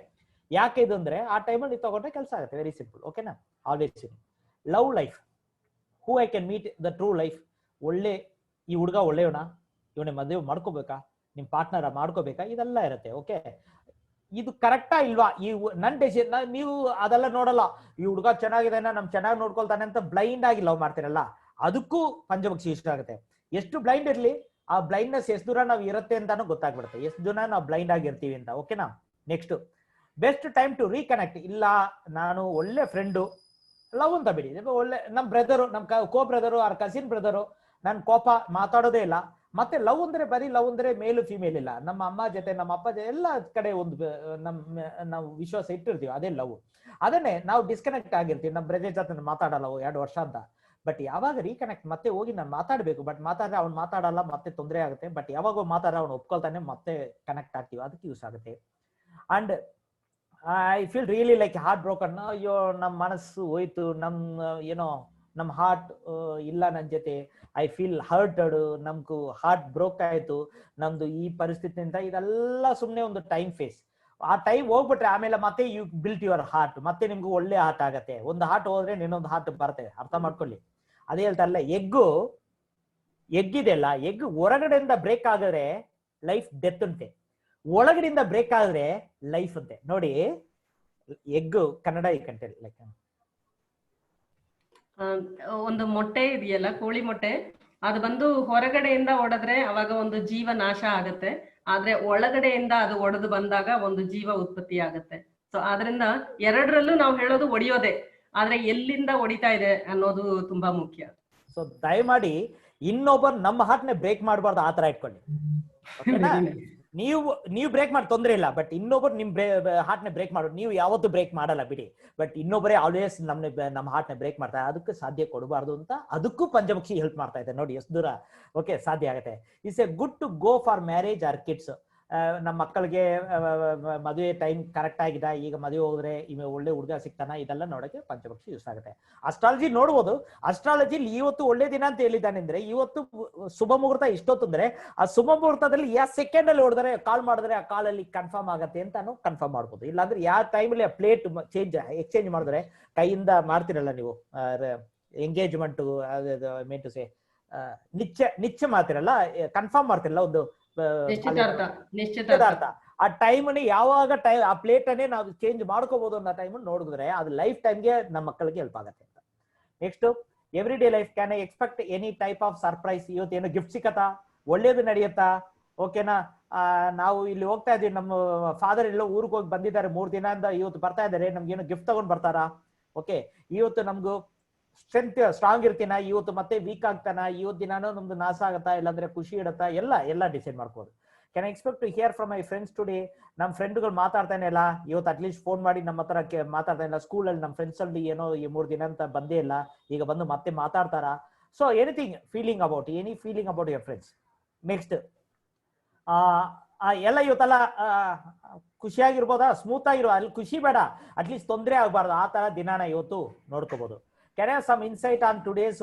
ಯಾಕೆ ಇದು ಅಂದ್ರೆ ಆ ಟೈಮಲ್ಲಿ ನೀವು ತಗೊಂಡ್ರೆ ಕೆಲಸ ಆಗುತ್ತೆ. Very simple. ಓಕೆನಾ? Always love life, who I can meet the true life. ಒಳ್ಳೆ ಈ ಹುಡುಗ ಒಳ್ಳೆಯವನ, ಇವನೇ ಮದುವೆ ಮಾಡ್ಕೋಬೇಕಾ, ನಿಮ್ ಪಾರ್ಟ್ನರ್ ಮಾಡ್ಕೋಬೇಕಾ, ಇದೆಲ್ಲ ಇರುತ್ತೆ. ಓಕೆ, ಇದು ಕರೆಕ್ಟಾ ಇಲ್ವಾ, ಈ ನನ್ ಡೆಸಿಷನ್. ನೀವು ಅದೆಲ್ಲ ನೋಡಲ್ಲ. ಈ ಹುಡುಗ ಚೆನ್ನಾಗಿದ್ದಾನೆ, ನಮ್ ಚೆನ್ನಾಗಿ ನೋಡ್ಕೊಳ್ತಾನೆ ಅಂತ ಬ್ಲೈಂಡ್ ಆಗಿ ಲವ್ ಮಾಡ್ತೀರಲ್ಲ, ಅದಕ್ಕೂ ಪಂಚಭಕ್ಷಿ ಇಷ್ಟ ಆಗುತ್ತೆ. ಎಷ್ಟು ಬ್ಲೈಂಡ್ ಇರ್ಲಿ, ಆ ಬ್ಲೈಂಡ್ನೆಸ್ ಎಷ್ಟು ದೂರ ನಾವು ಇರುತ್ತೆ ಅಂತಾನು ಗೊತ್ತಾಗ್ಬಿಡುತ್ತೆ, ಎಷ್ಟು ದೂರ ನಾವು ಬ್ಲೈಂಡ್ ಆಗಿರ್ತೀವಿ ಅಂತ. ಓಕೆನಾ. Next, best time to reconnect. ಇಲ್ಲ ನಾನು ಒಳ್ಳೆ ಫ್ರೆಂಡು, ಲವ್ ಅಂತ ಬಿಡಿ, ಒಳ್ಳೆ ನಮ್ ಬ್ರದರು, ನಮ್ ಕೋ ಬ್ರದರು ಆರ್ ಕಸಿನ್ ಬ್ರದರು, ನನ್ ಕೋಪ ಮಾತಾಡೋದೇ ಇಲ್ಲ. ಮತ್ತೆ ಲವ್ ಅಂದ್ರೆ ಬರೀ ಲವ್ ಅಂದ್ರೆ ಮೇಲು ಫಿಮೇಲ್ ಇಲ್ಲ, ನಮ್ಮ ಅಮ್ಮ ಜೊತೆ ನಮ್ಮ ಅಪ್ಪ ಜೊತೆ ಎಲ್ಲ ಕಡೆ ಒಂದು ನಾವು ವಿಶ್ವಾಸ ಇಟ್ಟಿರ್ತೀವಿ, ಅದೇ ಲವ್. ಅದನ್ನೇ ನಾವು ಡಿಸ್ಕನೆಕ್ಟ್ ಆಗಿರ್ತೀವಿ, ನಮ್ಮ ಬ್ರದರ್ ಜೊತೆ ಮಾತಾಡಲ್ಲ 2 ವರ್ಷ ಅಂತ. ಬಟ್ ಯಾವಾಗ ರೀಕನೆಕ್ಟ್ ಮತ್ತೆ ಹೋಗಿ ನಾನು ಮಾತಾಡ್ಬೇಕು, ಬಟ್ ಮಾತಾಡಿದ್ರೆ ಅವ್ನು ಮಾತಾಡಲ್ಲ, ಮತ್ತೆ ತೊಂದರೆ ಆಗುತ್ತೆ. ಬಟ್ ಯಾವಾಗ ಮಾತಾಡ ಅವ್ನು ಒಪ್ಕೊಳ್ತಾನೆ, ಮತ್ತೆ ಕನೆಕ್ಟ್ ಆಗ್ತೀವಿ, ಅದಕ್ಕೆ ಯೂಸ್ ಆಗುತ್ತೆ. And I feel really like heart broken. ಅಯ್ಯೋ ನಮ್ ಮನಸ್ಸು ಹೋಯ್ತು, ಏನೋ ನಮ್ ಹಾರ್ಟ್ ಇಲ್ಲ ನನ್ ಜೊತೆ, ಐ ಫೀಲ್ ಹರ್ಟೆಡ್, ನಮ್ಗೂ ಹಾರ್ಟ್ ಬ್ರೋಕ್ ಆಯ್ತು ನಮ್ದು ಈ ಪರಿಸ್ಥಿತಿಯಿಂದ. ಇದೆಲ್ಲ ಸುಮ್ನೆ ಒಂದು ಟೈಮ್ ಫೇಸ್. ಆ ಟೈಮ್ ಹೋಗ್ಬಿಟ್ರೆ ಆಮೇಲೆ ಮತ್ತೆ ಯು ಬಿಲ್ಟ್ ಯುವರ್ ಹಾರ್ಟ್, ಮತ್ತೆ ನಿಮ್ಗೂ ಒಳ್ಳೆ ಹಾರ್ಟ್ ಆಗತ್ತೆ. ಒಂದು ಹಾರ್ಟ್ ಹೋದ್ರೆ ಇನ್ನೊಂದು ಹಾರ್ಟ್ ಬರುತ್ತೆ, ಅರ್ಥ ಮಾಡ್ಕೊಳ್ಳಿ. ಅದೇ ಹೇಳ್ತಾರಲ್ಲ, ಎಗ್ಗಿದೆಲ್ಲ, ಎಗ್ ಹೊರಗಡೆಯಿಂದ ಬ್ರೇಕ್ ಆಗಿದ್ರೆ ಲೈಫ್ ಡೆತ್ ಅಂತೆ, ಒಳಗಡೆಯಿಂದ ಬ್ರೇಕ್ ಆದ್ರೆ ಲೈಫ್ ಅಂತೆ. ನೋಡಿ, ಎಗ್ ಕನ್ನಡ ಈ ಕಂಟೆಂಟ್ ಲೈಕ್ ಒಂದು ಮೊಟ್ಟೆ ಇದೆಯಲ್ಲ, ಕೋಳಿ ಮೊಟ್ಟೆ, ಅದು ಬಂದು ಹೊರಗಡೆಯಿಂದ ಒಡೆದ್ರೆ ಅವಾಗ ಒಂದು ಜೀವ ನಾಶ ಆಗತ್ತೆ, ಆದ್ರೆ ಒಳಗಡೆಯಿಂದ ಅದು ಒಡೆದು ಬಂದಾಗ ಒಂದು ಜೀವ ಉತ್ಪತ್ತಿ ಆಗತ್ತೆ. ಸೊ ಆದ್ರಿಂದ ಎರಡರಲ್ಲೂ ನಾವು ಹೇಳೋದು ಒಡೆಯೋದೆ, ಆದ್ರೆ ಎಲ್ಲಿಂದ ಒಡಿತಾ ಇದೆ ಅನ್ನೋದು ತುಂಬಾ ಮುಖ್ಯ. ಸೊ ದಯಮಾಡಿ ಇನ್ನೊಬ್ಬರು ನಮ್ಮ ಹಾರ್ಟ್ ನೇ ಬ್ರೇಕ್ ಮಾಡಬಾರ್ದು, ಆತರ ಇಟ್ಕೊಳ್ಳಿ. ನೀವು ಬ್ರೇಕ್ ಮಾಡಿ ತೊಂದ್ರೆ ಇಲ್ಲ, ಬಟ್ ಇನ್ನೊಬ್ಬರು ನಿಮ್ ಹಾರ್ಟ್ ನೇ ಬ್ರೇಕ್ ಮಾಡೋದು ನೀವು ಯಾವತ್ತೂ ಬ್ರೇಕ್ ಮಾಡಲ್ಲ ಬಿಡಿ. ಬಟ್ ಇನ್ನೊಬ್ಬರೇ ಆಲ್ವೇಸ್ ನಮ್ಮ ಹಾರ್ಟ್ ನೇ ಬ್ರೇಕ್ ಮಾಡ್ತಾರೆ, ಅದಕ್ಕೆ ಸಾಧ್ಯ ಕೊಡಬಾರ್ದು ಅಂತ ಅದಕ್ಕೂ ಪಂಚಮುಖಿ ಹೆಲ್ಪ್ ಮಾಡ್ತಾ ಇದೆ. ನೋಡಿ ಎಷ್ಟು ದೂರ ಓಕೆ ಸಾಧ್ಯ ಆಗುತ್ತೆ. It's a good to go for marriage or kids. ನಮ್ಮ ಮಕ್ಕಳಿಗೆ ಮದುವೆ ಟೈಮ್ ಕರೆಕ್ಟ್ ಆಗಿದೆ, ಈಗ ಮದುವೆ ಹೋದ್ರೆ ಒಳ್ಳೆ ಹುಡುಗ ಸಿಗ್ತಾನ, ಇದೆಲ್ಲ ನೋಡಕ್ಕೆ ಪಂಚಪಕ್ಷಿ ಯೂಸ್ ಆಗುತ್ತೆ. ಅಸ್ಟ್ರಾಲಜಿ ನೋಡ್ಬೋದು. ಅಸ್ಟ್ರಾಲಜಿಲಿ ಇವತ್ತು ಒಳ್ಳೆ ದಿನ ಅಂತ ಹೇಳಿದ್ದಾನೆ ಅಂದ್ರೆ, ಇವತ್ತು ಶುಭ ಮುಹೂರ್ತ ಇಷ್ಟೊತ್ತು ಅಂದ್ರೆ ಆ ಶುಭ ಮುಹೂರ್ತದಲ್ಲಿ ಯಾವ ಸೆಕೆಂಡ್ ಅಲ್ಲಿ ಹೊಡೆದ್ರೆ ಕಾಲ್ ಮಾಡಿದ್ರೆ ಆ ಕಾಲಲ್ಲಿ ಕನ್ಫರ್ಮ್ ಆಗತ್ತೆ ಅಂತಾನು ಕನ್ಫರ್ಮ್ ಮಾಡ್ಬೋದು. ಇಲ್ಲಾಂದ್ರೆ ಯಾವ ಟೈಮಲ್ಲಿ ಪ್ಲೇಟ್ ಎಕ್ಸ್ಚೇಂಜ್ ಮಾಡಿದ್ರೆ, ಕೈಯಿಂದ ಮಾಡ್ತಿರಲ್ಲ ನೀವು ಎಂಗೇಜ್ಮೆಂಟ್ ಮೇನ್ ಟು ಸೇ ನಿಶ್ಚಯ ಮಾಡ್ತಿರಲ್ಲ, ಕನ್ಫರ್ಮ್ ಮಾಡ್ತಿರಲ್ಲ ಒಂದು ನಿಶ್ಚಿತಾರ್ಥ, ಆ ಟೈಮ್ ಯಾವಾಗ ಆ ಪ್ಲೇಟ್ ಅನ್ನೇ ನಾವು ಚೇಂಜ್ ಮಾಡ್ಕೋಬಹುದು ಅನ್ನೋ ಟೈಮ್ ನೋಡಿದ್ರೆ ಅದು ಲೈಫ್ ಟೈಮ್ಗೆ ನಮ್ಮ ಮಕ್ಕಳಿಗೆ ಹೆಲ್ಪ್ ಆಗುತ್ತೆ ಅಂತ. Next, every day life can I expect any type of surprise. ಇವತ್ತು ಏನೋ ಗಿಫ್ಟ್ ಸಿಕ್ಕತ್ತಾ, ಒಳ್ಳೇದು ನಡೆಯುತ್ತಾ, ಓಕೆನಾ. ನಾವು ಇಲ್ಲಿ ಹೋಗ್ತಾ ಇದೀವಿ, ನಮ್ಮ ಫಾದರ್ ಎಲ್ಲೋ ಊರಿಗೆ ಹೋಗಿ ಬಂದಿದ್ದಾರೆ 3 ದಿನದಿಂದ, ಇವತ್ತು ಬರ್ತಾ ಇದಾರೆ, ನಮ್ಗೆ ಏನೋ ಗಿಫ್ಟ್ ತಗೊಂಡ್ ಬರ್ತಾರಾ? ಓಕೆ, ಇವತ್ತು ನಮ್ಗೂ ಸ್ಟ್ರಾಂಗ್ ಇರ್ತೀನ, ಇವತ್ತು ಮತ್ತೆ ವೀಕ್ ಆಗ್ತಾನ, ಇವತ್ತು ದಿನಾನು ನಮ್ದು ನಾಶ ಆಗತ್ತಾ, ಇಲ್ಲಾಂದ್ರೆ ಖುಷಿ ಇಡತ್ತಾ, ಎಲ್ಲ ಡಿಸೈಡ್ ಮಾಡ್ಬೋದು. Can I expect to hear from my friends today. ನಮ್ಮ ಫ್ರೆಂಡ್ಗಳು ಮಾತಾಡ್ತಾನೆ ಇಲ್ಲ, ಇವತ್ತು ಅಟ್ಲೀಸ್ಟ್ ಫೋನ್ ಮಾಡಿ ನಮ್ಮ ಹತ್ರ ಮಾತಾಡ್ತಾ ಇಲ್ಲ. ಸ್ಕೂಲಲ್ಲಿ ನಮ್ಮ ಫ್ರೆಂಡ್ಸ್ ಅಲ್ಲಿ ಏನೋ ಈ 3 ದಿನ ಅಂತ ಬಂದೇ ಇಲ್ಲ, ಈಗ ಬಂದು ಮತ್ತೆ ಮಾತಾಡ್ತಾರ. So any feeling about your friends. Next, ಎಲ್ಲ ಇವತ್ತೆಲ್ಲ ಖುಷಿಯಾಗಿರ್ಬೋದಾ, ಸ್ಮೂತ್ ಆಗಿರೋ, ಅಲ್ಲಿ ಖುಷಿ ಬೇಡ, ಅಟ್ಲೀಸ್ಟ್ ತೊಂದರೆ ಆಗ್ಬಾರ್ದು, ಆ ತರ ದಿನಾನ ಇವತ್ತು ನೋಡ್ಕೋಬಹುದು. Can I have some insight on today's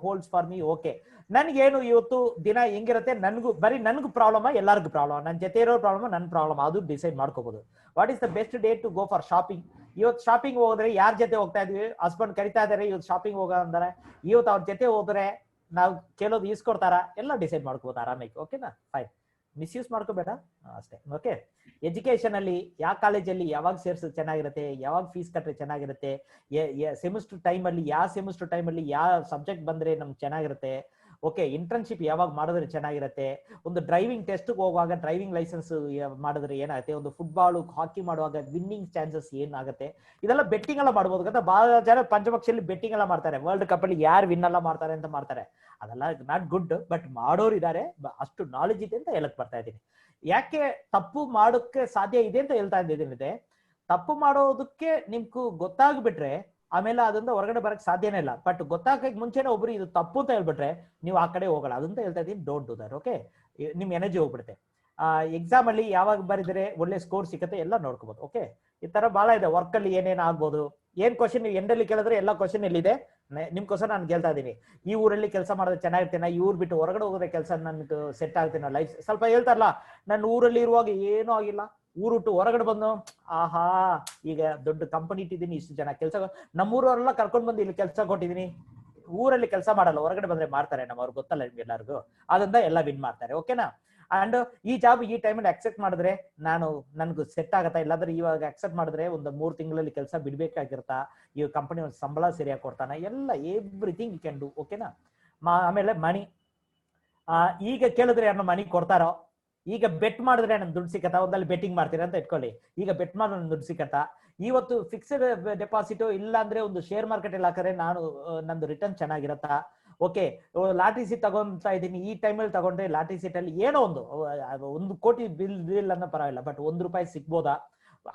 holds for me. Okay, ನನ್ಗೇನು ಇವತ್ತು ದಿನ ಹೆಂಗಿರುತ್ತೆ, ನನ್ಗೂ ಪ್ರಾಬ್ಲಮ್, ಎಲ್ಲರಿಗೂ ಪ್ರಾಬ್ಲಮ್, ನನ್ನ ಜೊತೆ ಇರೋ ಪ್ರಾಬ್ಲಮ್, ನನ್ನ ಪ್ರಾಬ್ಲಮ್, ಅದು ಡಿಸೈಡ್ ಮಾಡ್ಕೋಬಹುದು. What is the best day to go for shopping? ಇವತ್ತು ಶಾಪಿಂಗ್ ಹೋದ್ರೆ ಯಾರ ಜೊತೆ ಹೋಗ್ತಾ ಇದೀವಿ? ಹಸ್ಬೆಂಡ್ ಕರಿತಾ ಇದಾರೆ ಇವತ್ತು ಶಾಪಿಂಗ್ ಹೋಗ ಅಂದ್ರೆ, ಇವತ್ತು ಅವ್ರ ಜೊತೆ ಹೋದ್ರೆ ನಾವು ಕೇಳೋದು ಈಸ್ಕೊಡ್ತಾರ, ಎಲ್ಲ ಡಿಸೈಡ್ ಮಾಡ್ಕೋಬಹುದು ಆರಾಮಾಗಿ. ಓಕೆನಾ, ಫೈನ್, ಮಿಸ್ಯೂಸ್ ಮಾಡ್ಕೋಬೇಡ ಅಷ್ಟೇ. ಓಕೆ, ಎಜುಕೇಶನ್ ಅಲ್ಲಿ ಯಾವ ಕಾಲೇಜಲ್ಲಿ ಯಾವಾಗ ಸೇರ್ಸೋದು ಚೆನ್ನಾಗಿರುತ್ತೆ, ಯಾವಾಗ ಫೀಸ್ ಕಟ್ಟರೆ ಚೆನ್ನಾಗಿರುತ್ತೆ, ಸೆಮಿಸ್ಟರ್ ಟೈಮ್ ಅಲ್ಲಿ ಯಾವ ಸಬ್ಜೆಕ್ಟ್ ಬಂದ್ರೆ ನಮ್ಗೆ ಚೆನ್ನಾಗಿರುತ್ತೆ. ಓಕೆ, ಇಂಟರ್ನ್ಶಿಪ್ ಯಾವಾಗ ಮಾಡಿದ್ರೆ ಚೆನ್ನಾಗಿರುತ್ತೆ, ಒಂದು ಡ್ರೈವಿಂಗ್ ಟೆಸ್ಟ್ ಹೋಗುವಾಗ ಡ್ರೈವಿಂಗ್ ಲೈಸೆನ್ಸ್ ಮಾಡಿದ್ರೆ ಏನಾಗುತ್ತೆ, ಒಂದು ಫುಟ್ಬಾಲ್ ಹಾಕಿ ಮಾಡುವಾಗ ವಿನ್ನಿಂಗ್ ಚಾನ್ಸಸ್ ಏನಾಗುತ್ತೆ, ಇದೆಲ್ಲ ಬೆಟ್ಟಿಂಗ್ ಎಲ್ಲ ಮಾಡ್ಬೋದು. ಗೊತ್ತಾ, ಬಹಳ ಜನ ಪಂಚಪಕ್ಷಿಯಲ್ಲಿ ಬೆಟ್ಟಿಂಗ್ ಎಲ್ಲ ಮಾಡ್ತಾರೆ, ವರ್ಲ್ಡ್ ಕಪ್ ಅಲ್ಲಿ ಯಾರು ವಿನ್ ಎಲ್ಲ ಮಾಡ್ತಾರೆ ಅಂತ ಮಾಡ್ತಾರೆ. ಅದೆಲ್ಲ ನಾಟ್ ಗುಡ್, ಬಟ್ ಮಾಡೋರು ಇದಾರೆ, ಅಷ್ಟು ನಾಲೆಜ್ ಇದೆ ಅಂತ ಹೇಳಕ್ ಬರ್ತಾ ಇದ್ದೀನಿ. ಯಾಕೆ ತಪ್ಪು ಮಾಡೋಕ್ಕೆ ಸಾಧ್ಯ ಇದೆ ಅಂತ ಹೇಳ್ತಾ ಇದ್ದೀನಿ, ತಪ್ಪು ಮಾಡೋದಕ್ಕೆ ನಿಮ್ಗೂ ಗೊತ್ತಾಗ್ಬಿಟ್ರೆ ಆಮೇಲೆ ಅದರಿಂದ ಹೊರಗಡೆ ಬರಕ್ ಸಾಧ್ಯನೇ ಇಲ್ಲ. ಬಟ್ ಗೊತ್ತಾಗಕ್ಕೆ ಮುಂಚೆನೆ ಒಬ್ರು ಇದು ತಪ್ಪು ಅಂತ ಹೇಳ್ಬಿಟ್ರೆ ನೀವು ಆ ಕಡೆ ಹೋಗಲ್ಲ, ಅದಂತ ಹೇಳ್ತಾ ಇದ್ದೀನಿ. Don't do that. ಓಕೆ, ನಿಮ್ ಎನರ್ಜಿ ಹೋಗ್ಬಿಡುತ್ತೆ. ಎಕ್ಸಾಮ್ ಅಲ್ಲಿ ಯಾವಾಗ ಬರೆದ್ರೆ ಒಳ್ಳೆ ಸ್ಕೋರ್ ಸಿಗುತ್ತೆ ಎಲ್ಲ ನೋಡ್ಕೋಬಹುದು. ಓಕೆ, ಈ ತರ ಬಹಳ ಇದೆ. ವರ್ಕ್ ಅಲ್ಲಿ ಏನೇನ್ ಆಗ್ಬೋದು, ಏನ್ ಕ್ವಶನ್ ನೀವು ಎಂಡಲ್ಲಿ ಕೇಳಿದ್ರೆ ಎಲ್ಲ ಕ್ವಶನ್ ಎಲ್ಲಿದೆ, ನಿಮ್ಗೋಸ್ಕರ ನಾನು ಕೇಳ್ತಾ ಇದೀನಿ. ಈ ಊರಲ್ಲಿ ಕೆಲಸ ಮಾಡಿದ್ರೆ ಚೆನ್ನಾಗಿರ್ತೇನೆ, ಈ ಊರ್ ಬಿಟ್ಟು ಹೊರಗಡೆ ಹೋಗೋದೇ ಕೆಲಸ ನನ್ಗೆ ಸೆಟ್ ಆಗ್ತೇನೆ ಲೈಫ್. ಸ್ವಲ್ಪ ಹೇಳ್ತಾರಲ್ಲ, ನನ್ನ ಊರಲ್ಲಿ ಇರುವಾಗ ಏನೂ ಆಗಿಲ್ಲ, ಊರುಟ್ಟು ಹೊರಗಡೆ ಬಂದು ಆಹಾ ಈಗ ದೊಡ್ಡ ಕಂಪನಿ ಇಟ್ಟಿದ್ದೀನಿ, ಇಷ್ಟು ಜನ ಕೆಲಸ, ನಮ್ಮೂರವರೆಲ್ಲ ಕರ್ಕೊಂಡ್ ಬಂದು ಇಲ್ಲಿ ಕೆಲಸ ಕೊಟ್ಟಿದ್ದೀನಿ. ಊರಲ್ಲಿ ಕೆಲಸ ಮಾಡಲ್ಲ, ಹೊರಗಡೆ ಬಂದ್ರೆ ಮಾಡ್ತಾರೆ, ನಮ್ಮವ್ರಿಗೆ ಗೊತ್ತಲ್ಲ ನಿಮ್ಗೆ ಎಲ್ಲರಿಗೂ, ಅದರಿಂದ ಎಲ್ಲ ವಿನ್ ಮಾಡ್ತಾರೆ. ಓಕೆನಾ. ಅಂಡ್ ಈ ಜಾಬ್ ಈ ಟೈಮಲ್ಲಿ ಅಕ್ಸೆಪ್ಟ್ ಮಾಡಿದ್ರೆ ನನ್ಗೂ ಸೆಟ್ ಆಗತ್ತಾ, ಇಲ್ಲಾಂದ್ರೆ ಇವಾಗ ಅಕ್ಸೆಪ್ಟ್ ಮಾಡಿದ್ರೆ ಒಂದು 3 ತಿಂಗಳಲ್ಲಿ ಕೆಲಸ ಬಿಡ್ಬೇಕಾಗಿರ್ತಾ, ಈ ಕಂಪನಿ ಒಂದು ಸಂಬಳ ಸರಿಯಾಗಿ ಕೊಡ್ತಾನ, ಎಲ್ಲ ಎವ್ರಿಥಿಂಗ್ ಯು ಕ್ಯಾನ್ ಡೂ. ಓಕೆನಾ. ಆಮೇಲೆ ಮನಿ, ಈಗ ಕೇಳಿದ್ರೆ ಯಾರು ಮನಿ ಕೊಡ್ತಾರೋ, ಈಗ ಬೆಟ್ ಮಾಡಿದ್ರೆ ನನ್ ದುಡ್ಡು ಸಿಕ್ಕತ್ತಾ, ಒಂದಲ್ಲಿ ಬೆಟ್ಟಿಂಗ್ ಮಾಡ್ತೀರಾ ಅಂತ ಇಟ್ಕೊಳ್ಳಿ, ಈಗ ಬೆಟ್ ಮಾಡಿದ್ರೆ ನನ್ ದುಡ್ಡು ಸಿಕ್ಕತ್ತಾ, ಇವತ್ತು ಫಿಕ್ಸ್ಡ್ ಡೆಪಾಸಿಟ್ ಇಲ್ಲ ಅಂದ್ರೆ ಒಂದು ಶೇರ್ ಮಾರ್ಕೆಟ್ ಅಲ್ಲಿ ಹಾಕಿದ್ರೆ ನಾನು ನಂದು ರಿಟರ್ನ್ ಚೆನ್ನಾಗಿರತ್ತಾ, ಓಕೆ ಲಾಟ್ರಿ ಸೀಟ್ ತಗೊಂತಾ ಇದೀನಿ, ಈ ಟೈಮಲ್ಲಿ ತಗೊಂಡ್ರೆ ಲಾಟ್ರಿ ಸೀಟ್ ಅಲ್ಲಿ ಏನೋ ಒಂದು ಕೋಟಿ ಬಿಲ್ ಅನ್ನೋ ಪರವಾಗಿಲ್ಲ, ಬಟ್ ₹1 ಸಿಗ್ಬೋದಾ,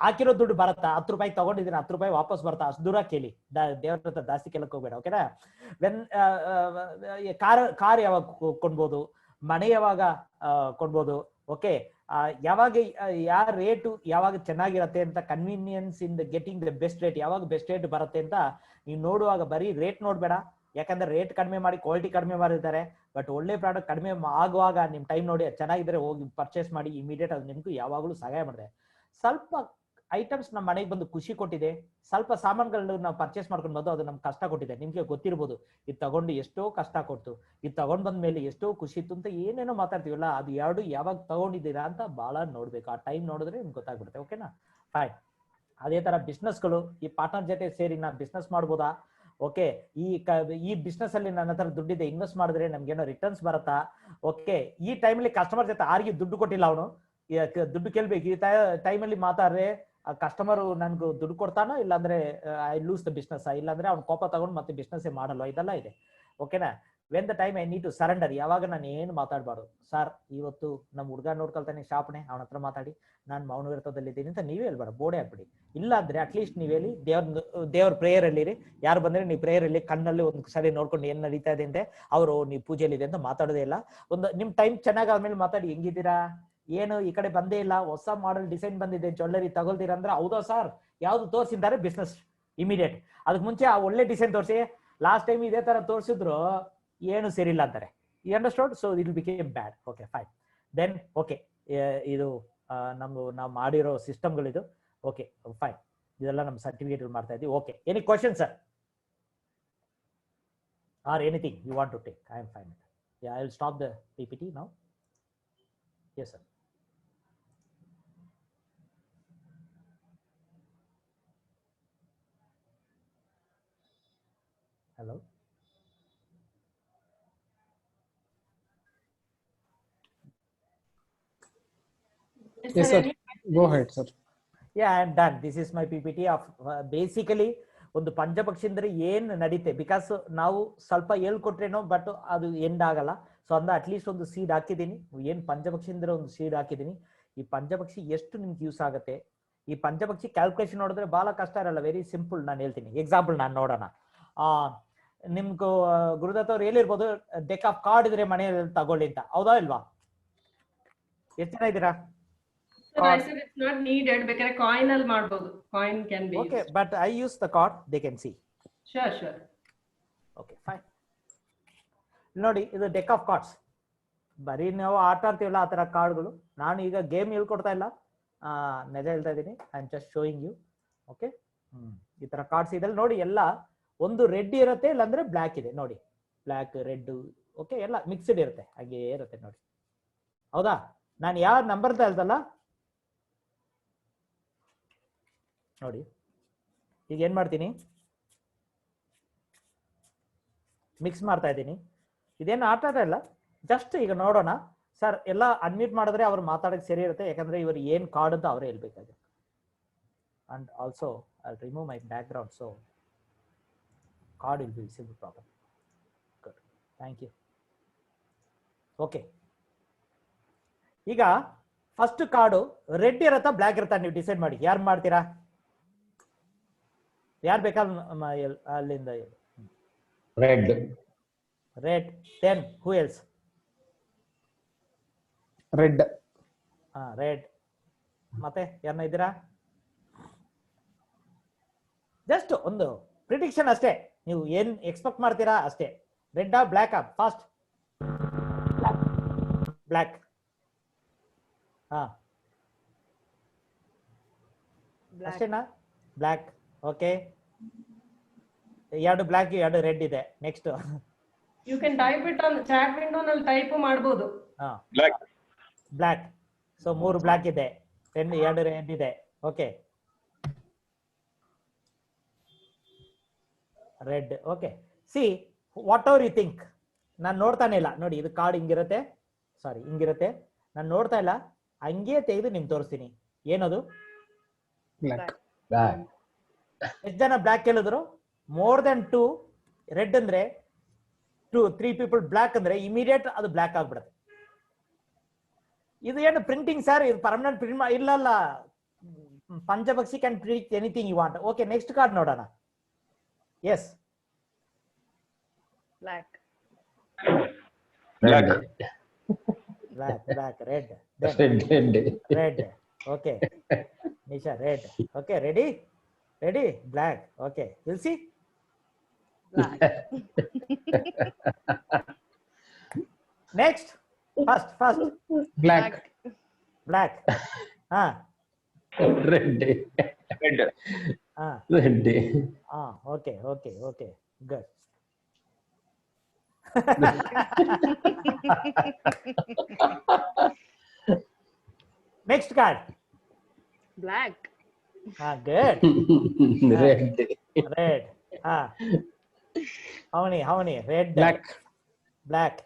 ಹಾಕಿರೋ ದುಡ್ಡು ಬರತ್ತಾ, ₹10 ತಗೊಂಡಿದ್ದೀನಿ ₹10 ವಾಪಸ್ ಬರ್ತಾ, ಅಷ್ಟು ದೂರ ಕೇಳಿ, ದೇವ್ರ ಹತ್ರ ಜಾಸ್ತಿ ಕೇಳಕ್ ಹೋಗ್ಬೇಡ, ಓಕೆನಾ. ಕಾರ್ ಯಾವಾಗ ಕೊಂಡ್ಬೋದು, ಮನೆ ಯಾವಾಗ ಕೊಂಡ್ಬೋದು, ಓಕೆ, ಯಾವಾಗ ಯಾವ ರೇಟು ಯಾವಾಗ ಚೆನ್ನಾಗಿರತ್ತೆ ಅಂತ, convenience in the getting the best rate, ಯಾವಾಗ ಬೆಸ್ಟ್ ರೇಟ್ ಬರುತ್ತೆ ಅಂತ ನೀವು ನೋಡುವಾಗ ಬರೀ ರೇಟ್ ನೋಡ್ಬೇಡ, ಯಾಕಂದ್ರೆ ರೇಟ್ ಕಡಿಮೆ ಮಾಡಿ ಕ್ವಾಲಿಟಿ ಕಡಿಮೆ ಮಾಡಿರ್ತಾರೆ, ಬಟ್ ಒಳ್ಳೆ ಪ್ರಾಡಕ್ಟ್ ಕಡಿಮೆ ಆಗುವಾಗ ನಿಮ್ ಟೈಮ್ ನೋಡಿ ಚೆನ್ನಾಗಿದ್ರೆ ಹೋಗಿ ಪರ್ಚೇಸ್ ಮಾಡಿ, ಇಮಿಡಿಯೇಟ್ ಅದು ನಿಮ್ಗೂ ಯಾವಾಗಲೂ ಸಹಾಯ ಮಾಡಿದೆ. ಸ್ವಲ್ಪ ಐಟಮ್ಸ್ ನಮ್ಮ ಮನೆಗೆ ಬಂದು ಖುಷಿ ಕೊಟ್ಟಿದೆ, ಸ್ವಲ್ಪ ಸಾಮಾನುಗಳು ನಾವು ಪರ್ಚೇಸ್ ಮಾಡ್ಕೊಂಡು ಬಂದು ಅದು ನಮ್ಗೆ ಕಷ್ಟ ಕೊಟ್ಟಿದೆ, ನಿಮ್ಗೆ ಗೊತ್ತಿರ್ಬೋದು, ಇದು ತಗೊಂಡು ಎಷ್ಟೋ ಕಷ್ಟ ಕೊಡ್ತು, ಇದು ತಗೊಂಡ್ ಬಂದ ಮೇಲೆ ಎಷ್ಟೋ ಖುಷಿ ಇತ್ತು ಅಂತ ಏನೇನೋ ಮಾತಾಡ್ತೀವಲ್ಲ, ಅದು ಎರಡು ಯಾವಾಗ ತಗೊಂಡಿದ್ದೀರಾ ಅಂತ ಬಹಳ ನೋಡ್ಬೇಕು, ಆ ಟೈಮ್ ನೋಡಿದ್ರೆ ನಿಮ್ಗೆ ಗೊತ್ತಾಗ್ಬಿಡುತ್ತೆ, ಓಕೆನಾ. ಫೈನ್. ಅದೇ ತರ ಬಿಸ್ನೆಸ್ಗಳು, ಈ ಪಾರ್ಟ್ನರ್ ಜೊತೆ ಸೇರಿ ನಾ ಬಿಸ್ನೆಸ್ ಮಾಡ್ಬೋದಾ, ಓಕೆ, ಈ ಬಿಸ್ನೆಸ್ ಅಲ್ಲಿ ನನ್ನ ಹತ್ರ ದುಡ್ಡಿದೆ, ಇನ್ವೆಸ್ಟ್ ಮಾಡಿದ್ರೆ ನಮ್ಗೇನೋ ರಿಟರ್ನ್ಸ್ ಬರತ್ತಾ, ಓಕೆ, ಈ ಟೈಮಲ್ಲಿ ಕಸ್ಟಮರ್ ಜೊತೆ ಯಾರಿಗೂ ದುಡ್ಡು ಕೊಟ್ಟಿಲ್ಲ, ಅವನು ದುಡ್ಡು ಕೇಳ್ಬೇಕು, ಈ ಟೈಮಲ್ಲಿ ಮಾತಾಡ್ರೆ ಕಸ್ಟಮರ್ ನನ್ಗೂ ದುಡ್ಡು ಕೊಡ್ತಾನೋ, ಇಲ್ಲಾಂದ್ರೆ ಐ ಲೂಸ್ ದ ಬಿಸ್ನೆಸ್, ಇಲ್ಲಾಂದ್ರೆ ಅವ್ನು ಕೋಪ ತಗೊಂಡು ಮತ್ತೆ ಬಿಸ್ನೆಸ್ ಮಾಡಲ್ಲ, ಇದೆಲ್ಲ ಇದೆ, ಓಕೆನಾ. When the time I need to surrender, ಯಾವಾಗ ನಾನು ಏನು ಮಾತಾಡಬಾರ್ದು, ಸರ್ ಇವತ್ತು ನಮ್ಮ ಹುಡುಗ ನೋಡ್ಕೊಳ್ತಾನೆ ಶಾಪ್ನೆ, ಅವನ ಹತ್ರ ಮಾತಾಡಿ ನಾನು ಮೌನ ವ್ರತದಲ್ಲಿ ಇದ್ದೀನಿ ಅಂತ ನೀವೇ ಹೇಳ್ಬೇಡ, ಬೋರ್ಡೆ ಹಾಕ್ಬಿಡಿ, ಇಲ್ಲ ಅಂದ್ರೆ ಅಟ್ಲೀಸ್ಟ್ ನೀವ್ ಹೇಳಿ ದೇವ್ರ ಪ್ರೇಯರ್ ಅಲ್ಲಿ, ಯಾರು ಬಂದ್ರೆ ನೀವು ಪ್ರೇಯರ್ ಅಲ್ಲಿ ಕಣ್ಣಲ್ಲಿ ಒಂದು ಸರಿ ನೋಡ್ಕೊಂಡು ಏನ್ ನಡೀತಾ ಇದೆ ಅಂದ್ರೆ ಅವರು ನೀವು ಪೂಜೆಯಲ್ಲಿ ಇದೆ ಅಂತ ಮಾತಾಡೋದೇ ಇಲ್ಲ, ಒಂದು ನಿಮ್ ಟೈಮ್ ಚೆನ್ನಾಗಾದ್ಮೇಲೆ ಮಾತಾಡಿ, ಹೆಂಗಿದ್ದೀರಾ, ಏನು ಈ ಕಡೆ ಬಂದೇ ಇಲ್ಲ, ಹೊಸ ಮಾಡೆಲ್ ಡಿಸೈನ್ ಬಂದಿದೆ, ಜ್ಯುವೆಲ್ಲರಿ ತಗೊಳ್ತೀರಾ ಅಂದ್ರೆ, ಹೌದಾ ಸರ್, ಯಾವ್ದು ತೋರಿಸಿದ್ದಾರೆ, ಬಿಸ್ನೆಸ್ ಇಮಿಡಿಯೇಟ್, ಅದಕ್ಕೆ ಮುಂಚೆ ಆ ಒಳ್ಳೆ ಡಿಸೈನ್ ತೋರಿಸಿ, ಲಾಸ್ಟ್ ಟೈಮ್ ಇದೇ ತರ ತೋರಿಸಿದ್ರು ಏನು ಸರಿ ಇಲ್ಲ ಅಂತಾರೆ, you understand, so it became bad, okay fine. Then okay, ಇದು ನಾವು ಮಾಡಿರೋ ಸಿಸ್ಟಮ್ಗಳಿದು, ಓಕೆ ಫೈನ್, ಇದೆಲ್ಲ ನಮ್ಮ ಸರ್ಟಿಫಿಕೇಟ್ ಮಾಡ್ತಾ ಇದ್ದೀವಿ, okay. Any question sir or anything you want to take, I am fine, I will stop the PPT now. Yes sir. Hello. Yes sir, go ahead sir. Yeah, I am done. This is my PPT of basically ಒಂದು ಪಂಚಪಕ್ಷಿ ಅಂದ್ರೆ ಏನ್ ನಡೀತೆ, because ನಾವು ಸ್ವಲ್ಪ ಹೇಳ್ಕೊಟ್ರೇನೋ but ಅದು end ಆಗಲ್ಲ, so ಅಂದ at least ಒಂದು seed ಹಾಕಿದೀನಿ, ಏನ್ ಪಂಚಪಕ್ಷಿ ಅಂದ್ರೆ ಒಂದು ಸೀಡ್ ಹಾಕಿದೀನಿ, ಈ ಪಂಚಪಕ್ಷಿ ಎಷ್ಟು ನಿಮ್ಗೆ ಯೂಸ್ ಆಗುತ್ತೆ, ಈ ಪಂಚಪಕ್ಷಿ ಕ್ಯಾಲ್ಕುಲೇಷನ್ ನೋಡಿದ್ರೆ ಬಹಳ ಕಷ್ಟ ಇರಲ್ಲ, ವೆರಿ ಸಿಂಪಲ್. ನಾನು ಹೇಳ್ತೀನಿ ಎಕ್ಸಾಂಪಲ್, ನಾನು ನೋಡೋಣ. ನಿಮ್ಗೂ ಗುರುದತ್ ಅವ್ರು ಹೇಳಿರ್ಬೋದು, ಡೆಕ್ ಆಫ್ ಕಾರ್ಡ್ ಇದ್ರೆ ಮನೆಯಲ್ಲಿ ತಗೊಳ್ಳಿ ಅಂತ, ಹೌದಾ ಇಲ್ವಾ? ಎಷ್ಟು ಜನ ಇದ್ದೀರಾ? Sir, I said it's not needed, ಬೇಕಾದ್ರೆ ಕಾಯಿನ್ ಅಲ್ಲಿ ಮಾಡಬಹುದು, coin can be Okay, used. but I use the card, they can see. Sure. Okay, fine. ನೋಡಿ, ಇದು ಡೆಕ್ ಆಫ್ ಕಾರ್ಡ್ಸ್, ಬರೀ ನಾವು ಆಟ ಆಡ್ತೀವಲ್ಲ ಆ ತರ ಕಾರ್ಡ್ಗಳು. ನಾನು ಈಗ ಗೇಮ್ ಹೇಳ್ಕೊಡ್ತಾ ಇಲ್ಲ, ನಿಜ ಹೇಳ್ತಾ ಇದ್ದೀನಿ, I am just showing you, okay. ಈ ತರ ಕಾರ್ಡ್ಸ್ ಇದೆ ನೋಡಿ, ಎಲ್ಲ ಒಂದು ರೆಡ್ ಇರುತ್ತೆ, ಇಲ್ಲಾಂದ್ರೆ ಬ್ಲ್ಯಾಕ್ ಇದೆ ನೋಡಿ, ಬ್ಲ್ಯಾಕ್ ರೆಡ್, ಓಕೆ, ಎಲ್ಲ ಮಿಕ್ಸ್ಡ್ ಇರುತ್ತೆ, ಹಾಗೆ ಇರುತ್ತೆ ನೋಡಿ, ಹೌದಾ? ನಾನು ಯಾವ ನಂಬರ್ ಹೇಳ್ದಲ್ಲ ನೋಡಿ, ಈಗ ಏನ್ ಮಾಡ್ತೀನಿ, ಮಿಕ್ಸ್ ಮಾಡ್ತಾ ಇದ್ದೀನಿ, ಇದೇನು ಆಟ ಇಲ್ಲ, ಜಸ್ಟ್ ಈಗ ನೋಡೋಣ. ಸರ್ ಎಲ್ಲ ಅನ್ಮ್ಯೂಟ್ ಮಾಡಿದ್ರೆ ಅವ್ರು ಮಾತಾಡಕ್ಕೆ ಸರಿ ಇರುತ್ತೆ, ಯಾಕಂದ್ರೆ ಇವರು ಏನ್ ಕಾರ್ಡ್ ಅಂತ ಅವರೇ ಹೇಳ್ಬೇಕಾಗುತ್ತೆ. And also I remove my background, so card will be visible proper. Good, thank you. Okay, ಈಗ ಫಸ್ಟ್ ಕಾರ್ಡು ರೆಡ್ ಇರತ್ತಾ ಬ್ಲ್ಯಾಕ್ ಇರತ್ತಾ ನೀವು ಡಿಸೈಡ್ ಮಾಡಿ, ಯಾರು ಮಾಡ್ತೀರಾ? ಯಾರು ಬೇಕಾದ್ರೆ ಅಲ್ಲಿಂದ red. Then who else? Red. Red. ಮತ್ತೆ ಯಾರನ್ನ ಇದ್ದೀರಾ? ಜಸ್ಟ್ ಒಂದು ಪ್ರಿಡಿಕ್ಷನ್ ಅಷ್ಟೇ, ನೀವು ಏನ್ ಎಕ್ಸ್ಪೆಕ್ಟ್ ಮಾಡ್ತೀರಾ ಅಷ್ಟೇ. ರೆಡ್ ಆ ಬ್ಲ್ಯಾಕ್ ಆ? Fast black. ಅಷ್ಟೇನಾ? ಬ್ಲ್ಯಾಕ್. ಓಕೆ, ಎರಡು ಬ್ಲ್ಯಾಕ್ ಎರಡು ರೆಡ್ ಇದೆ. Next You can type it on chat window ನಲ್ಲಿ ಟೈಪ್ ಮಾಡಬಹುದು. ಬ್ಲ್ಯಾಕ್. ಸೊ 3 ಬ್ಲ್ಯಾಕ್ ಇದೆ, 2 ರೆಡ್ ಇದೆ. Okay, red. Okay, see whatever you think, ನಾನು ನೋಡ್ತಾನೆ ಇಲ್ಲ ನೋಡಿ, ಇದು ಕಾರ್ಡ್ ಹಿಂಗಿರುತ್ತೆ, ಸಾರಿ ಹಿಂಗಿರುತ್ತೆ, ನಾನು ನೋಡ್ತಾ ಇಲ್ಲ, ಹಂಗೆ ತೆಗೆದು ನಿಮ್ಗೆ ತೋರಿಸ್ತೀನಿ. ಏನದು? Black. Black. ಎಷ್ಟು ಜನ ಬ್ಲಾಕ್ ಹೇಳಿದ್ರು? More than 2. ರೆಡ್ ಅಂದ್ರೆ 3 ಪೀಪಲ್, ಬ್ಲಾಕ್ ಅಂದ್ರೆ ಇಮಿಡಿಯೇಟ್ ಅದು ಬ್ಲಾಕ್ ಆಗ್ಬಿಡುತ್ತೆ. ಇದು ಏನು ಪ್ರಿಂಟಿಂಗ್ ಸರ್? ಇದು ಪರ್ಮನೆಂಟ್ ಪ್ರಿಂಟ್ ಇಲ್ಲ. Panchapakshi can print anything you want. Okay, next card ನೋಡೋಣ. Yes, Black. Red. Black, red, Red. Okay Nisha, red. Okay, ready, black. Okay, will see. Black. Next, first Black. ಹಾ Red. ಹಾ Red. ಹಾ, okay, good. Next card. Black. ಹಾ, good. Red. Red. ಹಾ, how many? Red. Black.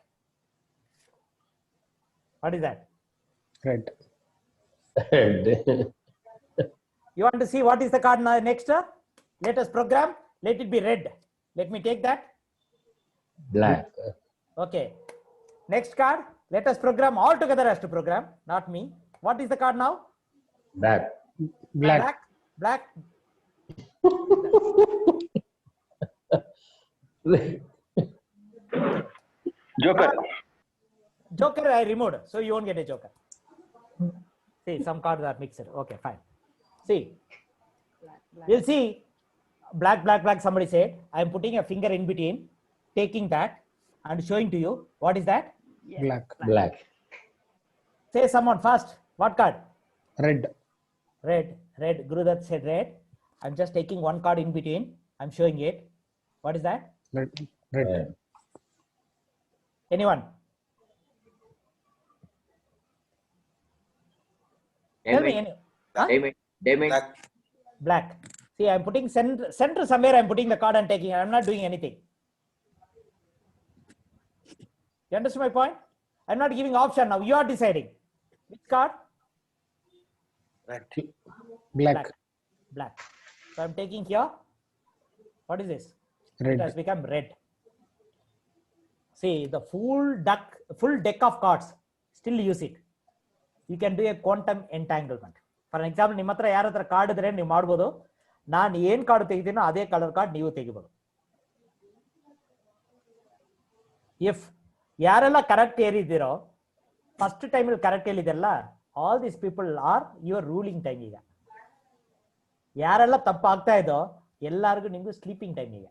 What is that? Red. Red. You want to see what is the card now? Next, let us program. Let it be red. Let me take that. Black. Okay. Next card. Let us program all together as to program, not me. What is the card now? Black. Black. Joker I removed, so you won't get a joker. See, some cards are mixed. Okay, fine. See, Black. we'll see. Black. Somebody said, I am putting a finger in between, taking that and showing to you. What is that? Yes. Black. Say someone first. What card? Red. Red. Gurudat said red. I'm just taking one card in between. I'm showing it. What is that? Red. Anyone? Tell me. Huh? Diamond. Black. See, I'm putting center somewhere. I'm putting the card and taking. I'm not doing anything. You understand my point? I'm not giving option now. You are deciding. Which card? Black. So I'm taking here. What is this? Red. It has become red. See, the full deck of cards. Still use it. You can do a quantum entanglement. For example, ನಿಮ್ಮ ಹತ್ರ ಯಾರ ಹತ್ರ card ಇದ್ರೆ ನೀವು ಮಾಡ್ಬೋದು. ನಾನು ಏನ್ card ತೆಗಿತೀನೋ ಅದೇ ಕಲರ್ ಕಾರ್ಡ್ ನೀವು ತೆಗಿಬೋದು. ಇಫ್ ಯಾರೆಲ್ಲ ಕರೆಕ್ಟ್ ಏರಿದ್ದೀರೋ, ಫಸ್ಟ್ ಟೈಮ್ ಕರೆಕ್ಟ್ ಹೇಳಿದೆಲ್ಲ, all these people are your ruling time. ಈಗ ಯಾರೆಲ್ಲ ತಪ್ಪಾಗ್ತಾ ಇದೋ ಎಲ್ಲರಿಗೂ ನಿಮ್ಗೂ ಸ್ಲೀಪಿಂಗ್ ಟೈಮ್ ಈಗ.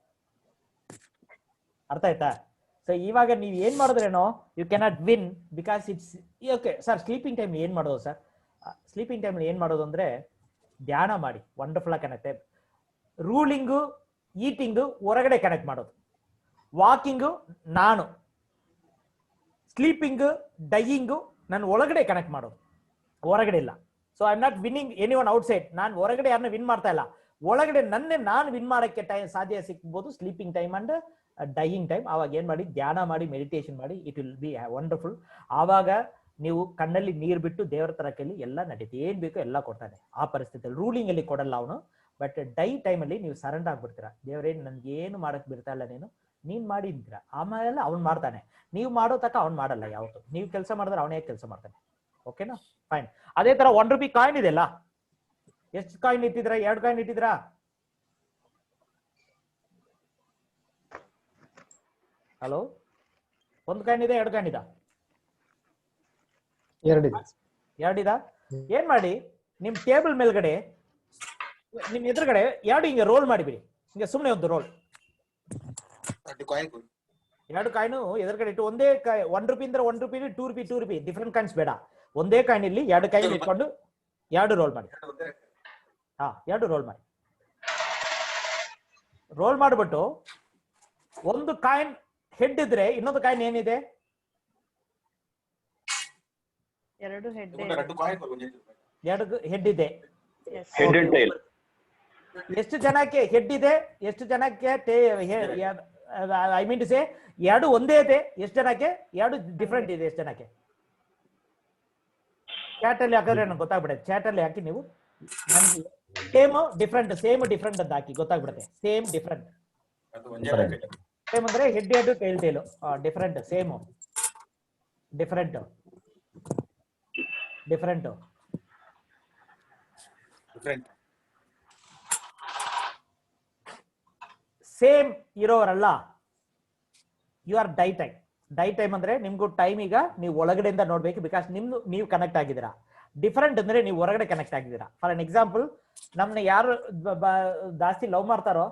ಅರ್ಥ ಆಯ್ತಾ? ಸೊ ಇವಾಗ ನೀವು ಏನ್ ಮಾಡಿದ್ರೇನೋ, you cannot win because it's okay. Sir sleeping time ಏನ್ ಮಾಡೋದು ಸರ್? ಸ್ಲೀಪಿಂಗ್ ಟೈಮ್ ಏನ್ ಮಾಡೋದು ಅಂದ್ರೆ ಧ್ಯಾನ ಮಾಡಿ, ವಂಡರ್ಫುಲ್ ಆಗಿ ಕನೆಕ್ಟ್. ರೂಲಿಂಗು, ಈಟಿಂಗು ಹೊರಗಡೆ ಕನೆಕ್ಟ್ ಮಾಡೋದು. ವಾಕಿಂಗು ನಾನು, ಸ್ಲೀಪಿಂಗು, ಡೈಯಿಂಗು ನಾನು ಒಳಗಡೆ ಕನೆಕ್ಟ್ ಮಾಡೋದು, ಹೊರಗಡೆ ಇಲ್ಲ. So I am not winning any one out side. ನಾನು ಹೊರಗಡೆ ಯಾರನ್ನ ವಿನ್ ಮಾಡ್ತಾ ಇಲ್ಲ, ಒಳಗಡೆ ನಾನು ವಿನ್ ಮಾಡಕ್ಕೆ ಸಾಧ್ಯ ಸಿಗ್ಬೋದು. Sleeping time and dying time. ಆವಾಗ ಏನ್ ಮಾಡಿ, ಧ್ಯಾನ ಮಾಡಿ, ಮೆಡಿಟೇಷನ್ ಮಾಡಿ, ಇಟ್ ವಿಲ್ ಬಿ ವಂಡರ್ಫುಲ್. ಆವಾಗ ನೀವು ಕಣ್ಣಲ್ಲಿ ನೀರು ಬಿಟ್ಟು ದೇವರ ತರ ಕೇಳಿ ಎಲ್ಲ ನಡೀತೆ, ಏನ್ ಬೇಕೋ ಎಲ್ಲ ಕೊಡ್ತಾನೆ. ಆ ಪರಿಸ್ಥಿತಿಯಲ್ಲಿ ರೂಲಿಂಗ್ ಅಲ್ಲಿ ಕೊಡಲ್ಲ ಅವನು, ಬಟ್ ಡೈ ಟೈಮ್ ಅಲ್ಲಿ ನೀವು ಸರೆಂಡರ್ ಆಗ್ಬಿಡ್ತೀರಾ. ದೇವರೇನು ನನ್ಗೆ ಏನು ಮಾಡಕ್ ಬಿಡ್ತಾ ಇಲ್ಲ, ನೀನ್ ಮಾಡಿ ಅಂತೀರಾ. ಆಮೇಲೆ ಅವ್ನು ಮಾಡ್ತಾನೆ. ನೀವು ಮಾಡೋ ತಕ್ಕ ಅವ್ನು ಮಾಡಲ್ಲ ಯಾವತ್ತು. ನೀವು ಕೆಲಸ ಮಾಡಿದ್ರೆ ಅವನೇ ಕೆಲಸ ಮಾಡ್ತಾನೆ. ಓಕೆನಾ? ಫೈನ್. ಅದೇ ತರ ₹1 ಕಾಯಿನ್ ಇದೆಲ್ಲ. ಎಷ್ಟು ಕಾಯಿನ್ ಇಟ್ಟಿದ್ರಾ? 2 ಕಾಯಿನ್ ಇಟ್ಟಿದ್ರಾ? ಹಲೋ, 1 ಕಾಯಿನ್ ಇದೆ, 2 ಕಾಯಿನ್ ಇದೆ? 2 ಇದೆ. ಏನ್ ಮಾಡಿ, ನಿಮ್ ಟೇಬಲ್ ಮೇಲ್ಗಡೆ ನಿಮ್ ಎದುರುಗಡೆ 2 ಹಿಂಗೆ ರೋಲ್ ಮಾಡಿಬಿಡಿ. ಹಿಂಗೆ ಸುಮ್ಮನೆ ಒಂದು ರೋಲ್. 2 ಕಾಯಿನು ಎದುರುಗಡೆ ಇಟ್ಟು ಒಂದೇ ₹1 ಅಂದ್ರೆ ₹1, ₹2, ಡಿಫ್ರೆಂಟ್ ಕಾಯಿನ್ಸ್ ಬೇಡ. ಒಂದೇ ಕಾಯಿನ್ ಇಲ್ಲಿ 2 ಕಾಯಿನ್ ಇಟ್ಕೊಂಡು 2 ರೋಲ್ ಮಾಡಿ. ಹಾ, 2 ರೋಲ್ ಮಾಡಿ. ರೋಲ್ ಮಾಡ್ಬಿಟ್ಟು ಒಂದು ಕಾಯಿನ್ ಹೆಡ್ ಇದ್ರೆ ಇನ್ನೊಂದು ಕಾಯಿನ್ ಏನಿದೆ? 2 ಹೆಡ್. 2 ಹೆಡ್ ಇದೆ. Head and tail. ಎಷ್ಟು ಜನಕ್ಕೆ ಹೆಡ್ ಇದೆ, ಎಷ್ಟು ಜನಕ್ಕೆ ಐ ಮೀನ್ ಟು ಸೇ ಎರಡು ಒಂದೇ ಇದೆ ಎಷ್ಟು ಜನಕ್ಕೆ, ಎರಡು ಡಿಫ್ರೆಂಟ್ ಇದೆ ಎಷ್ಟು ಜನಕ್ಕೆ. ಚಾಟ್ ಅಲ್ಲಿ ಹಾಕಿದ್ರೆ ನನಗೆ ಗೊತ್ತಾಗ್ಬಿಡುತ್ತೆ. ಚಾಟ್ ಅಲ್ಲಿ ಹಾಕಿ ನೀವು ಸೇಮ್ ಡಿಫ್ರೆಂಟ್ ಅಂತ ಹಾಕಿ ಗೊತ್ತಾಗ್ಬಿಡುತ್ತೆ. Same different. ಸೇಮ್ ಅಂದ್ರೆ head head tail tail. Different same different same ಇರೋರಲ್ಲ. ಯು ಆರ್ ಡೈ ಟೈಮ್ ಅಂದ್ರೆ ನಿಮ್ಗೂ ಟೈಮ್ ಈಗ ನೀವು ಒಳಗಡೆಯಿಂದ ನೋಡ್ಬೇಕು, ಬಿಕಾಸ್ ನಿಮ್ದು ನೀವು ಕನೆಕ್ಟ್ ಆಗಿದ್ದೀರಾ. ಡಿಫರೆಂಟ್ ಅಂದ್ರೆ ನೀವು ಹೊರಗಡೆ ಕನೆಕ್ಟ್ ಆಗಿದ್ದೀರಾ. ಫಾರ್ ಅನ್ ಎಕ್ಸಾಂಪಲ್, ನಮ್ನ ಯಾರು ಜಾಸ್ತಿ ಲವ್ ಮಾಡ್ತಾರೋ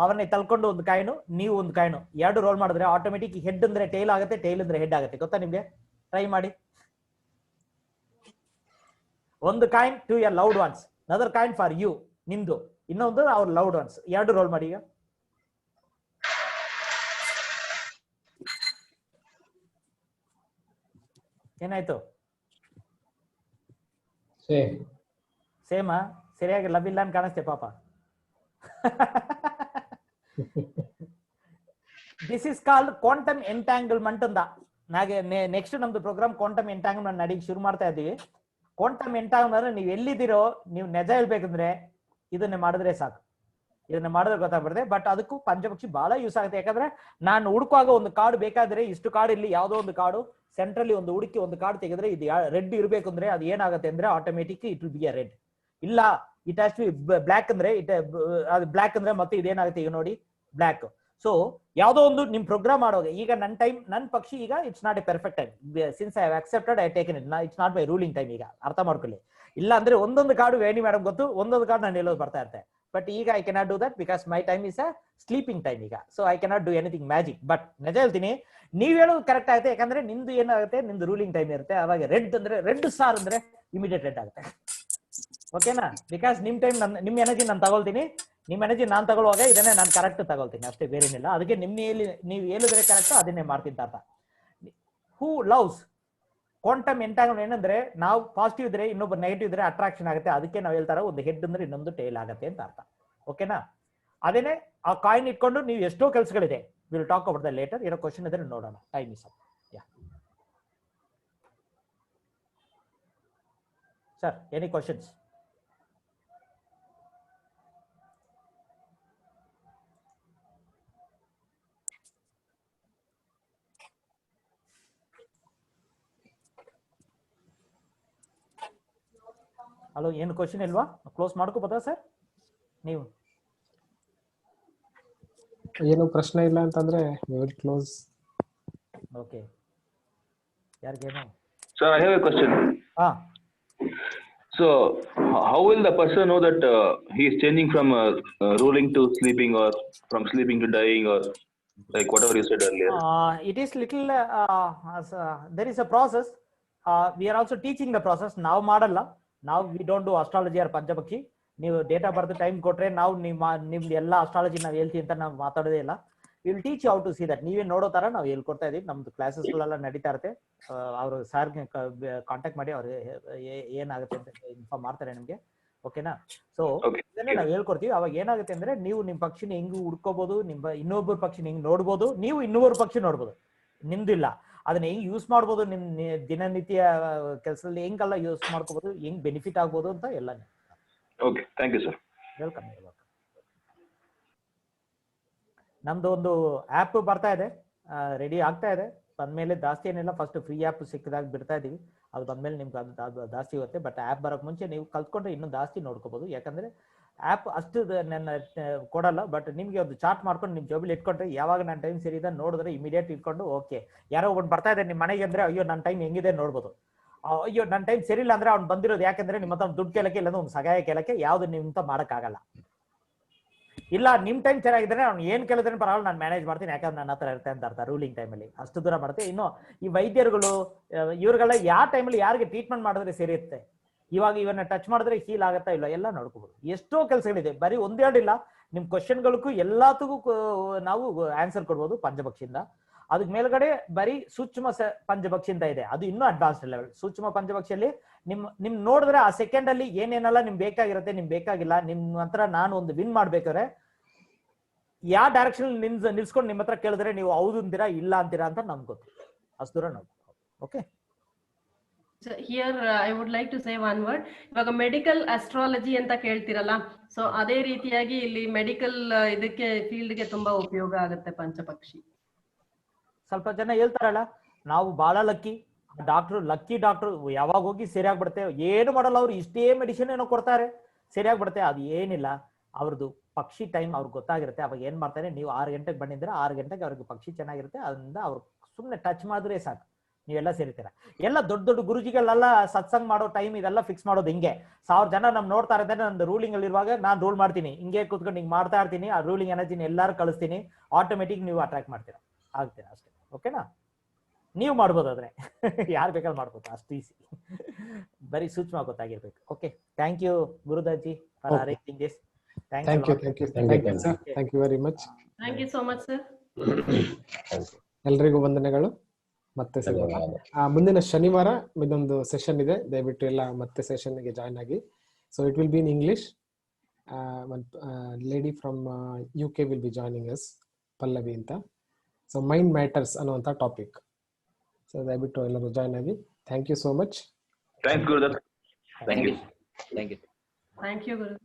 ಅವನ್ನೇ ತಳ್ಕೊಂಡು ಒಂದು ಕಾಯಿನು, ನೀವು ಒಂದು ಕಾಯಿನು ಎರಡು ರೋಲ್ ಮಾಡಿದ್ರೆ ಆಟೋಮೆಟಿಕ್ ಹೆಡ್ ಅಂದ್ರೆ ಟೈಲ್ ಆಗುತ್ತೆ, ಟೈಲ್ ಅಂದ್ರೆ ಹೆಡ್ ಆಗುತ್ತೆ. ಗೊತ್ತಾ ನಿಮ್ಗೆ? ಟ್ರೈ ಮಾಡಿ. ಒಂದು coin to your loved ones, other coin for you, ನಿಮ್ದು. ಇನ್ನೊಂದು ಅವ್ರ ಲವ್ಡ್ ಒನ್ಸ್. ಎರಡು ರೋಲ್ ಮಾಡಿ. ಈಗ ಏನಾಯ್ತು? ಸೇಮಾ? ಸರಿಯಾಗಿ ಲವ್ ಇಲ್ಲ ಅಂತ ಕಾಣಿಸ್ತೆ ಪಾಪ. This is called quantum entanglement ಅಂತ. ನೆಕ್ಸ್ಟ್ ನಮ್ದು ಪ್ರೋಗ್ರಾಮ್ ಕ್ವಾಂಟಮ್ ಎಂಟ್ಯಾಂಗಲ್ಮೆಂಟ್ ನಡಿಗೆ ಶುರು ಮಾಡ್ತಾ ಇದ್ದೀವಿ. ಕ್ವಾಂಟಮ್ ಎಂಟ್ಯಾಂಗಲ್ಮೆಂಟ್ ಅಂದ್ರೆ ನೀವು ಎಲ್ಲಿದ್ದೀರೋ, ನೀವು ನಿಜ ಹೇಳ್ಬೇಕಂದ್ರೆ ಇದನ್ನ ಮಾಡಿದ್ರೆ ಸಾಕು. ಇದನ್ನ ಮಾಡಿದ್ರೆ ಗೊತ್ತಾಗ್ಬಿಡುತ್ತೆ. ಬಟ್ ಅದಕ್ಕೂ ಪಂಚಪಕ್ಷಿ ಬಹಳ ಯೂಸ್ ಆಗುತ್ತೆ. ಯಾಕಂದ್ರೆ ನಾನು ಹುಡುಕುವಾಗ ಒಂದು ಕಾರ್ಡ್ ಬೇಕಾದ್ರೆ ಇಷ್ಟು ಕಾರ್ಡ್ ಇಲ್ಲಿ ಯಾವ್ದೋ ಒಂದು ಕಾರ್ಡು ಸೆಂಟ್ರಲ್ಲಿ ಒಂದು ಹುಡುಕಿ ಒಂದು ಕಾರ್ಡ್ ತೆಗೆದ್ರೆ ಇದು ರೆಡ್ ಇರ್ಬೇಕು ಅಂದ್ರೆ ಅದು ಏನಾಗುತ್ತೆ ಅಂದ್ರೆ automatic it will be a red. ಇಲ್ಲ ಇಟ್ ಹ್ಯಾಸ್ ಟು ಬ್ಲಾಕ್ ಅಂದ್ರೆ ಅದು ಬ್ಲಾಕ್ ಅಂದ್ರೆ ಮತ್ತೆ ಇದೇನಾಗುತ್ತೆ ಈಗ ನೋಡಿ ಬ್ಲಾಕ್. ಸೊ ಯಾವ್ದೋ ಒಂದು ನಿಮ್ ಪ್ರೋಗ್ರಾಮ್ ಮಾಡೋದು. ಈಗ ನನ್ನ ಪಕ್ಷಿ ಈಗ it's not A perfect time. Since I have accepted I taken it, it's not my ruling time. ಈಗ ಅರ್ಥ ಮಾಡ್ಕೊಳ್ಳಿ. ಇಲ್ಲ ಅಂದ್ರೆ ಒಂದೊಂದು ಕಾರ್ಡು ವೇಣಿ ಮೇಡಮ್ ಗೊತ್ತು, ಒಂದೊಂದು ಕಾರ್ಡ್ ನಾನು ಎಲ್ಲೋದು ಬರ್ತಾ ಇರ್ತೆ. ಬಟ್ ಈಗ I cannot do that because my time is a sleeping time ಈಗ. So I cannot do anything magic. But ನಿಜ ಹೇಳ್ತೀನಿ, ನೀವ್ ಹೇಳೋದು ಕರೆಕ್ಟ್ ಆಗುತ್ತೆ. ಯಾಕಂದ್ರೆ ನಿಮ್ದು ಏನಾಗುತ್ತೆ, ನಿಮ್ದು ರೂಲಿಂಗ್ ಟೈಮ್ ಇರುತ್ತೆ. ಅವಾಗ ರೆಡ್ ಅಂದ್ರೆ ರೆಡ್ ಸ್ಟಾರ್ ಅಂದ್ರೆ ಇಮಿಡಿಯೇಟ್ ರೆಡ್ ಆಗುತ್ತೆ. ಓಕೆನಾ? ಬಿಕಾಸ್ ನಿಮ್ ಟೈಮ್ ನಿಮ್ ಎನರ್ಜಿ ನಾನು ತಗೊಳ್ತೀನಿ, ನಿಮ್ ಎನರ್ಜಿ ನಾನು ತಗೊಳ್ಳುವಾಗ ಇದನ್ನೇ ನಾನು ಕರೆಕ್ಟ್ ತಗೊಳ್ತೀನಿ, ಅಷ್ಟೇ, ಬೇರೇನಿಲ್ಲ. ಅದಕ್ಕೆ ನೀವು ಹೇಳಿದ್ರೆ ಕರೆಕ್ಟ್ ಅದನ್ನೇ ಮಾಡ್ತೀನಿ ಅಂತ. ಹೂ ಲವ್ಸ್ ಕ್ವಾಂಟಮ್ ಎಂಟ್ಯಾಂಗಲ್ಮೆಂಟ್ ಏನಂದ್ರೆ ನಾವು ಪಾಸಿಟಿವ್ ಇದ್ರೆ ಇನ್ನೊಬ್ಬ ನೆಗೆಟಿವ್ ಇದ್ರೆ ಅಟ್ರಾಕ್ಷನ್ ಆಗುತ್ತೆ. ಅದಕ್ಕೆ ನಾವು ಹೇಳ್ತಾರ ಒಂದು ಹೆಡ್ ಅಂದ್ರೆ ಇನ್ನೊಂದು ಟೈಲ್ ಆಗುತ್ತೆ ಅಂತ ಅರ್ಥ. ಓಕೆನಾ? ಅದೇನೆ ಆ ಕಾಯಿನ್ ಇಟ್ಕೊಂಡು ನೀವು ಎಷ್ಟೋ ಕೆಲಸಗಳಿದೆ. Will talk about the later. ಏನೋ ಕ್ವಶನ್ ಇದ್ರೆ ನೋಡೋಣ. Time is up. Yeah sir, any questions? Hello, ಏನು ಕ್ವಶನ್ ಇಲ್ವಾ? ಕ್ಲೋಸ್ ಮಾಡ್ಕೋಬೋದಾ ಸರ್ ನೀವು? ಏನು ಪ್ರಶ್ನೆ ಇಲ್ಲ ಅಂತಂದ್ರೆ we will close. ಓಕೆ. ಯಾರಿಗೇನು? Sir, I have a question. ಹಾ, So, how will the person know that he is changing from ruling to sleeping, or from sleeping to dying, or like whatever you said earlier? it is little there is a process. We are also teaching the process. ನಾವು ಮಾಡಲ್ಲ. ನಾವು we don't do astrology or Panchapakshi. ನೀವು data ಬರ್ದು time ಕೊಟ್ರೆ ನಾವು ನಿಮ್ದು ಎಲ್ಲ astrology ನಾವು ಹೇಳ್ತೀವಿ ಅಂತ ನಾವು ಮಾತಾಡೋದೇ ಇಲ್ಲ. Will teach out to see that. ನೀವೇ ನೋಡೋ ತರ ನಾವು ಹೇಳ್ಕೊಡ್ತಾ ಇದೀವಿ. ನಮ್ದು ಕ್ಲಾಸಸ್ಗಳೆಲ್ಲ ನಡೀತಾ ಇರುತ್ತೆ. ಅವರು ಸಾರ್ಗೆ ಕಾಂಟ್ಯಾಕ್ಟ್ ಮಾಡಿ ಅವ್ರಿಗೆ ಏನಾಗುತ್ತೆ ಅಂತ ಇನ್ಫಾರ್ಮ್ ಮಾಡ್ತಾರೆ ನಿಮ್ಗೆ. ಓಕೆನಾ? ಸೊ ಇದನ್ನೇ ನಾವು ಹೇಳ್ಕೊಡ್ತೀವಿ. ಅವಾಗ ಏನಾಗುತ್ತೆ ಅಂದ್ರೆ ನೀವು ನಿಮ್ ಪಕ್ಷಿನ ಹೆಂಗ್ ಹುಡ್ಕೋಬಹುದು, ಇನ್ನೊಬ್ಬರ ಪಕ್ಷಿನ ಹೆಂಗ್ ನೋಡ್ಬೋದು, ನೀವು ಇನ್ನೊಬ್ಬರ ಪಕ್ಷಿ ನೋಡ್ಬೋದು. ನಿಮ್ದು ಇಲ್ಲ, ಅದನ್ನ ಹೆಂಗ್ ಯೂಸ್ ಮಾಡ್ಬೋದು, ನಿಮ್ ದಿನನಿತ್ಯ ಕೆಲಸದಲ್ಲಿ ಹೆಂಗೆಲ್ಲ ಯೂಸ್ ಮಾಡ್ಕೋಬಹುದು, ಹೆಂಗ್ ಬೆನಿಫಿಟ್ ಆಗ್ಬೋದು ಅಂತ ಎಲ್ಲ. Okay, thank you, sir. Welcome. ನಮ್ದು ಒಂದು ಆ್ಯಪ್ ಬರ್ತಾ ಇದೆ, ರೆಡಿ ಆಗ್ತಾ ಇದೆ. ಬಂದ್ಮೇಲೆ ಜಾಸ್ತಿ ಏನಿಲ್ಲ, ಫಸ್ಟ್ ಫ್ರೀ ಆ್ಯಪ್ ಸಿಕ್ಕಿದಾಗ ಬಿಡ್ತಾ ಇದೀವಿ. ಅದು ಬಂದ್ಮೇಲೆ ನಿಮ್ಗೆ ಅದು ಜಾಸ್ತಿ ಇರುತ್ತೆ. ಬಟ್ ಆ್ಯಪ್ ಬರೋಕ್ ಮುಂಚೆ ನೀವು ಕಲ್ತ್ಕೊಂಡ್ರೆ ಇನ್ನೂ ಜಾಸ್ತಿ ನೋಡ್ಕೋಬಹುದು. ಯಾಕಂದ್ರೆ ಆ್ಯಪ್ ಅಷ್ಟು ನನ್ನ ಕೊಡಲ್ಲ. ಬಟ್ ನಿಮ್ಗೆ ಒಂದು ಚಾರ್ಟ್ ಮಾಡ್ಕೊಂಡು ನಿಮ್ ಜಾಬಲ್ಲಿ ಇಟ್ಕೊಂಡ್ರೆ ಯಾವಾಗ ನನ್ನ ಟೈಮ್ ಸರಿ ಇದೆ ನೋಡಿದ್ರೆ ಇಮಿಡಿಯೇಟ್ ಇಟ್ಕೊಂಡು ಓಕೆ ಯಾರೋ ಒಬ್ಬನು ಬರ್ತಾ ಇದೆ ನಿಮ್ಮ ಮನೆಗೆ ಅಂದ್ರೆ ಅಯ್ಯೋ ನನ್ನ ಟೈಮ್ ಹೆಂಗಿದೆ ನೋಡ್ಬೋದು. ಅಯ್ಯೋ ನನ್ನ ಟೈಮ್ ಸರಿ ಇಲ್ಲ ಅಂದ್ರೆ ಅವ್ನು ಬಂದಿರೋದು ಯಾಕಂದ್ರೆ ನಿಮ್ಮ ಹತ್ರ ದುಡ್ಡು ಕೇಳಕ್ಕೆ ಇಲ್ಲಾಂದ್ರೆ ಒಂದು ಸಹಾಯ ಕೇಳಕ್ಕೆ ಯಾವ್ದು ನಿಮ್ತ ಮಾಡಕ್ಕಾಗಲ್ಲ. ಇಲ್ಲ ನಿಮ್ ಟೈಮ್ ಚೆನ್ನಾಗಿದ್ರೆ ಅವ್ನು ಏನ್ ಕೇಳಿದ್ರೆ ಪರವಾಗಿಲ್ಲ ನಾನು ಮ್ಯಾನೇಜ್ ಮಾಡ್ತೀನಿ, ಯಾಕಂದ್ರೆ ನನ್ನ ಹತ್ರ ಇರುತ್ತೆ ಅಂತ ಅರ್ಥ. ರೂಲಿಂಗ್ ಟೈಮಲ್ಲಿ ಅಷ್ಟು ದೂರ ಮಾಡುತ್ತೆ. ಇನ್ನು ಈ ವೈದ್ಯರುಗಳು ಇವ್ರಿಗೆಲ್ಲ ಯಾವ ಟೈಮಲ್ಲಿ ಯಾರಿಗೆ ಟ್ರೀಟ್ಮೆಂಟ್ ಮಾಡಿದ್ರೆ ಸರಿ ಇರುತ್ತೆ, ಇವಾಗ ಇವನ್ನ ಟಚ್ ಮಾಡಿದ್ರೆ ಹೀಲ್ ಆಗತ್ತಾ ಇಲ್ಲ ಎಲ್ಲ ನೋಡ್ಕೋಬಹುದು. ಎಷ್ಟೋ ಕೆಲಸಗಳಿದೆ, ಬರೀ ಒಂದೆರಡಿಲ್ಲ. ನಿಮ್ ಕ್ವಶನ್ಗಳಿಗೂ ಎಲ್ಲದಕ್ಕೂ ನಾವು ಆನ್ಸರ್ ಕೊಡ್ಬೋದು ಪಂಚಪಕ್ಷಿಯಿಂದ. ಅದಕ್ಕೆ ಮೇಲ್ಗಡೆ ಬರೀ ಸೂಕ್ಷ್ಮ ಪಂಚಪಕ್ಷಿಯಿಂದ ಇದೆ, ಅದು ಇನ್ನೂ ಅಡ್ವಾನ್ಸ್ಡ್ ಲೆವೆಲ್. ಸೂಕ್ಷ್ಮ ಪಂಚಪಕ್ಷಿಯಲ್ಲಿ ನಿಮ್ ನೋಡಿದ್ರೆ ಆ ಸೆಕೆಂಡ್ ಅಲ್ಲಿ ಏನೇನೆಲ್ಲ ನಿಮ್ ಬೇಕಾಗಿರುತ್ತೆ, ನಿಮ್ ಬೇಕಾಗಿಲ್ಲ. ನಿಮ್ ಹತ್ರ ನಾನು ಒಂದು ವಿನ್ ಮಾಡ್ಬೇಕಾದ್ರೆ ಯಾವ ಡೈರೆಕ್ಷನ್ ನಿಲ್ಸ್ಕೊಂಡು ನಿಮ್ಮ ಹತ್ರ ಕೇಳಿದ್ರೆ ನೀವು ಹೌದು ಅಂತೀರಾ ಇಲ್ಲ ಅಂತೀರಾ ಅಂತ ನಮ್ಗೆ ಗೊತ್ತು. ಅಷ್ಟು ದೂರ ನಾವು okay. Here I would like to say one word. ಇವಾಗ ಮೆಡಿಕಲ್ ಅಸ್ಟ್ರಾಲಜಿ ಅಂತ ಕೇಳ್ತಿರಲ್ಲ, ಸೊ ಅದೇ ರೀತಿಯಾಗಿ ಇಲ್ಲಿ ಮೆಡಿಕಲ್ ಇದಕ್ಕೆ ಫೀಲ್ಡ್ಗೆ ತುಂಬಾ ಉಪಯೋಗ ಆಗುತ್ತೆ ಪಂಚಪಕ್ಷಿ. ಸ್ವಲ್ಪ ಜನ ಹೇಳ್ತಾರಲ್ಲ ನಾವು ಬಹಳ ಲಕ್ಕಿ ಡಾಕ್ಟರ್ ಯಾವಾಗ ಹೋಗಿ ಸರಿಯಾಗ್ಬಿಡುತ್ತೆ, ಏನು ಮಾಡಲ್ಲ ಅವ್ರು, ಇಷ್ಟೇ ಮೆಡಿಸಿನ್ ಏನೋ ಕೊಡ್ತಾರೆ ಸರಿಯಾಗ್ಬಿಡುತ್ತೆ. ಅದು ಏನಿಲ್ಲ, ಅವ್ರದ್ದು ಪಕ್ಷಿ ಟೈಮ್ ಅವ್ರಿಗೆ ಗೊತ್ತಾಗಿರುತ್ತೆ. ಅವಾಗ ಏನ್ ಮಾಡ್ತಾರೆ, ನೀವು 6 ಗಂಟೆಗೆ ಬಂದಿದ್ರೆ 6 ಗಂಟೆಗೆ ಅವ್ರಿಗೆ ಪಕ್ಷಿ ಚೆನ್ನಾಗಿರುತ್ತೆ, ಅದರಿಂದ ಅವ್ರು ಸುಮ್ಮನೆ ಟಚ್ ಮಾಡಿದ್ರೆ ಸಾಕು, ನೀವೆಲ್ಲ ಸೇರಿತೀರ. ಎಲ್ಲ ದೊಡ್ಡ ದೊಡ್ಡ ಗುರುಜಿಗಳೆಲ್ಲ ಸತ್ಸಂಗ್ ಮಾಡೋ ಟೈಮ್ ಇದೆಲ್ಲ ಫಿಕ್ಸ್ ಮಾಡೋದು ಹಿಂಗೆ. 1000 ಜನ ನಮ್ ನೋಡ್ತಾ ಇರ್ತಾರೆ, ನಂದು ರೂಲಿಂಗ್ ಅಲ್ಲಿ ಇರುವಾಗ ನಾನು ರೂಲ್ ಮಾಡ್ತೀನಿ, ಹಿಂಗೆ ಕೂತ್ಕೊಂಡು ಹಿಂಗೆ ಮಾಡ್ತಾ ಇರ್ತೀನಿ, ಆ ರೂಲಿಂಗ್ ಎನರ್ಜಿನ ಎಲ್ಲಾರು ಕಳಿಸ್ತೀನಿ, ಆಟೋಮೆಟಿಕ್ ನೀವು ಅಟ್ರಾಕ್ಟ್ ಮಾಡ್ತೀರಾ, ಆಗ್ತೀರಾ ಅಷ್ಟೇ. ಓಕೆನಾ? ನೀವು ಮಾಡ್ಬೋದು, ಆದ್ರೆ ಯಾರು ಬೇಕಾದ್ರೂ ಮಾಡ್ಬೋದು, ಅಷ್ಟು ಈಸಿ. ಬರೀ ಸೂಕ್ಷ್ಮ ಗೊತ್ತಾಗಿರ್ಬೇಕು. ಓಕೆ, ಥ್ಯಾಂಕ್ ಯು ಗುರುದಾಜಿ for arranging this. Thank you, sir. Thank you very much. Thank you so much sir. ಎಲ್ರಿಗೂ ವಂದನೆಗಳು. ಮತ್ತೆ ಸಿಗೋಣ. ಮುಂದಿನ ಶನಿವಾರ ಇದೊಂದು ಸೆಷನ್ ಇದೆ, ದಯವಿಟ್ಟು ಎಲ್ಲ ಮತ್ತೆ ಸೆಷನ್ಗೆ ಜಾಯ್ನ್ ಆಗಿ. So it will be in English. Lady from UK will be joining us, Pallavi ಅಂತ. ಸೊ ಮೈಂಡ್ ಮ್ಯಾಟರ್ಸ್ ಅನ್ನುವಂಥ ಟಾಪಿಕ್. ಸೊ ದಯವಿಟ್ಟು ಎಲ್ಲರೂ ಜಾಯ್ನ್ ಆಗಿ. Thank you so much. Thanks, Gurudat. Thank you. Thank you Guru.